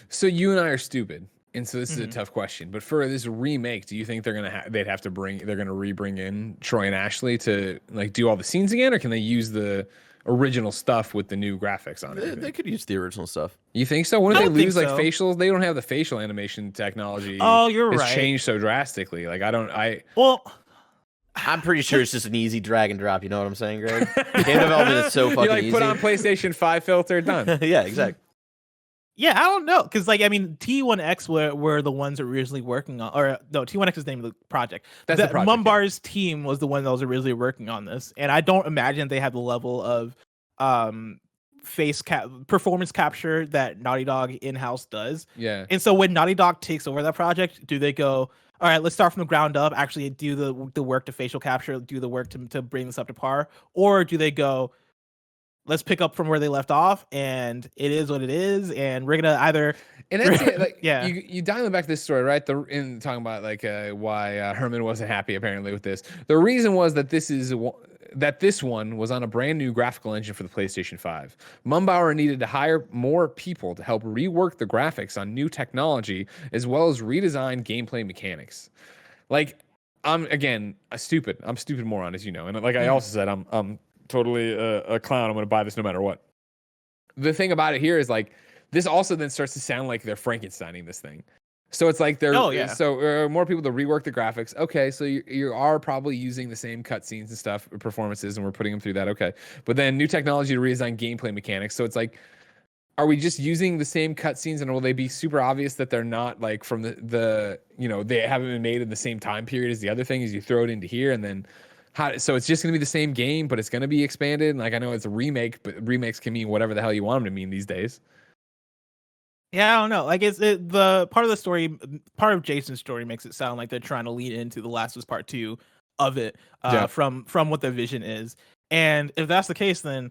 Speaker 1: So you and I are stupid, and so this is a tough question. But for this remake, do you think they're gonna re-bring in Troy and Ashley to like do all the scenes again, or can they use the original stuff with the new graphics on it?
Speaker 3: They could use the original stuff.
Speaker 1: You think so? Wouldn't they lose like facials? They don't have the facial animation technology.
Speaker 2: Oh, you're right.
Speaker 1: It's changed so drastically. Like
Speaker 3: I'm pretty sure it's just an easy drag and drop. You know what I'm saying, Greg? Game development is so fucking
Speaker 1: you like
Speaker 3: easy.
Speaker 1: Put on PlayStation 5 filter, done.
Speaker 3: Yeah, exactly.
Speaker 2: Yeah, I don't know, because like I mean, T1X were the ones originally working on, or no, T1X is the name of the project.
Speaker 1: That's the project.
Speaker 2: Mumbar's team was the one that was originally working on this, and I don't imagine they have the level of performance capture that Naughty Dog in-house does.
Speaker 1: Yeah.
Speaker 2: And so when Naughty Dog takes over that project, do they go, all right, let's start from the ground up, actually do the work to facial capture, do the work to bring this up to par, or do they go, let's pick up from where they left off, and it is what it is, and we're gonna either.
Speaker 1: And that's it. Like,
Speaker 2: yeah,
Speaker 1: you dialing back this story, right? In talking about like why Herman wasn't happy apparently with this. The reason was that this one was on a brand new graphical engine for the PlayStation 5. Mumbauer needed to hire more people to help rework the graphics on new technology as well as redesign gameplay mechanics. Like, I'm a stupid moron, as you know, and like I also said, I'm totally a clown. I'm going to buy this no matter what. The thing about it here is like this also then starts to sound like they're Frankensteining this thing. So it's like they're more people to rework the graphics. Okay, so you are probably using the same cutscenes and stuff, performances, and we're putting them through that. Okay, but then new technology to redesign gameplay mechanics. So it's like, are we just using the same cutscenes, and will they be super obvious that they're not like from the they haven't been made in the same time period as the other thing? As you throw it into here, and then so it's just going to be the same game, but it's going to be expanded. And like I know it's a remake, but remakes can mean whatever the hell you want them to mean these days.
Speaker 2: Yeah, I don't know. Like the part of the story, part of Jason's story makes it sound like they're trying to lead into The Last of Us Part 2 of it, from what the vision is. And if that's the case, then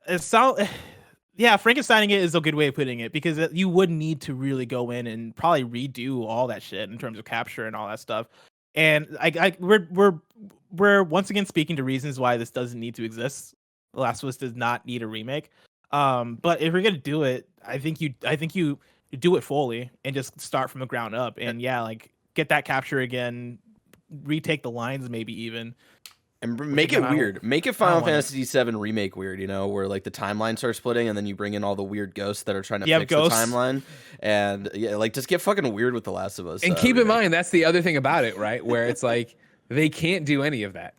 Speaker 2: Frankensteining it is a good way of putting it, because you would need to really go in and probably redo all that shit in terms of capture and all that stuff. And we're once again speaking to reasons why this doesn't need to exist. The Last of Us does not need a remake. But if you're gonna do it, I think you do it fully and just start from the ground up, and like get that capture again, retake the lines maybe even,
Speaker 3: and make it weird. Make it Final Fantasy VII Remake weird, where like the timeline starts splitting, and then you bring in all the weird ghosts that are trying to fix the timeline, and like just get fucking weird with The Last of Us.
Speaker 1: And keep in mind that's the other thing about it, right? Where it's like they can't do any of that.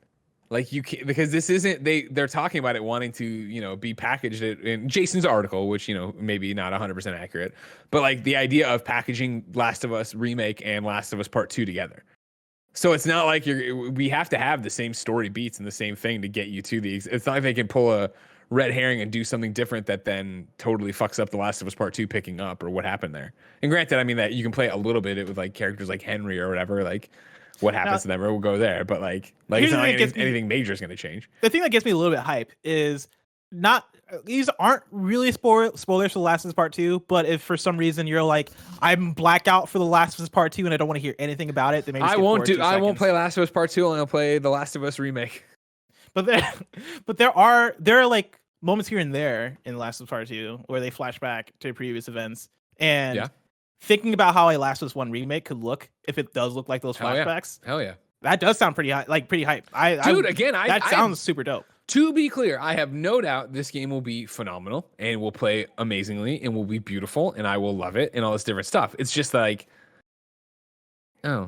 Speaker 1: Like you can't, because this isn't they're talking about it wanting to be packaged in Jason's article, which maybe not 100% accurate, but like the idea of packaging Last of Us Remake and Last of Us Part 2 together. So it's not like we have to have the same story beats and the same thing to get you to it's not like they can pull a red herring and do something different that then totally fucks up The Last of Us Part 2 picking up or what happened there. And granted, I mean that you can play a little bit with like characters like Henry or whatever, like what happens to them, or we'll go there. But like it's not like anything major is going to change.
Speaker 2: The thing that gets me a little bit hype is these aren't really spoilers for The Last of Us Part 2, but if for some reason you're like, I'm blackout for The Last of Us Part 2 and I don't want to hear anything about it, then maybe
Speaker 1: I won't play Last of Us Part 2, and I'll play The Last of Us Remake. But
Speaker 2: there are like moments here and there in The Last of Us Part 2 where they flash back to previous events, and thinking about how a Last of Us 1 remake could look if it does look like those flashbacks.
Speaker 1: Hell yeah.
Speaker 2: That does sound pretty hype. That sounds super dope.
Speaker 1: To be clear, I have no doubt this game will be phenomenal and will play amazingly and will be beautiful and I will love it and all this different stuff. It's just like, I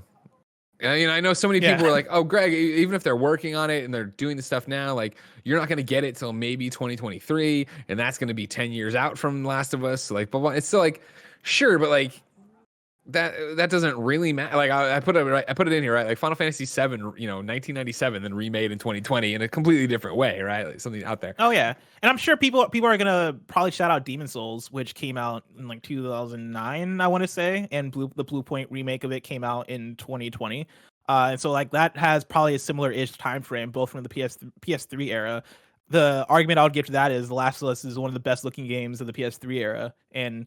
Speaker 1: know so many people are like, oh, Greg, even if they're working on it and they're doing the stuff now, like you're not going to get it till maybe 2023, and that's going to be 10 years out from Last of Us. So like, but it's still like, sure, but like that doesn't really matter. Like I put it in here, right? Like Final Fantasy VII, 1997, then remade in 2020 in a completely different way, right? Like something out there.
Speaker 2: Oh yeah, and I'm sure people are gonna probably shout out Demon Souls, which came out in like 2009, I want to say, and the Blue Point remake of it came out in 2020. And so like that has probably a similar-ish time frame, both from the PS3 era. The argument I would give to that is The Last of Us is one of the best looking games of the PS3 era, and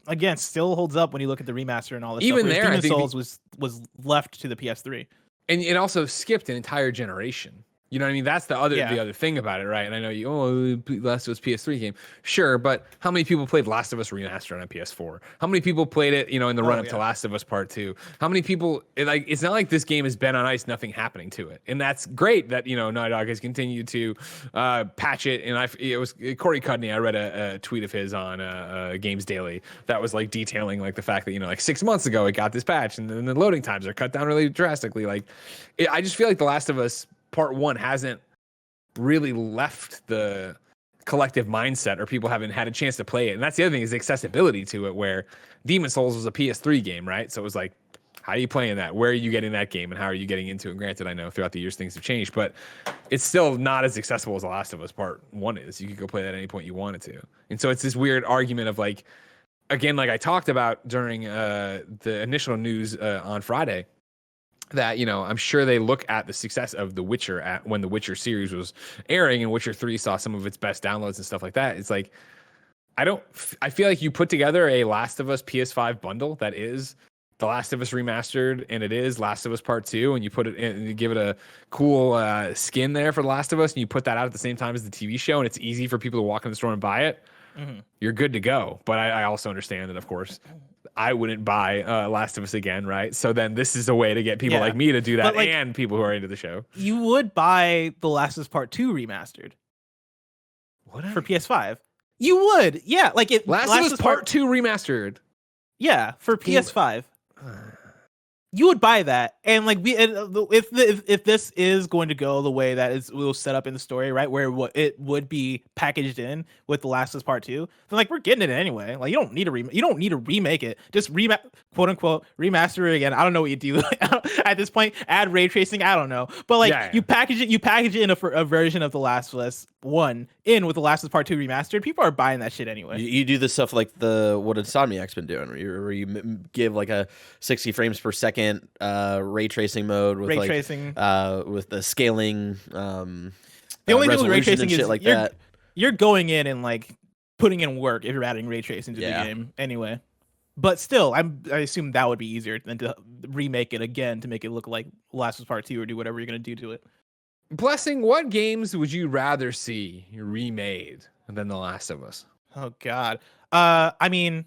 Speaker 2: again, still holds up when you look at the remaster and all this.
Speaker 1: Even
Speaker 2: stuff.
Speaker 1: there,
Speaker 2: Demon Souls was left to the PS3,
Speaker 1: and it also skipped an entire generation. You know what I mean? That's the other thing about it, right? And I know Last of Us PS3 game. Sure, but how many people played Last of Us Remastered on PS4? How many people played it, in the run-up to Last of Us Part 2? How many people, it's not like this game has been on ice, nothing happening to it. And that's great that, Naughty Dog has continued to patch it. And it was Corey Cudney, I read a tweet of his on Games Daily that was like detailing like the fact that, like 6 months ago it got this patch and then the loading times are cut down really drastically. Like, I just feel like The Last of Us Part 1 hasn't really left the collective mindset, or people haven't had a chance to play it. And that's the other thing, is the accessibility to it, where Demon's Souls was a PS3 game, right? So it was like, how are you playing that? Where are you getting that game? And how are you getting into it? And granted, I know throughout the years things have changed, but it's still not as accessible as The Last of Us Part 1 is. You could go play that at any point you wanted to. And so it's this weird argument of like, again, like I talked about during the initial news on Friday, that, I'm sure they look at the success of The Witcher when The Witcher series was airing and Witcher 3 saw some of its best downloads and stuff like that. It's like, I feel like you put together a Last of Us PS5 bundle that is The Last of Us Remastered and it is Last of Us Part 2, and you put it in and you give it a cool skin there for The Last of Us, and you put that out at the same time as the TV show, and it's easy for people to walk in the store and buy it. Mm-hmm. You're good to go. But I also understand that, of course, I wouldn't buy Last of Us again, right? So then this is a way to get people like me to do that, and people who are into the show.
Speaker 2: You would buy The Last of Us Part 2 remastered.
Speaker 1: Would
Speaker 2: for PS5? You would, yeah. Like it.
Speaker 1: Last of Us Part 2 remastered.
Speaker 2: Yeah, for PS5. You would buy that, and like if this is going to go the way that it was set up in the story, right, where it would be packaged in with The Last of Us Part 2, then like we're getting it anyway. Like you don't need to remake it. Just quote unquote remaster it again. I don't know what you do at this point. Add ray tracing. I don't know, but like you package it in a version of The Last of Us 1 in with The Last of Us Part 2 remastered. People are buying that shit anyway.
Speaker 3: You do the stuff like what Insomniac's been doing, where you give like a 60 frames per second ray tracing mode with with the scaling. The
Speaker 2: only thing with ray tracing
Speaker 3: is
Speaker 2: like that. You're going in and like putting in work if you're adding ray tracing to the game anyway. But still, I assume that would be easier than to remake it again to make it look like Last of Us Part 2 or do whatever you're going to do to it.
Speaker 1: Blessing, what games would you rather see remade than The Last of Us?
Speaker 2: Oh God, I mean,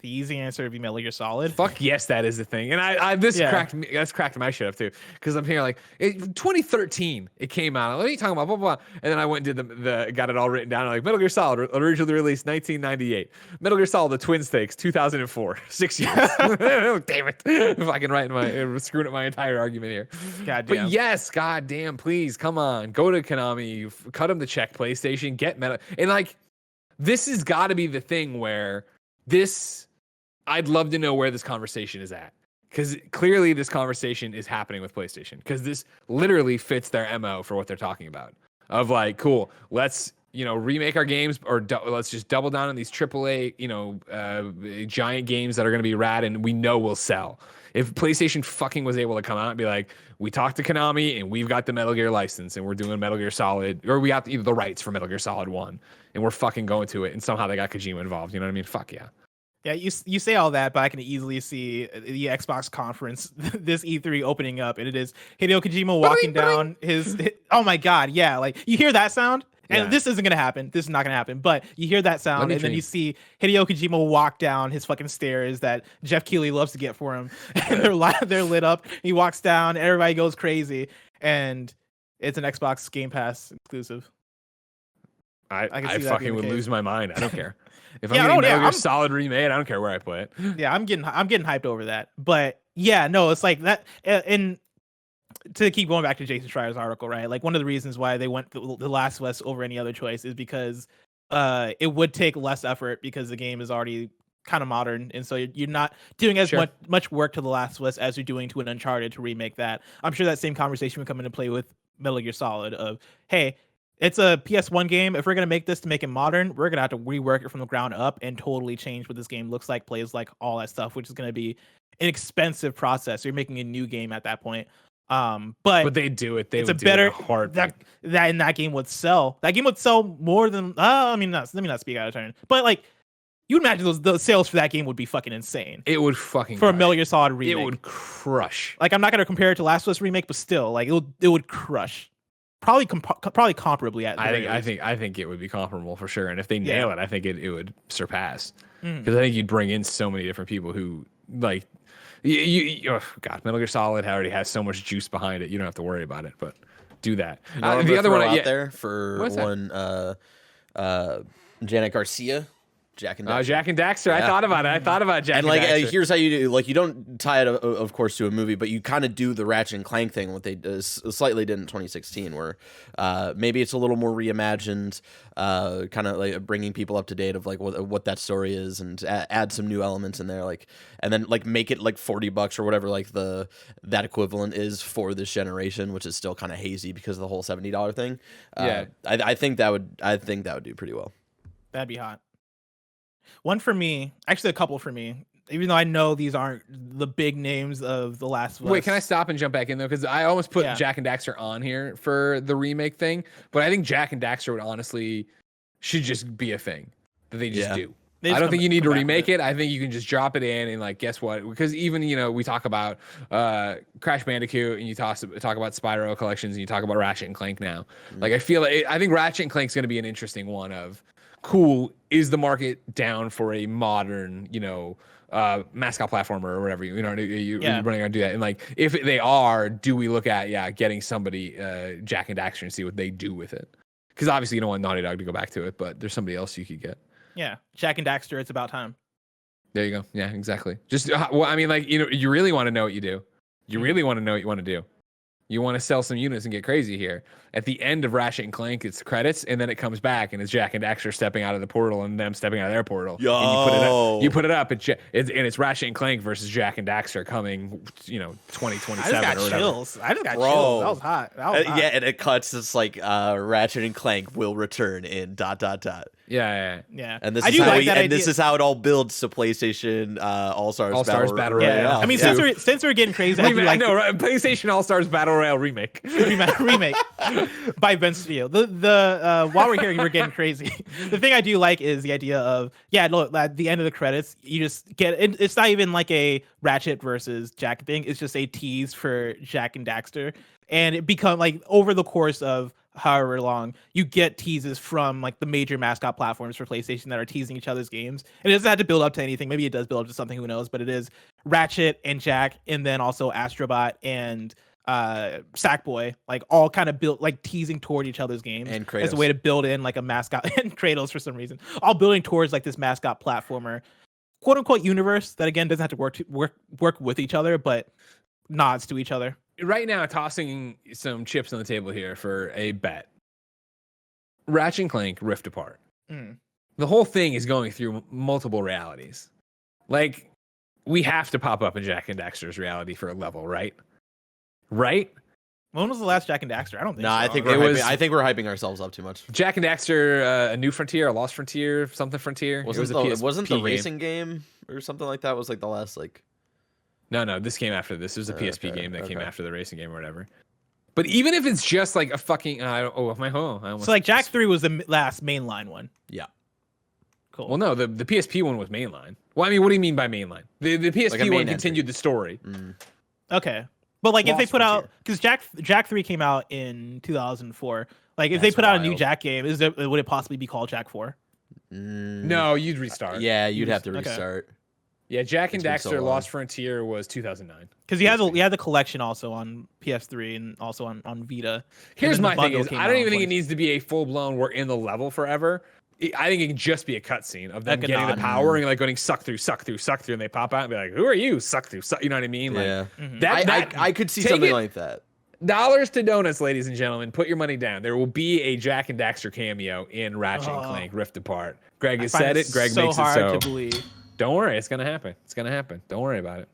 Speaker 2: the easy answer would be Metal Gear Solid.
Speaker 1: Fuck yes, that is the thing. And that's cracked my shit up too, because I'm here like 2013 it came out. Let me talk about blah blah, and then I went and did got it all written down. Like Metal Gear Solid originally released 1998. Metal Gear Solid: The Twin Stakes 2004. 6 years. Oh, damn it! If I can write screwing up my entire argument here.
Speaker 2: God damn.
Speaker 1: But yes, god damn, please come on, go to Konami, cut them the check. PlayStation, get Metal, and like this has got to be the thing where this. I'd love to know where this conversation is at, because clearly this conversation is happening with PlayStation, because this literally fits their MO for what they're talking about. Of like, cool, let's remake our games, or let's just double down on these AAA giant games that are going to be rad and we know will sell. If PlayStation fucking was able to come out and be like, we talked to Konami and we've got the Metal Gear license and we're doing Metal Gear Solid, or we got the rights for Metal Gear Solid 1 and we're fucking going to it, and somehow they got Kojima involved. You know what I mean? Fuck yeah.
Speaker 2: Yeah, you say all that, but I can easily see the Xbox conference, this E3 opening up, and it is Hideo Kojima walking down his oh my God, yeah, like you hear that sound, and this isn't gonna happen. This is not gonna happen, but you hear that sound, and then you see Hideo Kojima walk down his fucking stairs that Jeff Keighley loves to get for him, and they're lit up. He walks down, everybody goes crazy, and it's an Xbox Game Pass exclusive.
Speaker 1: I fucking would lose my mind. I don't care. If I'm getting Metal Gear Solid remade, I don't care where I play it.
Speaker 2: Yeah, I'm getting hyped over that. But yeah, no, it's like that. And to keep going back to Jason Schreier's article, right? Like one of the reasons why they went The Last of Us over any other choice is because it would take less effort, because the game is already kind of modern, and so you're not doing as much work to The Last of Us as you're doing to an Uncharted to remake that. I'm sure that same conversation would come into play with Metal Gear Solid of, hey, it's a PS1 game. If we're going to make this to make it modern, we're going to have to rework it from the ground up and totally change what this game looks like, plays like, all that stuff, which is going to be an expensive process. You're making a new game at that point. But
Speaker 1: they do it.
Speaker 2: It's a better hard that in that game would sell. That game would sell more than let me not speak out of turn. But like, you'd imagine the sales for that game would be fucking insane.
Speaker 1: It would fucking
Speaker 2: for a Metal Gear Solid remake.
Speaker 1: It would crush.
Speaker 2: Like, I'm not going to compare it to Last of Us remake, but still, like it would crush. probably comparably at.
Speaker 1: I think it would be comparable for sure. And if they nail it, I think it would surpass. Because I think you'd bring in so many different people who like. God, Metal Gear Solid already has so much juice behind it. You don't have to worry about it, but do that.
Speaker 3: The other one out there for one, Janet Garcia, Jack and Daxter.
Speaker 1: Jack and Daxter. Yeah. I thought about Jack and
Speaker 3: Daxter. Here's how you do. Like, you don't tie it, of course, to a movie, but you kind of do the Ratchet and Clank thing. What they slightly did in 2016, where maybe it's a little more reimagined, kind of like bringing people up to date of like what that story is, and add some new elements in there, like, and then like make it like $40 or whatever, like that equivalent is for this generation, which is still kind of hazy because of the whole $70 thing. I think that would do pretty well.
Speaker 2: That'd be hot. One for me, actually a couple for me, even though I know these aren't the big names of The Last of Us.
Speaker 1: Wait, can I stop and jump back in though? Because I almost put Jack and Daxter on here for the remake thing, but I think Jack and Daxter would honestly should just be a thing that they just do. I don't think you need to remake it. I think you can just drop it in and like, guess what? Because even, we talk about Crash Bandicoot and you talk about Spyro collections and you talk about Ratchet and Clank now. Like, I think Ratchet and Clank's going to be an interesting one of, cool, is the market down for a modern, mascot platformer or whatever, you're running on do that. And like, if they are, do we look at, getting somebody, Jack and Daxter and see what they do with it? Because obviously you don't want Naughty Dog to go back to it, but there's somebody else you could get.
Speaker 2: Yeah, Jack and Daxter, it's about time.
Speaker 1: There you go. Yeah, exactly. Just, you really want to know what you do. You really want to know what you want to do. You want to sell some units and get crazy here. At the end of Ratchet and Clank, it's credits, and then it comes back, and it's Jack and Daxter stepping out of the portal, and them stepping out of their portal.
Speaker 3: Yo.
Speaker 1: And you put it up, and it's Ratchet and Clank versus Jack and Daxter coming, 2027
Speaker 2: I just got
Speaker 1: or whatever.
Speaker 2: chills. I just got chills. That was hot.
Speaker 3: Yeah, and it cuts. It's like Ratchet and Clank will return in ...
Speaker 1: Yeah.
Speaker 3: And this is how it all builds to PlayStation All-Stars Battle Royale.
Speaker 2: Yeah. I mean, since we're getting crazy,
Speaker 1: I know, right? PlayStation All-Stars Battle Royale remake.
Speaker 2: Remake by Ben Studio. The while we're here, we're getting crazy. The thing I do like is the idea of look, at the end of the credits, you just get it. It's not even like a Ratchet versus Jack thing. It's just a tease for Jack and Daxter, and it become like over the course of however long, you get teases from like the major mascot platforms for PlayStation that are teasing each other's games. And it doesn't have to build up to anything. Maybe it does build up to something, who knows, but it is Ratchet and Jack, and then also Astrobot and Sackboy, like all kind of built like teasing toward each other's games,
Speaker 3: and Kratos,
Speaker 2: as a way to build in like a mascot, and Kratos for some reason, all building towards like this mascot platformer, quote unquote universe that again doesn't have to work with each other, but nods to each other.
Speaker 1: Right now, tossing some chips on the table here for a bet. Ratchet and Clank Rift Apart. The whole thing is going through multiple realities. Like, we have to pop up in Jack and Daxter's reality for a level, right? Right?
Speaker 2: When was the last Jack and Daxter? I don't think so.
Speaker 3: I think we're hyping ourselves up too much.
Speaker 1: Jack and Daxter, A New Frontier, A Lost Frontier, something Frontier.
Speaker 3: Wasn't the racing game or something like that was like the last like...
Speaker 1: No, this came after this. It was a PSP game that came after the racing game or whatever. But even if it's just like a fucking... so
Speaker 2: like Jack 3 was the last mainline one.
Speaker 3: Yeah.
Speaker 2: Cool.
Speaker 1: Well, no, the PSP one was mainline. Well, I mean, what do you mean by mainline? The PSP one continued the story.
Speaker 2: Okay. But like if they put out... Because Jack 3 came out in 2004. Like if they put out a new Jack game, would it possibly be called Jack 4?
Speaker 1: No, you'd restart.
Speaker 3: Yeah, you'd have to restart.
Speaker 1: Yeah, Jack and Daxter Lost Frontier was 2009.
Speaker 2: Because he had the collection also on PS3 and also on Vita.
Speaker 1: Here's my thing is, I don't even think it needs to be a full-blown we're in the level forever. I think it can just be a cutscene of them getting the power and like going suck through, and they pop out and be like, who are you? Suck through, you know what I mean? Like,
Speaker 3: I could see something like that.
Speaker 1: Dollars to donuts, ladies and gentlemen. Put your money down. There will be a Jack and Daxter cameo in Ratchet and Clank Rift Apart. Greg has said it. Greg makes it so.
Speaker 2: Hard to believe.
Speaker 1: Don't worry, it's gonna happen. Don't worry about it.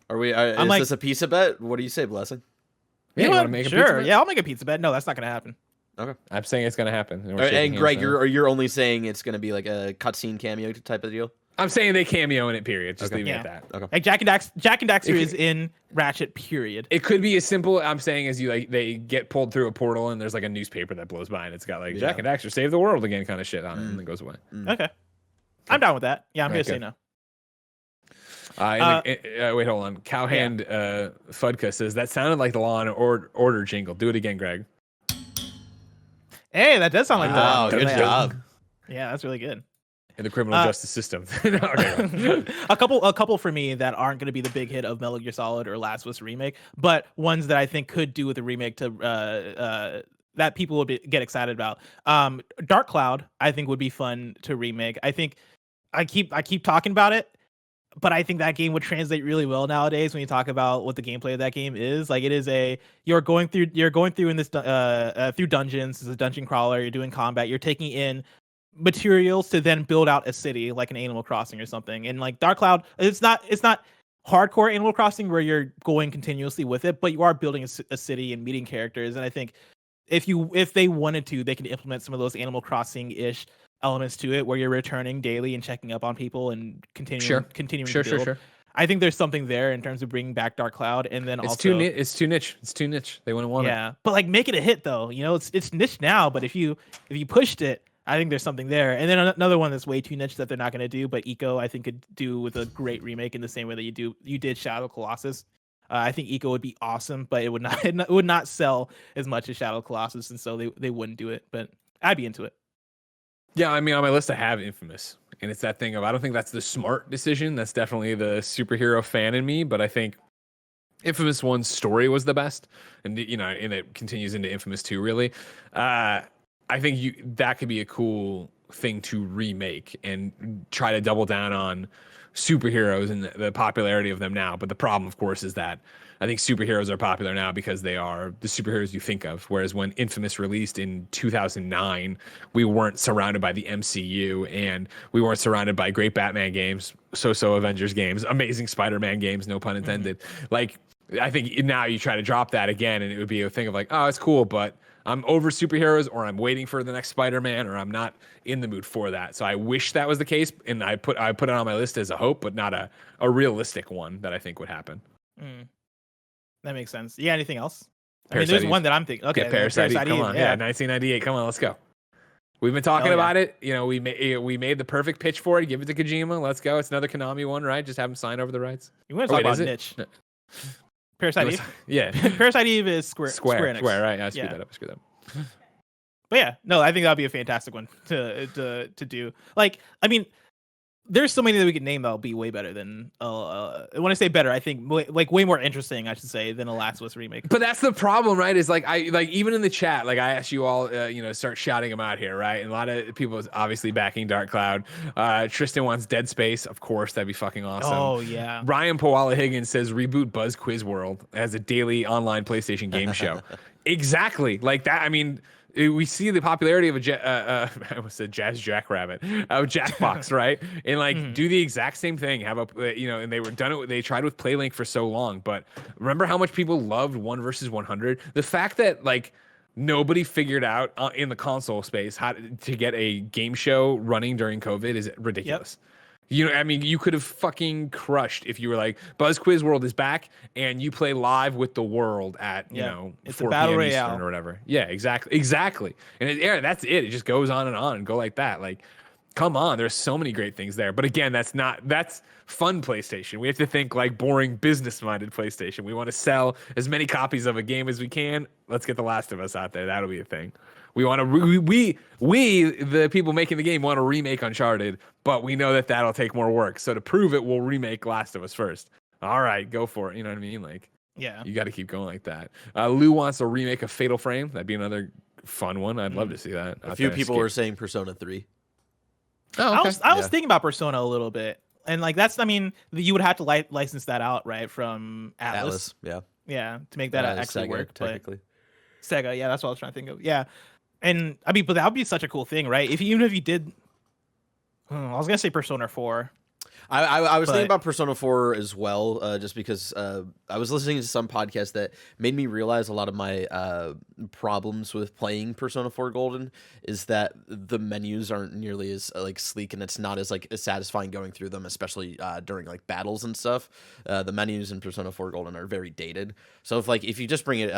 Speaker 3: Is this a pizza bet? What do you say, Blessing?
Speaker 1: Yeah, you want to make a pizza bet?
Speaker 2: Yeah, I'll make a pizza bet. No, that's not gonna happen.
Speaker 3: Okay.
Speaker 1: I'm saying it's gonna happen.
Speaker 3: And Greg, you're only saying it's gonna be like a cutscene cameo type of deal?
Speaker 1: I'm saying they cameo in it, period. Just leave it at that.
Speaker 3: Okay.
Speaker 2: Like Jack and Daxter is in Ratchet, period.
Speaker 1: It could be as simple, I'm saying, as they get pulled through a portal and there's like a newspaper that blows by and it's got like Jack and Daxter save the world again kind of shit on it and then goes away.
Speaker 2: Okay. I'm down with that. Yeah, I'm gonna say no.
Speaker 1: Wait, hold on. Cowhand Fudka says that sounded like the Law and Order jingle. Do it again, Greg.
Speaker 2: Hey, that does sound like
Speaker 3: Wow,
Speaker 2: that.
Speaker 3: good
Speaker 2: Yeah.
Speaker 3: job.
Speaker 2: Yeah, that's really good.
Speaker 1: In the criminal justice system. No, okay.
Speaker 2: a couple for me that aren't going to be the big hit of Metal Gear Solid or Last of Us Remake, but ones that I think could do with a remake to that people would get excited about. Dark Cloud, I think would be fun to remake. I think I keep talking about it, but I think that game would translate really well nowadays when you talk about what the gameplay of that game is. Like, it is you're going through in this through dungeons. It's a dungeon crawler. You're doing combat. You're taking in materials to then build out a city like an Animal Crossing or something. And like Dark Cloud, it's not hardcore Animal Crossing where you're going continuously with it, but you are building a city and meeting characters. And I think if they wanted to, they could implement some of those Animal Crossing-ish elements to it, where you're returning daily and checking up on people and continuing to build. Sure. I think there's something there in terms of bringing back Dark Cloud, and then
Speaker 1: it's too niche. They wouldn't want it.
Speaker 2: Yeah, but like, make it a hit though. You know, it's niche now, but if you pushed it, I think there's something there. And then another one that's way too niche that they're not going to do, but Eco I think could do with a great remake in the same way that you did Shadow Colossus. I think Eco would be awesome, but it would not sell as much as Shadow Colossus, and so they wouldn't do it. But I'd be into it.
Speaker 1: Yeah, I mean, on my list I have Infamous, and it's that thing of, I don't think that's the smart decision. That's definitely the superhero fan in me, but I think Infamous 1's story was the best, and and it continues into Infamous 2 really. I think that could be a cool thing to remake and try to double down on superheroes and the popularity of them now. But the problem, of course, is that I think superheroes are popular now because they are the superheroes you think of. Whereas when Infamous released in 2009, we weren't surrounded by the MCU, and we weren't surrounded by great Batman games, so-so Avengers games, amazing Spider-Man games, no pun intended. Like, I think now you try to drop that again, and it would be a thing of like, oh, it's cool, but I'm over superheroes, or I'm waiting for the next Spider-Man, or I'm not in the mood for that. So I wish that was the case, and I put it on my list as a hope, but not a realistic one that I think would happen.
Speaker 2: That makes sense. Yeah, anything else?
Speaker 1: Parasite
Speaker 2: I mean, there's one that I'm thinking. Okay,
Speaker 1: yeah, Parasite Eve, come on. Yeah, 1998. Come on, let's go. We've been talking about it. You know, we made the perfect pitch for it. Give it to Kojima. Let's go. It's another Konami one, right? Just have him sign over the rights.
Speaker 2: You want to talk about niche? No. Parasite Eve?
Speaker 1: Yeah.
Speaker 2: Parasite Eve is Square Enix.
Speaker 1: Square, right? I screwed that up.
Speaker 2: But yeah, no, I think that'd be a fantastic one to do. Like, I mean, there's so many that we could name that'll be way better than when I say better, I think way more interesting, I should say, than a Last of Us remake.
Speaker 1: But that's the problem, right? Is like even in the chat, like I asked you all, start shouting them out here, right? And a lot of people is obviously backing Dark Cloud. Tristan wants Dead Space, of course, that'd be fucking awesome.
Speaker 2: Oh yeah.
Speaker 1: Ryan Powala Higgins says reboot Buzz Quiz World as a daily online PlayStation game show. Exactly, like that. I mean, we see the popularity of I almost said Jazz Jackrabbit, Jackbox, right? And like do the exact same thing. Have a and they tried with PlayLink for so long, but remember how much people loved 1 versus 100? The fact that like nobody figured out in the console space how to get a game show running during COVID is ridiculous. Yep. I mean, you could have fucking crushed if you were like, Buzz Quiz World is back, and you play live with the world at,
Speaker 2: it's
Speaker 1: 4
Speaker 2: a battle
Speaker 1: p.m.
Speaker 2: royale
Speaker 1: Eastern or whatever. Yeah, exactly. And that's it. It just goes on and go like that. Like, come on, there's so many great things there. But again, that's fun PlayStation. We have to think like boring business-minded PlayStation. We want to sell as many copies of a game as we can. Let's get The Last of Us out there. That'll be a thing. We want to we the people making the game want to remake Uncharted, but we know that that'll take more work. So to prove it, we'll remake Last of Us first. All right, go for it. You know what I mean? Like,
Speaker 2: yeah,
Speaker 1: you got to keep going like that. Lou wants a remake of Fatal Frame. That'd be another fun one. I'd love to see that.
Speaker 3: A few people were saying Persona 3.
Speaker 2: Oh, okay. I was thinking about Persona a little bit, and like you would have to license that out, right, from Atlas. Yeah, to make that actually
Speaker 3: Sega,
Speaker 2: work.
Speaker 3: Technically,
Speaker 2: Sega, yeah, that's what I was trying to think of. Yeah. And I mean, but that would be such a cool thing, right? Even if you did, I was gonna say Persona 4.
Speaker 3: I was thinking about Persona 4 as well, just because I was listening to some podcast that made me realize a lot of my problems with playing Persona 4 Golden is that the menus aren't nearly as like sleek, and it's not as like as satisfying going through them, especially during like battles and stuff. The menus in Persona 4 Golden are very dated. So if you just bring it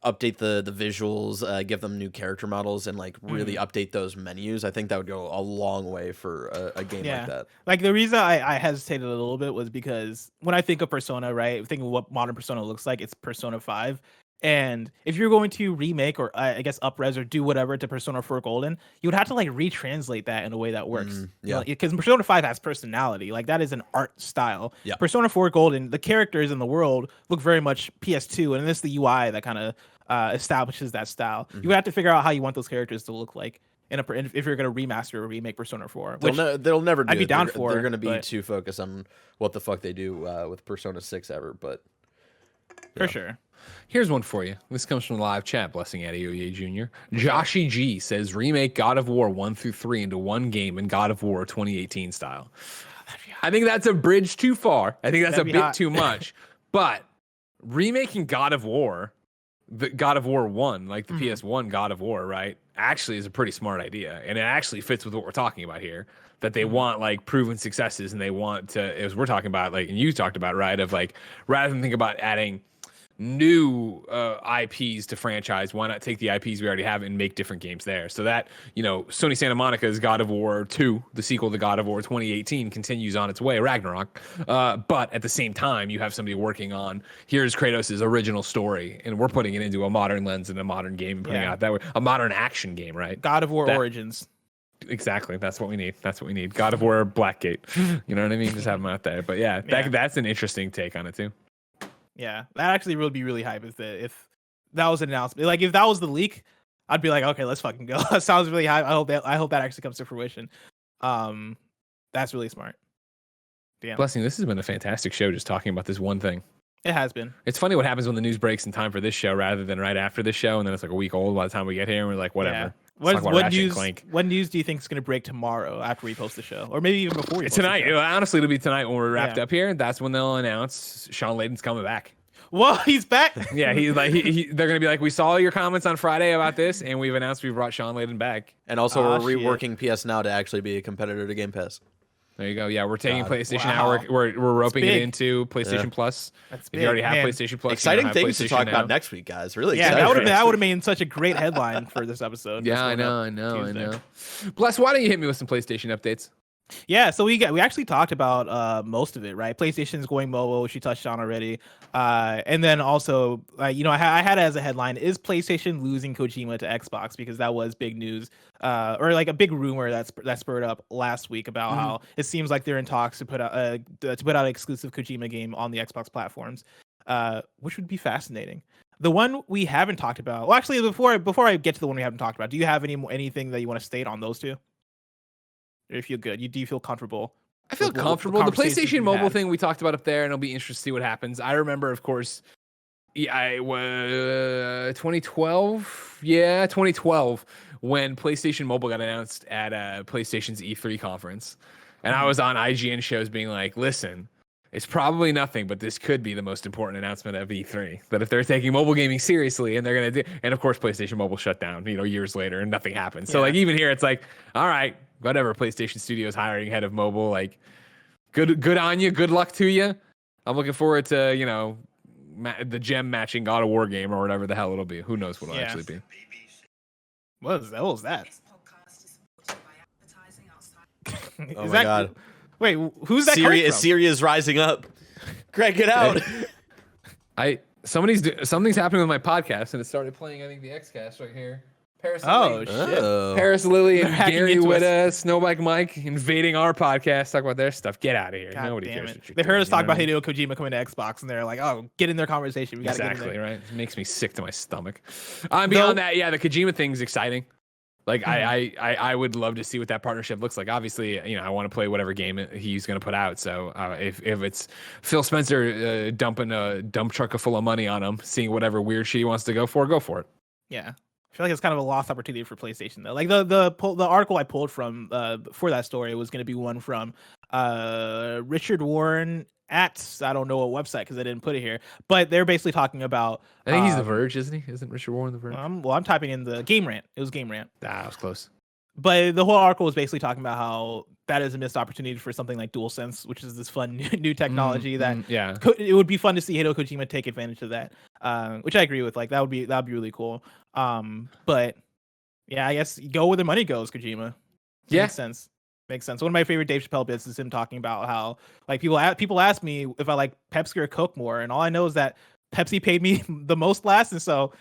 Speaker 3: update the visuals, give them new character models, and like really update those menus, I think that would go a long way for a game like that.
Speaker 2: Like the reason I hesitated a little bit was because when I think of Persona, right, thinking of what modern Persona looks like, it's Persona 5. And if you're going to remake or I guess upres or do whatever to Persona 4 Golden, you would have to like retranslate that in a way that works.
Speaker 3: Yeah.
Speaker 2: Because Persona 5 has personality. Like that is an art style.
Speaker 3: Yeah.
Speaker 2: Persona 4 Golden, the characters in the world look very much PS2, and it's the UI that kind of establishes that style. You would have to figure out how you want those characters to look like if you're going to remaster or remake Persona 4. Which
Speaker 3: They'll never do
Speaker 2: I'd be
Speaker 3: it.
Speaker 2: down
Speaker 3: they're,
Speaker 2: for,
Speaker 3: They're going to be
Speaker 2: but-
Speaker 3: too focused on what the fuck they do with Persona 6 ever, but
Speaker 2: for sure.
Speaker 1: Here's one for you. This comes from the live chat. Blessing Adeoye Jr. Joshy G says remake God of War 1 through 3 into one game in God of War 2018 style. I think that's a bridge too far. I think that's a bit too much. But remaking God of War, the God of War 1, like the PS1 God of War, right, actually is a pretty smart idea. And it actually fits with what we're talking about here. That they want like proven successes, and they want to, as we're talking about, like, and you talked about, right, of like, rather than think about adding new IPs to franchise, why not take the IPs we already have and make different games there? So that, you know, Sony Santa Monica's God of War 2, the sequel to God of War 2018, continues on its way, Ragnarok. But at the same time, you have somebody working on, here's Kratos' original story, and we're putting it into a modern lens and a modern game, and putting it out that way, a modern action game, right?
Speaker 2: God of War Origins.
Speaker 1: Exactly. That's what we need. That's what we need. God of War Blackgate. You know what I mean? Just have them out there. But yeah, that's an interesting take on it too.
Speaker 2: Yeah, that actually would be really hype if that was an announcement. Like if that was the leak, I'd be like, okay, let's fucking go. That sounds really hype. I hope that actually comes to fruition. That's really smart. Damn.
Speaker 1: Blessing, this has been a fantastic show just talking about this one thing.
Speaker 2: It has been.
Speaker 1: It's funny what happens when the news breaks in time for this show rather than right after this show, and then it's like a week old by the time we get here, and we're like, whatever.
Speaker 2: Yeah.
Speaker 1: Let's talk about Ratchet and Clank.
Speaker 2: What news do you think is going to break tomorrow after we post the show, or maybe even before we post
Speaker 1: Tonight?
Speaker 2: The show?
Speaker 1: Honestly, it'll be tonight when we're wrapped up here. That's when they'll announce Sean Layden's coming back.
Speaker 2: Whoa, he's back.
Speaker 1: Yeah, he's like they're gonna be like, we saw your comments on Friday about this, and we've announced we brought Sean Layden back.
Speaker 3: And also we're reworking PS Now to actually be a competitor to Game Pass.
Speaker 1: There you go. Yeah, we're taking PlayStation Now. We're roping it into PlayStation Plus.
Speaker 2: That's
Speaker 1: if you already have PlayStation Plus,
Speaker 3: exciting things to talk about next week, guys. Really exciting.
Speaker 2: That would have made such a great headline for this episode.
Speaker 1: Yeah, I know. Bless, why don't you hit me with some PlayStation updates?
Speaker 2: Yeah, so we actually talked about most of it, right? PlayStation's going mobile, which you touched on already, and then also, I had as a headline, is PlayStation losing Kojima to Xbox, because that was big news, or like a big rumor that spurred up last week about how it seems like they're in talks to put out an exclusive Kojima game on the Xbox platforms, which would be fascinating. The one we haven't talked about, well, actually, before I get to the one we haven't talked about, do you have anything that you want to state on those two? Or you feel good? Do you feel comfortable?
Speaker 1: I feel comfortable. The PlayStation Mobile thing we talked about up there, and it'll be interesting to see what happens. I remember, of course, 2012. Yeah, 2012, when PlayStation Mobile got announced at PlayStation's E3 conference. And I was on IGN shows being like, listen, it's probably nothing, but this could be the most important announcement of E3. That if they're taking mobile gaming seriously, and they're going to do, and of course, PlayStation Mobile shut down, years later, and nothing happened. So like, even here, it's like, all right, whatever, PlayStation Studios hiring head of mobile, like, good on you, good luck to you. I'm looking forward to, the gem matching God of War game or whatever the hell it'll be. Who knows what it'll actually be.
Speaker 2: What was that?
Speaker 3: Oh my god.
Speaker 2: Wait, who's that coming from?
Speaker 3: Syria's rising up. Greg, get out.
Speaker 1: Something's happening with my podcast, and it started playing, I think, the Xcast right here. Paris
Speaker 2: Lily.
Speaker 3: Shit.
Speaker 1: Paris Lily and
Speaker 2: hacking
Speaker 1: Gary
Speaker 2: into
Speaker 1: Witta, Snowbike Mike invading our podcast, talk about their stuff. Get out of here. Nobody cares. What
Speaker 2: they heard us talk about
Speaker 1: Hideo
Speaker 2: Hideo Kojima coming to Xbox, and they're like, "Oh, get in their conversation. We gotta get in there."
Speaker 1: right? It makes me sick to my stomach. Beyond that, yeah, the Kojima thing's exciting. Like, I would love to see what that partnership looks like. Obviously, I want to play whatever game he's going to put out. So if it's Phil Spencer dumping a dump truck full of money on him, seeing whatever weird shit he wants to go for it.
Speaker 2: Yeah. I feel like it's kind of a lost opportunity for PlayStation, though. Like the article I pulled from for that story was going to be one from Richard Warren at, I don't know what website because I didn't put it here, but they're basically talking about.
Speaker 1: I think he's The Verge, isn't he? Isn't Richard Warren The Verge?
Speaker 2: I'm typing in the Game Rant. It was Game Rant.
Speaker 1: I was close.
Speaker 2: But the whole article was basically talking about how that is a missed opportunity for something like DualSense, which is this fun new technology it would be fun to see Hideo Kojima take advantage of that, which I agree with. Like that'd be really cool. But yeah, I guess go where the money goes, Kojima.
Speaker 1: Yeah.
Speaker 2: Makes sense. One of my favorite Dave Chappelle bits is him talking about how, like, people ask me if I like Pepsi or Coke more, and all I know is that Pepsi paid me the most last, and so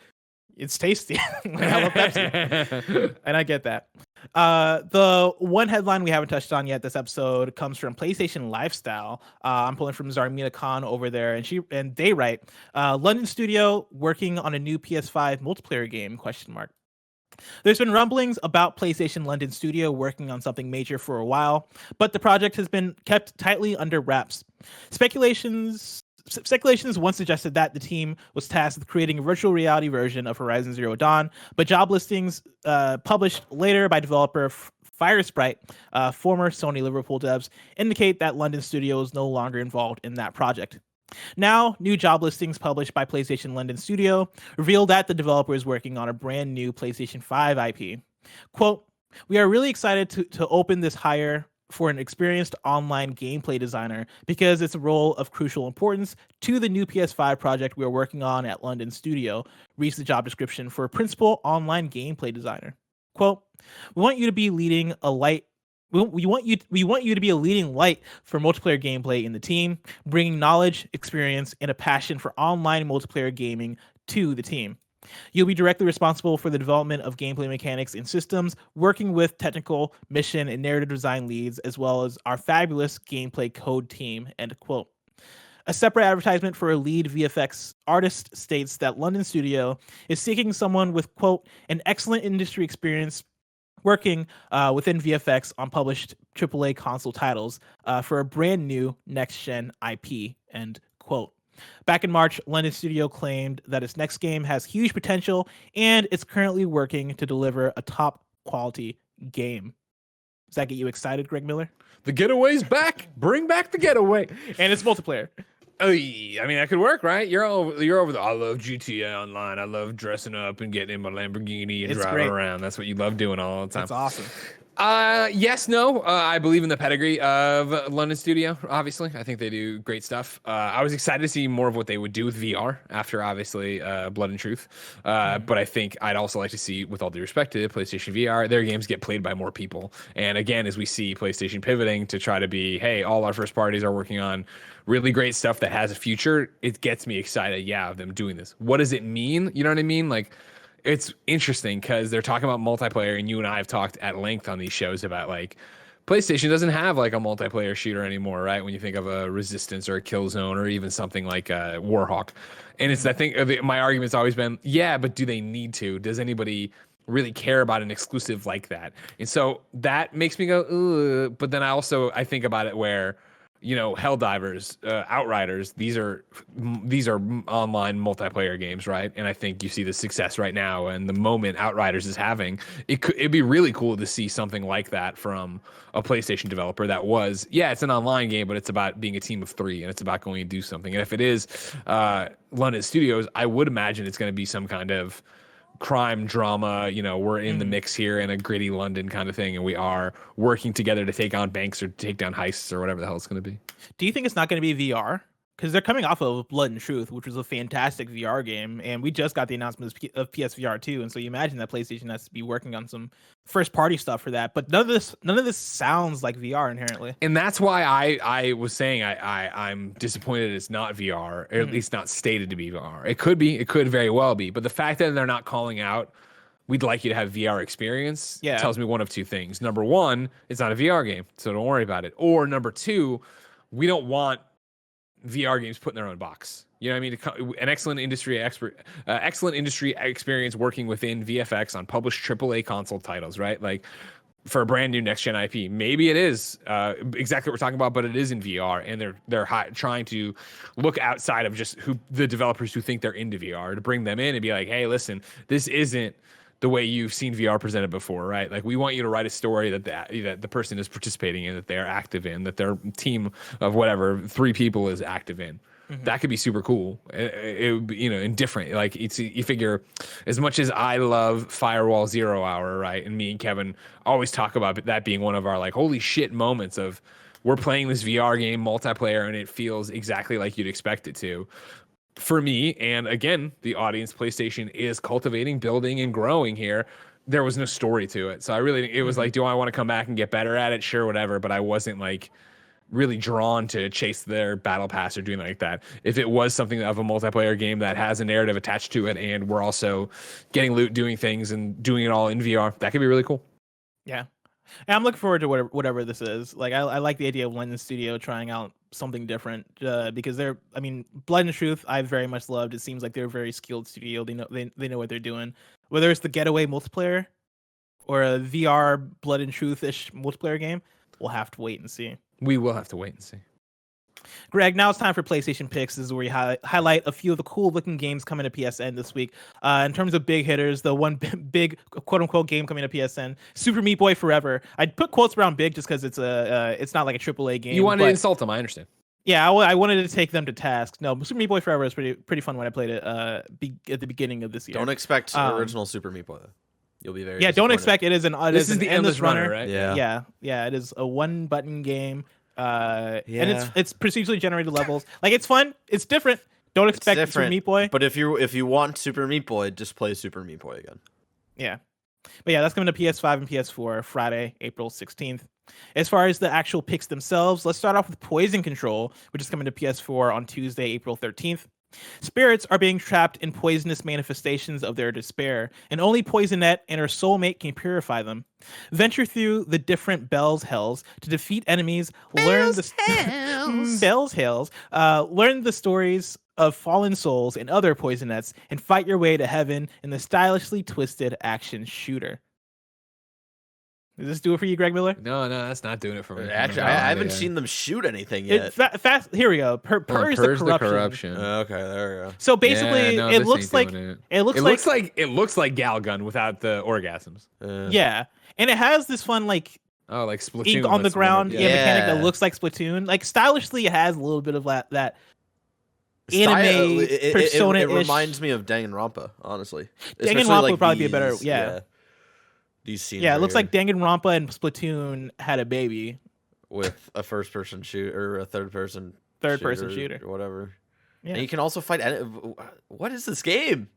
Speaker 2: it's tasty. I love Pepsi, and I get that. The one headline we haven't touched on yet this episode comes from PlayStation Lifestyle. I'm pulling from Zarmina Khan over there, and they write, London studio working on a new PS5 multiplayer game, ? There's been rumblings about PlayStation London studio working on something major for a while, but the project has been kept tightly under wraps. Speculations once suggested that the team was tasked with creating a virtual reality version of Horizon Zero Dawn, but job listings published later by developer Firesprite, former Sony Liverpool devs, indicate that London Studio is no longer involved in that project. Now, new job listings published by PlayStation London Studio reveal that the developer is working on a brand new PlayStation 5 IP. Quote, "We are really excited to open this hire for an experienced online gameplay designer because it's a role of crucial importance to the new PS5 project we are working on at London Studio," reads the job description for a principal online gameplay designer. Quote, "We want you to be leading a light we want you to be a leading light for multiplayer gameplay in the team, bringing knowledge, experience, and a passion for online multiplayer gaming to the team. You'll be directly responsible for the development of gameplay mechanics and systems, working with technical, mission, and narrative design leads, as well as our fabulous gameplay code team," end quote. A separate advertisement for a lead VFX artist states that London Studio is seeking someone with, quote, "an excellent industry experience working within VFX on published AAA console titles for a brand new next-gen IP," end quote. Back in March, London Studio claimed that its next game has huge potential and it's currently working to deliver a top quality game. Does that get you excited, Greg Miller?
Speaker 1: The getaway's back. Bring back the getaway.
Speaker 2: And it's multiplayer.
Speaker 1: Oh, I mean, that could work, right? You're over the. I love GTA Online. I love dressing up and getting in my Lamborghini and driving around. That's what you love doing all the time.
Speaker 2: That's awesome.
Speaker 1: Yes, no. I believe in the pedigree of London Studio. Obviously, I think they do great stuff. I was excited to see more of what they would do with VR after, obviously, Blood and Truth. But I think I'd also like to see, with all due respect to PlayStation VR, their games get played by more people. And again, as we see PlayStation pivoting to try to be, hey, all our first parties are working on really great stuff that has a future, it gets me excited, of them doing this. What does it mean? You know what I mean? Like, it's interesting because they're talking about multiplayer, and you and I have talked at length on these shows about, like, PlayStation doesn't have, like, a multiplayer shooter anymore, right? When you think of a Resistance or a Killzone or even something like Warhawk. And I think my argument's always been, but do they need to? Does anybody really care about an exclusive like that? And so that makes me go, ugh. But then I think about it where, Helldivers, Outriders, these are online multiplayer games, right? And I think you see the success right now and the moment Outriders is having. It'd be really cool to see something like that from a PlayStation developer that was, it's an online game, but it's about being a team of 3 and it's about going to do something. And if it is London Studios, I would imagine it's going to be some kind of crime drama, we're in the mix here in a gritty London kind of thing, and we are working together to take on banks or take down heists or whatever the hell it's going to be.
Speaker 2: Do you think it's not going to be VR? Because they're coming off of Blood and Truth, which was a fantastic VR game, and we just got the announcement of PSVR 2, and so you imagine that PlayStation has to be working on some first-party stuff for that. But none of this sounds like VR inherently.
Speaker 1: And that's why I was saying I'm disappointed it's not VR, or at least not stated to be VR. It could be, it could very well be, but the fact that they're not calling out, we'd like you to have VR experience, tells me one of two things. Number one, it's not a VR game, so don't worry about it. Or number two, we don't want VR games put in their own box. You know what I mean? An excellent industry experience working within VFX on published AAA console titles, right? Like, for a brand new next gen IP, maybe it is exactly what we're talking about, but it is in VR, and they're trying to look outside of just the developers who think they're into VR to bring them in and be like, hey, listen, this isn't the way you've seen VR presented before, right? Like, we want you to write a story that the person is participating in, that they're active in, that their team of whatever 3 people is active in. That could be super cool. It would be, and different. Like, you figure, as much as I love Firewall 0 Hour, right? And me and Kevin always talk about that being one of our, like, holy shit moments of, we're playing this VR game multiplayer and it feels exactly like you'd expect it to. For me, and again, the audience, PlayStation is cultivating, building, and growing here. There was no story to it. So it was like, do I want to come back and get better at it? Sure, whatever. But I wasn't like, really drawn to chase their battle pass or doing like that. If it was something of a multiplayer game that has a narrative attached to it, and we're also getting loot, doing things, and doing it all in VR, that could be really cool.
Speaker 2: Yeah. And I'm looking forward to whatever this is. Like, I like the idea of London Studio trying out something different because Blood and Truth I've very much loved. It seems like they're a very skilled studio. They know what they're doing. Whether it's the Getaway multiplayer or a VR Blood and Truth-ish multiplayer game, we'll have to wait and see.
Speaker 1: We will have to wait and see.
Speaker 2: Greg, now it's time for PlayStation Picks. This is where you highlight a few of the cool-looking games coming to PSN this week. In terms of big hitters, the one big quote-unquote game coming to PSN, Super Meat Boy Forever. I'd put quotes around big just because it's not like a AAA game.
Speaker 1: You wanted to insult them, I understand.
Speaker 2: Yeah, I wanted to take them to task. No, Super Meat Boy Forever is pretty fun when I played it at the beginning of this year.
Speaker 3: Don't expect original Super Meat Boy, though. You'll be very
Speaker 2: don't expect it is an
Speaker 1: this is the endless runner, right?
Speaker 2: Yeah. It is a one-button game. And it's procedurally generated levels. Like, it's fun. It's different. Don't expect Super Meat Boy.
Speaker 3: But if you want Super Meat Boy, just play Super Meat Boy again.
Speaker 2: Yeah. But yeah, that's coming to PS5 and PS4 Friday, April 16th. As far as the actual picks themselves, let's start off with Poison Control, which is coming to PS4 on Tuesday, April 13th. Spirits are being trapped in poisonous manifestations of their despair, and only Poisonette and her soulmate can purify them. Venture through the different Bell's Hells to defeat enemies, learn the stories of fallen souls and other Poisonettes, and fight your way to heaven in the stylishly twisted action shooter. Does this do it for you, Greg Miller?
Speaker 1: No, that's not doing it for me.
Speaker 3: Actually, I haven't seen them shoot anything yet.
Speaker 2: Fast. Here we go. Purge the corruption.
Speaker 3: Okay, there we go.
Speaker 2: So basically, it looks like
Speaker 1: it looks like Galgun without the orgasms.
Speaker 2: Yeah, and it has this fun like
Speaker 1: Splatoon
Speaker 2: ink on the ground mechanic that looks like Splatoon. Like, stylishly, it has a little bit of that anime persona.
Speaker 3: It reminds me of Danganronpa, honestly.
Speaker 2: Danganronpa would probably be a better. Yeah.
Speaker 3: These scenes.
Speaker 2: Yeah, it looks like Danganronpa and Splatoon had a baby
Speaker 3: with a first-person shooter or a third-person
Speaker 2: shooter
Speaker 3: or whatever.
Speaker 2: Yeah.
Speaker 3: And you can also fight. What is this game?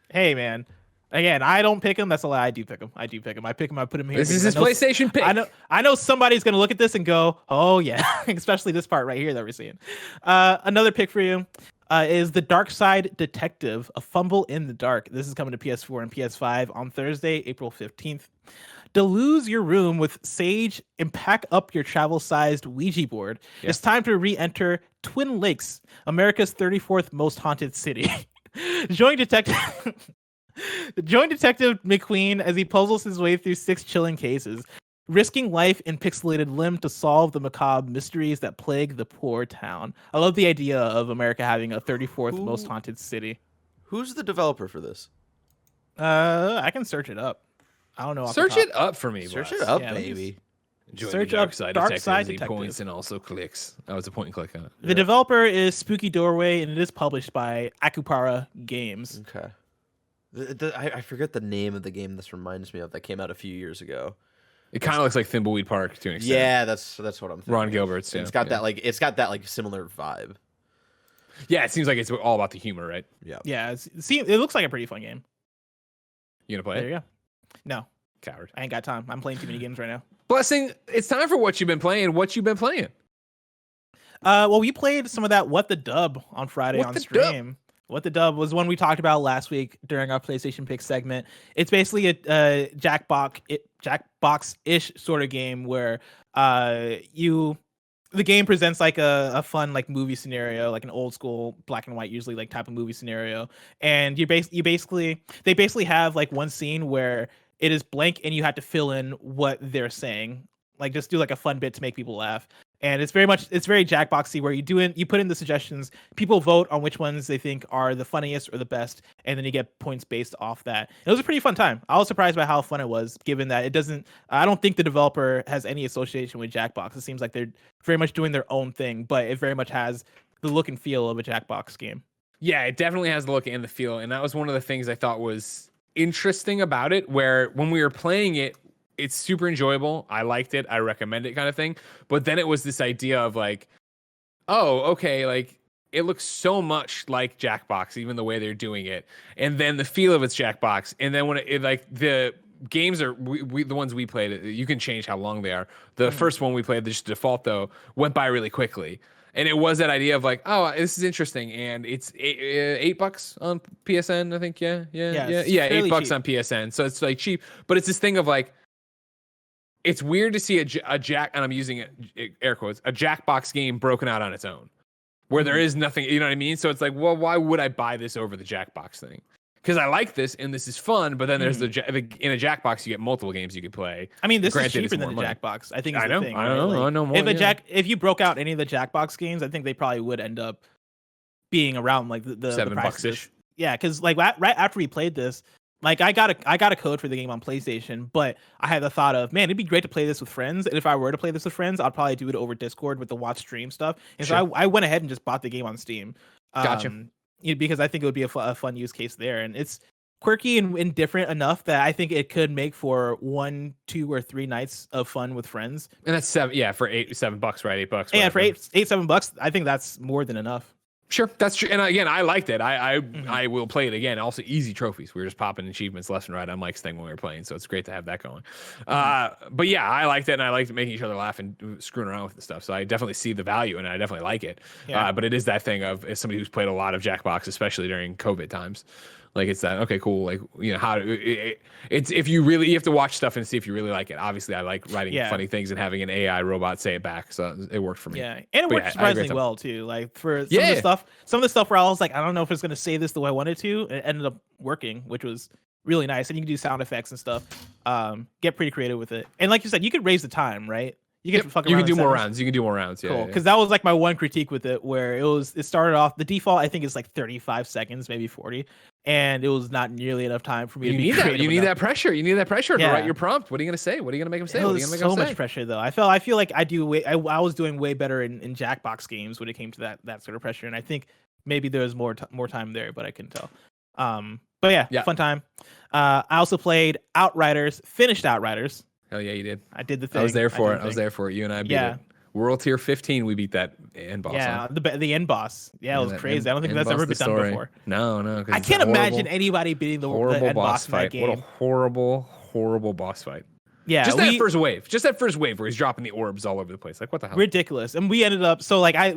Speaker 2: Hey, man. Again, I don't pick him. That's a lie. I do pick him. I pick him. I put him here.
Speaker 1: This is his PlayStation pick.
Speaker 2: I know somebody's gonna look at this and go, "Oh yeah," especially this part right here that we're seeing. Another pick for you. Is The Dark Side Detective, A Fumble in the Dark. This is coming to PS4 and PS5 on Thursday, April 15th. Deluge your room with Sage and pack up your travel-sized Ouija board. Yeah. It's time to re-enter Twin Lakes, America's 34th most haunted city. Join Detective McQueen as he puzzles his way through 6 chilling cases, risking life and pixelated limb to solve the macabre mysteries that plague the poor town. I love the idea of America having a 34th most haunted city.
Speaker 3: Who's the developer for this?
Speaker 2: I can search it up. I don't know.
Speaker 1: Search it up for me.
Speaker 3: Search it up, baby.
Speaker 2: Search up Dark Side Detective.
Speaker 1: Points and also clicks. Oh, it's a point and click on it.
Speaker 2: The developer is Spooky Doorway, and it is published by Akupara Games.
Speaker 3: Okay. I forget the name of the game this reminds me of that came out a few years ago.
Speaker 1: It kind of looks like Thimbleweed Park to an extent.
Speaker 3: Yeah, that's what I'm thinking.
Speaker 1: Ron Gilbert's.
Speaker 3: Yeah, it's got that similar vibe.
Speaker 1: Yeah, it seems like it's all about the humor, right?
Speaker 3: Yeah.
Speaker 2: Yeah. It looks like a pretty fun game.
Speaker 1: You gonna play it?
Speaker 2: There you go. No,
Speaker 1: coward.
Speaker 2: I ain't got time. I'm playing too many games right now.
Speaker 1: Blessing. It's time for what you've been playing. What you've been playing?
Speaker 2: Well, we played some of that What the Dub on Friday on stream. What the Dub was one we talked about last week during our PlayStation Pick segment. It's basically a Jackbox-ish sort of game where the game presents like a fun like movie scenario, like an old school black and white usually like type of movie scenario. And they basically have like one scene where it is blank and you have to fill in what they're saying. Like, just do like a fun bit to make people laugh. And it's very Jackboxy, where you put in the suggestions, people vote on which ones they think are the funniest or the best, and then you get points based off that. It was a pretty fun time. I was surprised by how fun it was, given that I don't think the developer has any association with Jackbox. It seems like they're very much doing their own thing, but it very much has the look and feel of a Jackbox game.
Speaker 1: Yeah, it definitely has the look and the feel, and that was one of the things I thought was interesting about it, where when we were playing it, it's super enjoyable. I liked it. I recommend it, kind of thing. But then it was this idea of like, oh, okay, like it looks so much like Jackbox, even the way they're doing it. And then the feel of it's Jackbox. And then when it like the games are the ones we played. You can change how long they are. The first one we played, the just default though, went by really quickly. And it was that idea of like, oh, this is interesting, and it's $8 on PSN, I think. Yeah, $8
Speaker 2: cheap
Speaker 1: on PSN. So it's like cheap, but it's this thing of like, it's weird to see a Jack, and I'm using air quotes, a Jackbox game broken out on its own, where there is nothing. You know what I mean? So it's like, well, why would I buy this over the Jackbox thing? Because I like this and this is fun, but then there's in a Jackbox you get multiple games you could play.
Speaker 2: I mean, this is cheaper than the Jackbox. I think is the thing.
Speaker 1: I know more.
Speaker 2: If you broke out any of the Jackbox games, I think they probably would end up being around like the
Speaker 1: $7-ish.
Speaker 2: Yeah, because like right after we played this, like I got a code for the game on PlayStation, but I had the thought of, man, it'd be great to play this with friends. And if I were to play this with friends, I'd probably do it over Discord with the watch stream stuff. And so I went ahead and just bought the game on Steam.
Speaker 1: Gotcha.
Speaker 2: Because I think it would be a fun use case there, and it's quirky and different enough that I think it could make for 1, 2, or 3 nights of fun with friends.
Speaker 1: And that's $7, for $7, right? $8.
Speaker 2: Yeah, for $7, I think that's more than enough.
Speaker 1: Sure, that's true. And again, I liked it. I will play it again. Also, easy trophies. We were just popping achievements left and right on Mike's thing when we were playing, so it's great to have that going. But yeah, I liked it, and I liked making each other laugh and screwing around with the stuff. So I definitely see the value, and I definitely like it. Yeah. But it is that thing of, as somebody who's played a lot of Jackbox, especially during COVID times, like it's that, okay, cool. Like, you know, it's if you have to watch stuff and see if you really like it. Obviously, I like writing funny things and having an AI robot say it back, so it worked for me.
Speaker 2: Yeah, and it worked surprisingly well too. Like for some of the stuff where I was like, I don't know if it's gonna say this the way I wanted to. It ended up working, which was really nice. And you can do sound effects and stuff. Get pretty creative with it. And like you said, you could raise the time, right? You can
Speaker 1: do more rounds. You can do more rounds. Yeah,
Speaker 2: cool. Because that was like my one critique with it, where it started off, the default I think is like 35 seconds, maybe 40, and it was not nearly enough time for me to be creative.
Speaker 1: You need that pressure. You need that pressure to write your prompt. What are you gonna say? What are you gonna make them say?
Speaker 2: It was so much pressure though. I feel like I was doing way better in Jackbox games when it came to that sort of pressure, and I think maybe there was more time there, but I couldn't tell. But yeah, fun time. I also played Outriders, finished Outriders.
Speaker 1: Hell yeah, you did.
Speaker 2: I did the thing.
Speaker 1: I was there for it. You and I beat it. World Tier 15, we beat that end boss.
Speaker 2: Yeah, the end boss. Yeah, it was crazy. I don't think that's ever been done before.
Speaker 1: No.
Speaker 2: I can't imagine anybody beating the end boss
Speaker 1: fight.
Speaker 2: In that game.
Speaker 1: What a horrible boss fight.
Speaker 2: Yeah,
Speaker 1: just that first wave where he's dropping the orbs all over the place. Like, what the hell?
Speaker 2: Ridiculous. And we ended up, so like I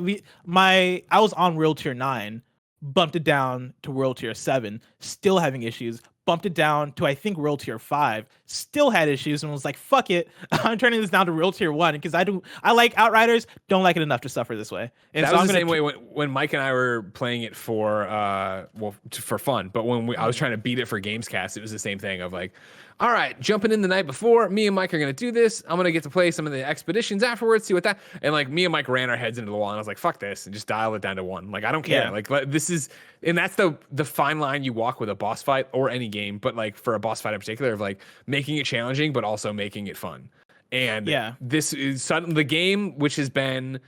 Speaker 2: was on World Tier 9, bumped it down to World Tier 7, still having issues. Bumped it down to, I think, World Tier 5, still had issues, and was like, fuck it, I'm turning this down to World Tier 1, because I like Outriders, don't like it enough to suffer this way. And
Speaker 1: that was the same way when Mike and I were playing it for fun, but when I was trying to beat it for Gamescast, it was the same thing of like, all right, jumping in the night before, me and Mike are going to do this. I'm going to get to play some of the expeditions afterwards, see what that... And, like, me and Mike ran our heads into the wall, and I was like, fuck this, and just dial it down to 1. Like, I don't care. Yeah. Like, this is... And that's the fine line you walk with a boss fight or any game, but, like, for a boss fight in particular, of, like, making it challenging, but also making it fun. And this is the game, which has been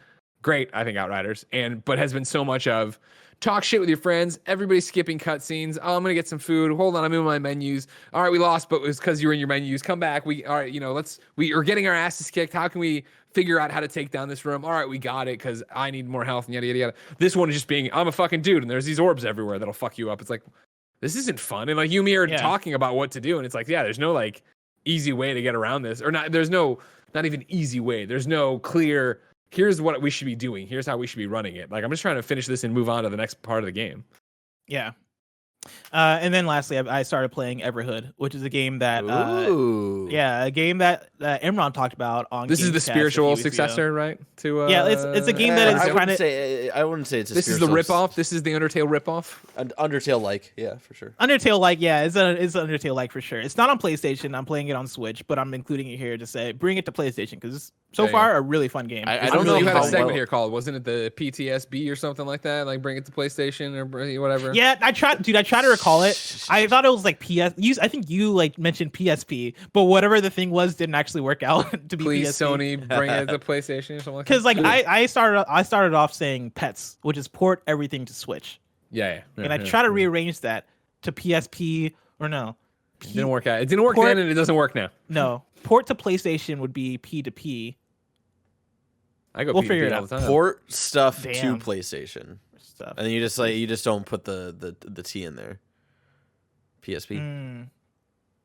Speaker 1: great, I think, Outriders, but has been so much of... Talk shit with your friends. Everybody's skipping cutscenes. Oh, I'm gonna get some food. Hold on, I'm in my menus. All right, we lost, but it was because you were in your menus. Come back. We are getting our asses kicked. How can we figure out how to take down this room? All right, we got it because I need more health and yada yada yada. This one is just being, I'm a fucking dude, and there's these orbs everywhere that'll fuck you up. It's like, this isn't fun. And like you and me are talking about what to do, and it's like, there's no like easy way to get around this, or not. There's not even easy way. There's no clear. Here's what we should be doing. Here's how we should be running it. Like, I'm just trying to finish this and move on to the next part of the game.
Speaker 2: Yeah. And then lastly, I started playing Everhood, which is a game that, Imran talked about on.
Speaker 1: This is the spiritual successor, right? To
Speaker 2: it's a game that is trying
Speaker 3: to. I wouldn't say it's.
Speaker 1: This is the ripoff. This is the Undertale ripoff.
Speaker 3: Undertale-like, yeah, for sure.
Speaker 2: Undertale-like, yeah, it's Undertale-like for sure. It's not on PlayStation. I'm playing it on Switch, but I'm including it here to say bring it to PlayStation because it's so far a really fun game.
Speaker 1: I don't know. You had a segment here called, wasn't it the PTSB or something like that? Like bring it to PlayStation or whatever.
Speaker 2: Yeah, I tried to recall it. I thought it was like I think you like mentioned PSP, but whatever the thing was didn't actually work out to be
Speaker 1: Please,
Speaker 2: PSP.
Speaker 1: Sony, bring it to PlayStation or something like that.
Speaker 2: Because like I started off saying PETS, which is port everything to Switch.
Speaker 1: Yeah.
Speaker 2: And I try to rearrange that to PSP or no.
Speaker 1: It didn't work out. It didn't work then, and it doesn't work now.
Speaker 2: No, port to PlayStation would be P2P.
Speaker 1: We'll figure it out.
Speaker 3: Port stuff to PlayStation, and then you just don't put the T in there. PSP.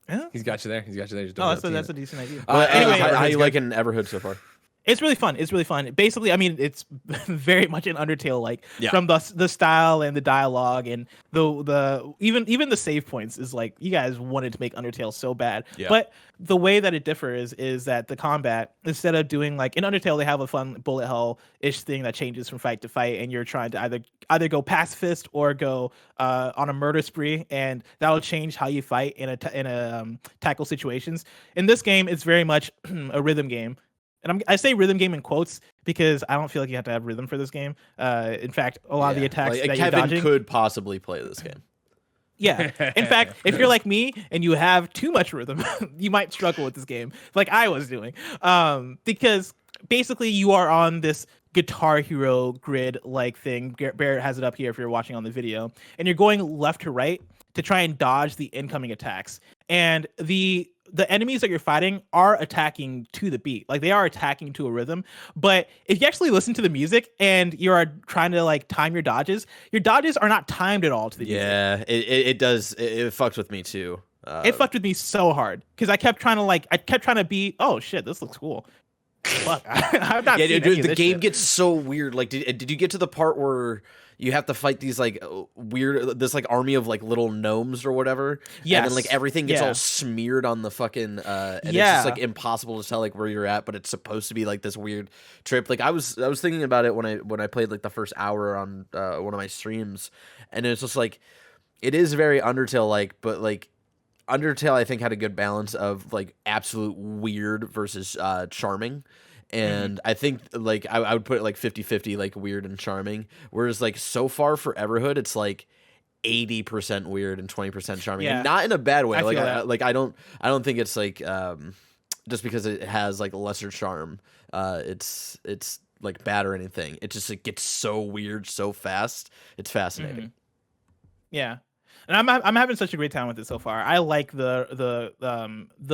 Speaker 2: Yeah.
Speaker 1: He's got you there. Just don't
Speaker 2: Oh,
Speaker 1: have to
Speaker 2: that's a decent idea.
Speaker 3: Anyway,
Speaker 2: anyway,
Speaker 3: how you liking Everhood so far?
Speaker 2: It's really fun. It's really fun. Basically, I mean, it's very much an Undertale like
Speaker 3: Yeah.
Speaker 2: from the style and the dialogue and the even the save points is like you guys wanted to make Undertale so bad.
Speaker 3: Yeah.
Speaker 2: But the way that it differs is that the combat, instead of doing like in Undertale, they have a fun bullet hell-ish thing that changes from fight to fight, and you're trying to either go pacifist or go on a murder spree, and that'll change how you fight in tackle situations. In this game, it's very much a rhythm game. And I say rhythm game in quotes because I don't feel like you have to have rhythm for this game. In fact, a lot of the attacks
Speaker 3: like,
Speaker 2: that you're
Speaker 3: Kevin
Speaker 2: dodging
Speaker 3: could possibly play this game.
Speaker 2: Yeah. In fact, if you're like me and you have too much rhythm, you might struggle with this game, like I was doing. Because basically you are on this Guitar Hero grid like thing. Barrett has it up here if you're watching on the video, and you're going left to right to try and dodge the incoming attacks. And the enemies that you're fighting are attacking to the beat, like they are attacking to a rhythm. But if you actually listen to the music and you're trying to like time your dodges are not timed at all to the music.
Speaker 3: Yeah, it does. It fucks with me too.
Speaker 2: It fucked with me so hard because I kept trying to be, oh shit, this looks cool. Fuck, I've not seen any of
Speaker 3: the
Speaker 2: this
Speaker 3: game
Speaker 2: shit.
Speaker 3: gets so weird. Like, did you get to the part where you have to fight these like weird, this like army of like little gnomes or whatever?
Speaker 2: Yes.
Speaker 3: And then like everything gets
Speaker 2: Yeah.
Speaker 3: all smeared on the fucking and it's
Speaker 2: Yeah.
Speaker 3: just like impossible to tell like where you're at, but it's supposed to be like this weird trip. Like I was thinking about it when I played like the first hour on one of my streams, and it's just like it is very Undertale like, but like Undertale I think had a good balance of like absolute weird versus charming. And I think like I would put it like 50-50 like weird and charming, whereas like so far for Everhood it's like 80% weird and 20% charming.
Speaker 2: Yeah.
Speaker 3: And not in a bad way.
Speaker 2: I
Speaker 3: Like
Speaker 2: feel that.
Speaker 3: I don't think it's like just because it has like lesser charm it's like bad or anything. It just, it gets so weird so fast. It's fascinating.
Speaker 2: Yeah. And I'm having such a great time with it so far. I like the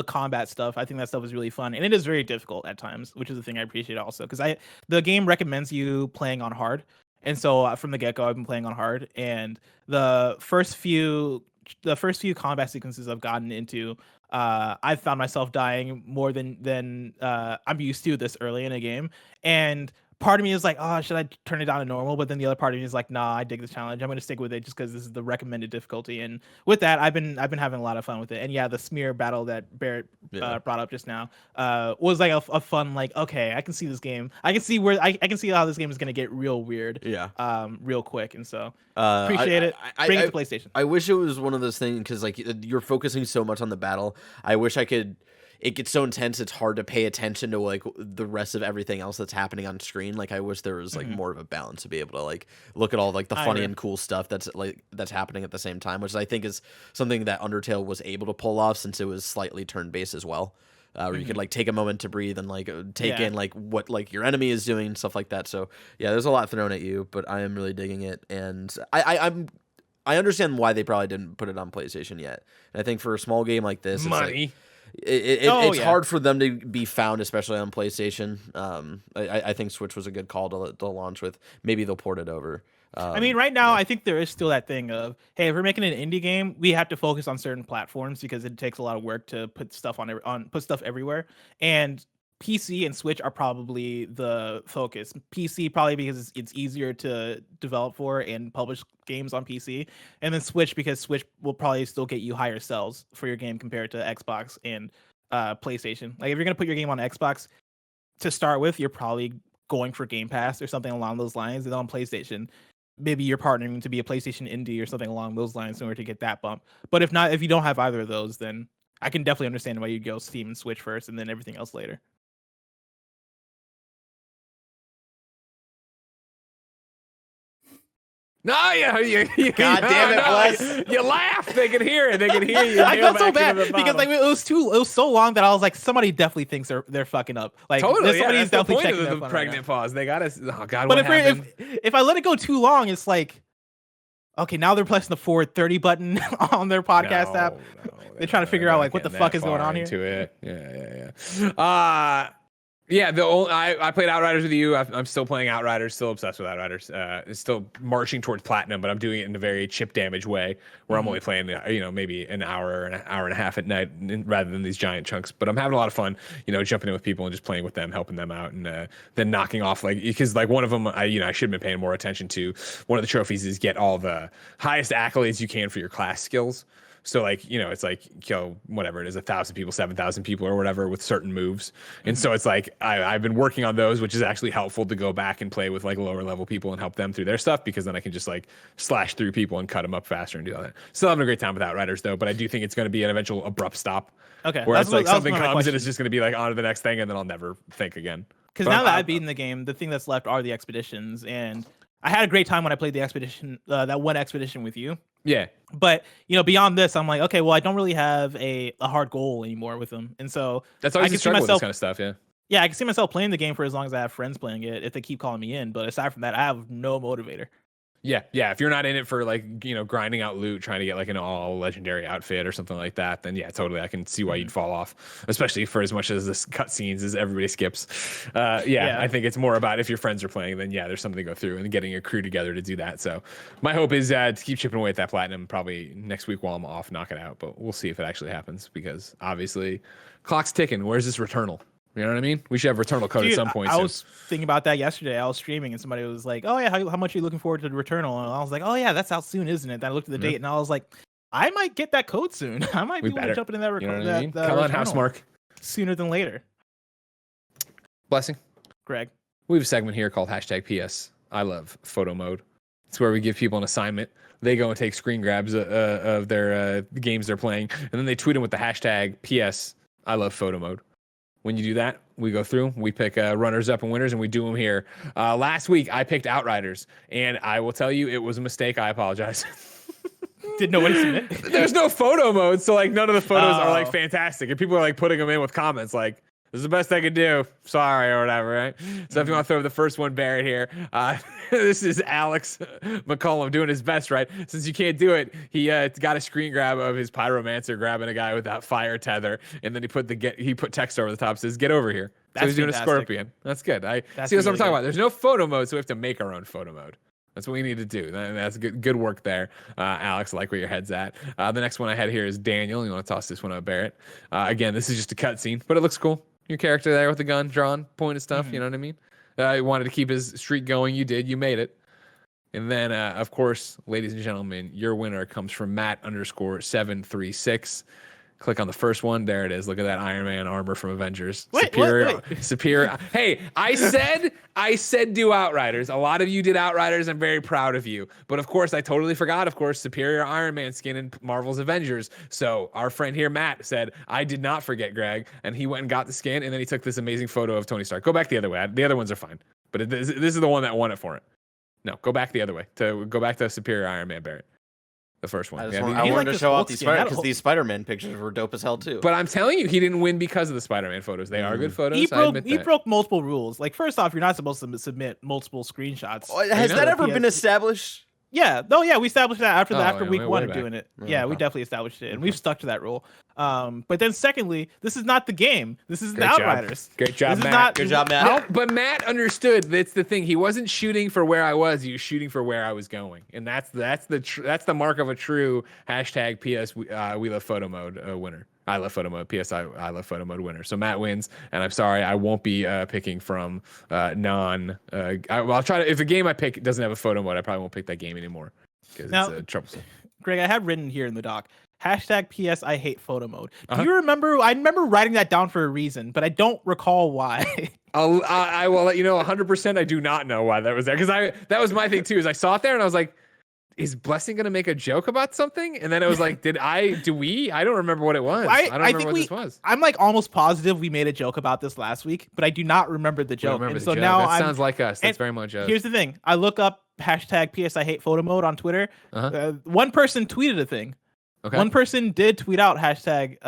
Speaker 2: combat stuff. I think that stuff is really fun, and it is very difficult at times, which is the thing I appreciate also because the game recommends you playing on hard, and so from the get go I've been playing on hard, and the first few combat sequences I've gotten into, I've found myself dying more than I'm used to this early in a game, and part of me is like, oh, should I turn it down to normal? But then the other part of me is like, nah, I dig this challenge. I'm gonna stick with it just because this is the recommended difficulty. And with that, I've been having a lot of fun with it. And yeah, the smear battle that Barrett brought up just now was like a fun, like, okay, I can see this game. I can see where I can see how this game is gonna get real weird.
Speaker 3: Yeah.
Speaker 2: Real quick. And so appreciate it. Bring it to PlayStation.
Speaker 3: I wish it was one of those things because like you're focusing so much on the battle. I wish I could. It gets so intense it's hard to pay attention to like the rest of everything else that's happening on screen. Like I wish there was like more of a balance to be able to like look at all like the funny and cool stuff that's happening at the same time, which I think is something that Undertale was able to pull off since it was slightly turn-based as well. Where you could like take a moment to breathe and like take in like what like your enemy is doing and stuff like that. So yeah, there's a lot thrown at you, but I am really digging it, and I understand why they probably didn't put it on PlayStation yet. And I think for a small game like this,
Speaker 1: Money.
Speaker 3: It's hard for them to be found, especially on PlayStation. I think Switch was a good call to launch with. Maybe they'll port it over.
Speaker 2: I mean, right now, I think there is still that thing of, hey, if we're making an indie game, we have to focus on certain platforms because it takes a lot of work to put stuff put stuff everywhere. And PC and Switch are probably the focus. PC probably because it's easier to develop for and publish games on PC, and then Switch because Switch will probably still get you higher sales for your game compared to Xbox and PlayStation. Like if you're gonna put your game on Xbox to start with, you're probably going for Game Pass or something along those lines, and on PlayStation, maybe you're partnering to be a PlayStation indie or something along those lines in order to get that bump. But if not, if you don't have either of those, then I can definitely understand why you go Steam and Switch first, and then everything else later.
Speaker 1: No, you
Speaker 3: God damn it, Wes.
Speaker 1: You laugh. They can hear it. They can hear you.
Speaker 2: I felt so bad because like it was so long that I was like, somebody definitely thinks they're fucking up. Like
Speaker 1: totally,
Speaker 2: somebody's
Speaker 1: that's the
Speaker 2: definitely
Speaker 1: point
Speaker 2: checking
Speaker 1: of the pregnant pause. They gotta. Oh God,
Speaker 2: but
Speaker 1: what happened?
Speaker 2: if I let it go too long, it's like, okay, now they're pressing the forward 30 button on their podcast app. They're trying to figure out like what the fuck is going on here.
Speaker 1: Into it. Yeah. Yeah, I played Outriders with you. I'm still playing Outriders. Still obsessed with Outriders. Still marching towards platinum, but I'm doing it in a very chip damage way, where I'm only playing, maybe an hour and a half at night, rather than these giant chunks. But I'm having a lot of fun, jumping in with people and just playing with them, helping them out, and then knocking off because one of them, I should have been paying more attention to. One of the trophies is get all the highest accolades you can for your class skills. So it's whatever it is, 1,000 people, 7,000 people or whatever with certain moves. And so it's I've been working on those, which is actually helpful to go back and play with lower level people and help them through their stuff, because then I can just slash through people and cut them up faster and do all that. Still having a great time with Outriders though, but I do think it's going to be an eventual abrupt stop.
Speaker 2: Okay.
Speaker 1: Where it's something comes and it's just going to be on to the next thing, and then I'll never think again.
Speaker 2: Because now that I've beaten the game, the thing that's left are the expeditions, and I had a great time when I played the expedition, that one expedition with you.
Speaker 1: Yeah.
Speaker 2: But beyond this, I'm like, okay, well, I don't really have a hard goal anymore with them, and so
Speaker 1: that's always a struggle with this kind of stuff.
Speaker 2: Yeah, I can see myself playing the game for as long as I have friends playing it, if they keep calling me in. But aside from that, I have no motivator.
Speaker 1: Yeah. If you're not in it for grinding out loot, trying to get an all legendary outfit or something like that, then yeah, totally, I can see why you'd fall off. Especially for as much as this cutscenes as everybody skips. I think it's more about if your friends are playing, then yeah, there's something to go through and getting a crew together to do that. So my hope is to keep chipping away at that platinum. Probably next week while I'm off, knock it out. But we'll see if it actually happens, because obviously, clock's ticking. Where's this Returnal? You know what I mean? We should have Returnal code at some point.
Speaker 2: I was thinking about that yesterday. I was streaming and somebody was like, "Oh yeah, how much are you looking forward to the Returnal?" And I was like, "Oh yeah, that's out soon, isn't it?" Then I looked at the date and I was like, "I might get that code soon. I might be jumping in that Returnal.
Speaker 1: Come on, Housemark.
Speaker 2: Sooner than later."
Speaker 1: Blessing.
Speaker 2: Greg.
Speaker 1: We have a segment here called #PS I love photo mode. It's where we give people an assignment. They go and take screen grabs of their games they're playing, and then they tweet them with the hashtag PS I love photo mode. When you do that, we go through, we pick runners up and winners, and we do them here. Last week, I picked Outriders, and I will tell you, it was a mistake. I apologize.
Speaker 2: Didn't know what to submit.
Speaker 1: There's no photo mode, so none of the photos are fantastic, and people are putting them in with comments this is the best I could do. Sorry, or whatever, right? So if you want to throw the first one, Barrett here. This is Alex McCollum doing his best, right? Since you can't do it, he got a screen grab of his pyromancer grabbing a guy with that fire tether, and then he put text over the top, says "Get over here." So he's doing a scorpion. That's good. That's what I'm talking about. There's no photo mode, so we have to make our own photo mode. That's what we need to do. That's good work there, Alex. I like where your head's at. The next one I had here is Daniel. You want to toss this one up, Barrett? Again, this is just a cutscene, but it looks cool. Your character there with the gun drawn, pointed stuff. You know what I mean? He wanted to keep his streak going. You did. You made it. And then, of course, ladies and gentlemen, your winner comes from Matt_736. Click on the first one. There it is. Look at that Iron Man armor from Avengers.
Speaker 2: Wait.
Speaker 1: Superior. Hey, I said do Outriders. A lot of you did Outriders. I'm very proud of you. But of course, I totally forgot, of course, superior Iron Man skin in Marvel's Avengers. So our friend here, Matt, said, I did not forget Greg. And he went and got the skin. And then he took this amazing photo of Tony Stark. Go back the other way. The other ones are fine. But this is the one that won it for it. No, go back the other way. Go back to superior Iron Man, Barrett. The first one.
Speaker 3: I wanted to show off these because these Spider-Man pictures were dope as hell too.
Speaker 1: But I'm telling you, he didn't win because of the Spider-Man photos. They are good photos.
Speaker 2: He broke multiple rules. First off, you're not supposed to submit multiple screenshots.
Speaker 3: Has that ever been established?
Speaker 2: Yeah. We established that after week one of doing it. We definitely established it, and we've stuck to that rule. But then secondly, this is not the game. This is the Outriders.
Speaker 1: Great job, Matt. Good job, Matt. No, but Matt understood. That's the thing. He wasn't shooting for where I was. He was shooting for where I was going, and that's the mark of a true hashtag PS we love photo mode winner. I love photo mode. I love photo mode winner. So Matt wins, and I'm sorry, I won't be picking from non. I'll try to. If a game I pick doesn't have a photo mode, I probably won't pick that game anymore because it's troublesome.
Speaker 2: Greg, I have written here in the doc hashtag PS I hate photo mode. Do you remember? I remember writing that down for a reason, but I don't recall why.
Speaker 1: I will let you know 100%. I do not know why that was there because that was my thing too. Is I saw it there and I was like, is Blessing gonna make a joke about something? And then it was like, I don't remember what it was. I don't remember what this was.
Speaker 2: I'm almost positive we made a joke about this last week, but I do not remember the joke.
Speaker 1: And so now that sounds like us. That's very much us.
Speaker 2: Here's the thing. I look up hashtag PS I hate photo mode on Twitter. One person tweeted a thing. Okay. One person did tweet out hashtag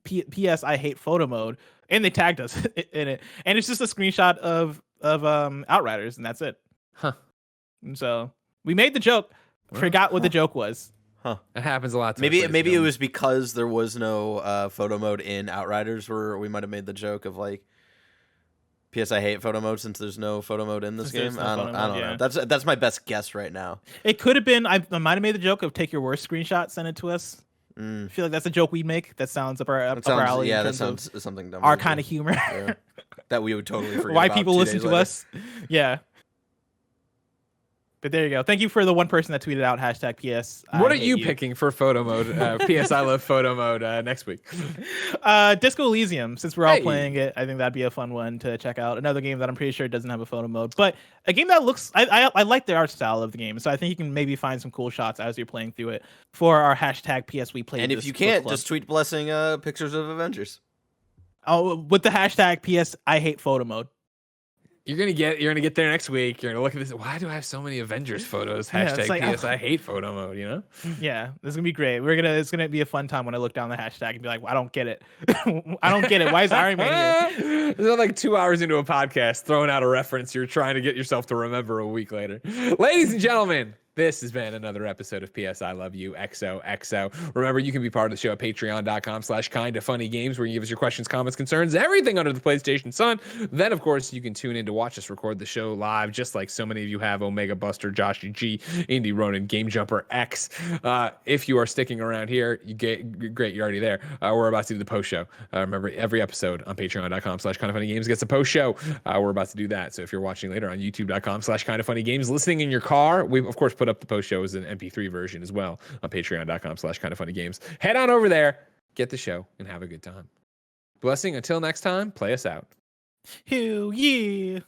Speaker 2: PS I hate photo mode, and they tagged us in it. And it's just a screenshot of Outriders, and that's it. And so we made the joke. Forgot what the joke was.
Speaker 1: It happens a lot.
Speaker 3: Maybe it was because there was no photo mode in Outriders, where we might have made the joke of I hate photo mode since there's no photo mode in this
Speaker 2: Since there's
Speaker 3: game.
Speaker 2: no
Speaker 3: I
Speaker 2: photo
Speaker 3: don't
Speaker 2: mode,
Speaker 3: know. That's my best guess right now.
Speaker 2: It could have been. I might have made the joke of take your worst screenshot, send it to us. I feel like that's a joke we'd make. That sounds up our alley.
Speaker 3: Yeah,
Speaker 2: in
Speaker 3: that
Speaker 2: terms
Speaker 3: sounds
Speaker 2: of
Speaker 3: something dumb.
Speaker 2: our kind of humor.
Speaker 3: Yeah. That we would totally forget
Speaker 2: Why
Speaker 3: about
Speaker 2: people
Speaker 3: 2
Speaker 2: listen
Speaker 3: days
Speaker 2: to
Speaker 3: later.
Speaker 2: us. Yeah. But there you go. Thank you for the one person that tweeted out #PS.
Speaker 1: What are you picking for photo mode? PS I love photo mode next week.
Speaker 2: Disco Elysium. Since we're all
Speaker 1: Hey.
Speaker 2: playing it, I think that'd be a fun one to check out. Another game that I'm pretty sure doesn't have a photo mode, but a game that looks. I like the art style of the game, so I think you can maybe find some cool shots as you're playing through it for our #PS We Play.
Speaker 3: And if you can't, just tweet blessing pictures of Avengers.
Speaker 2: Oh, with the #PS I hate photo mode.
Speaker 1: You're gonna get there next week. You're gonna look at this. Why do I have so many Avengers photos?
Speaker 2: Yeah, it's like,
Speaker 1: PS I hate photo mode. You know?
Speaker 2: Yeah, this is gonna be great. It's gonna be a fun time when I look down the hashtag and be like, well, I don't get it. I don't get it. Why is Iron Man here?
Speaker 1: They're like 2 hours into a podcast, throwing out a reference you're trying to get yourself to remember a week later. Ladies and gentlemen, this has been another episode of PS I Love You XOXO. Remember, you can be part of the show at patreon.com/kindafunnygames, where you give us your questions, comments, concerns, everything under the PlayStation sun. Then, of course, you can tune in to watch us record the show live, just like so many of you have. Omega Buster, Joshy G, Indy Ronan, Game Jumper X. If you are sticking around here, great, you're already there. We're about to do the post show. Remember, every episode on patreon.com/kindafunnygames gets a post show. We're about to do that. So if you're watching later on youtube.com/kindafunnygames, listening in your car, we've of course put up the post show as an MP3 version as well on patreon.com/kindafunnygames. Head on over there, get the show, and have a good time. Blessing, until next time, play us out.
Speaker 2: Hell yeah.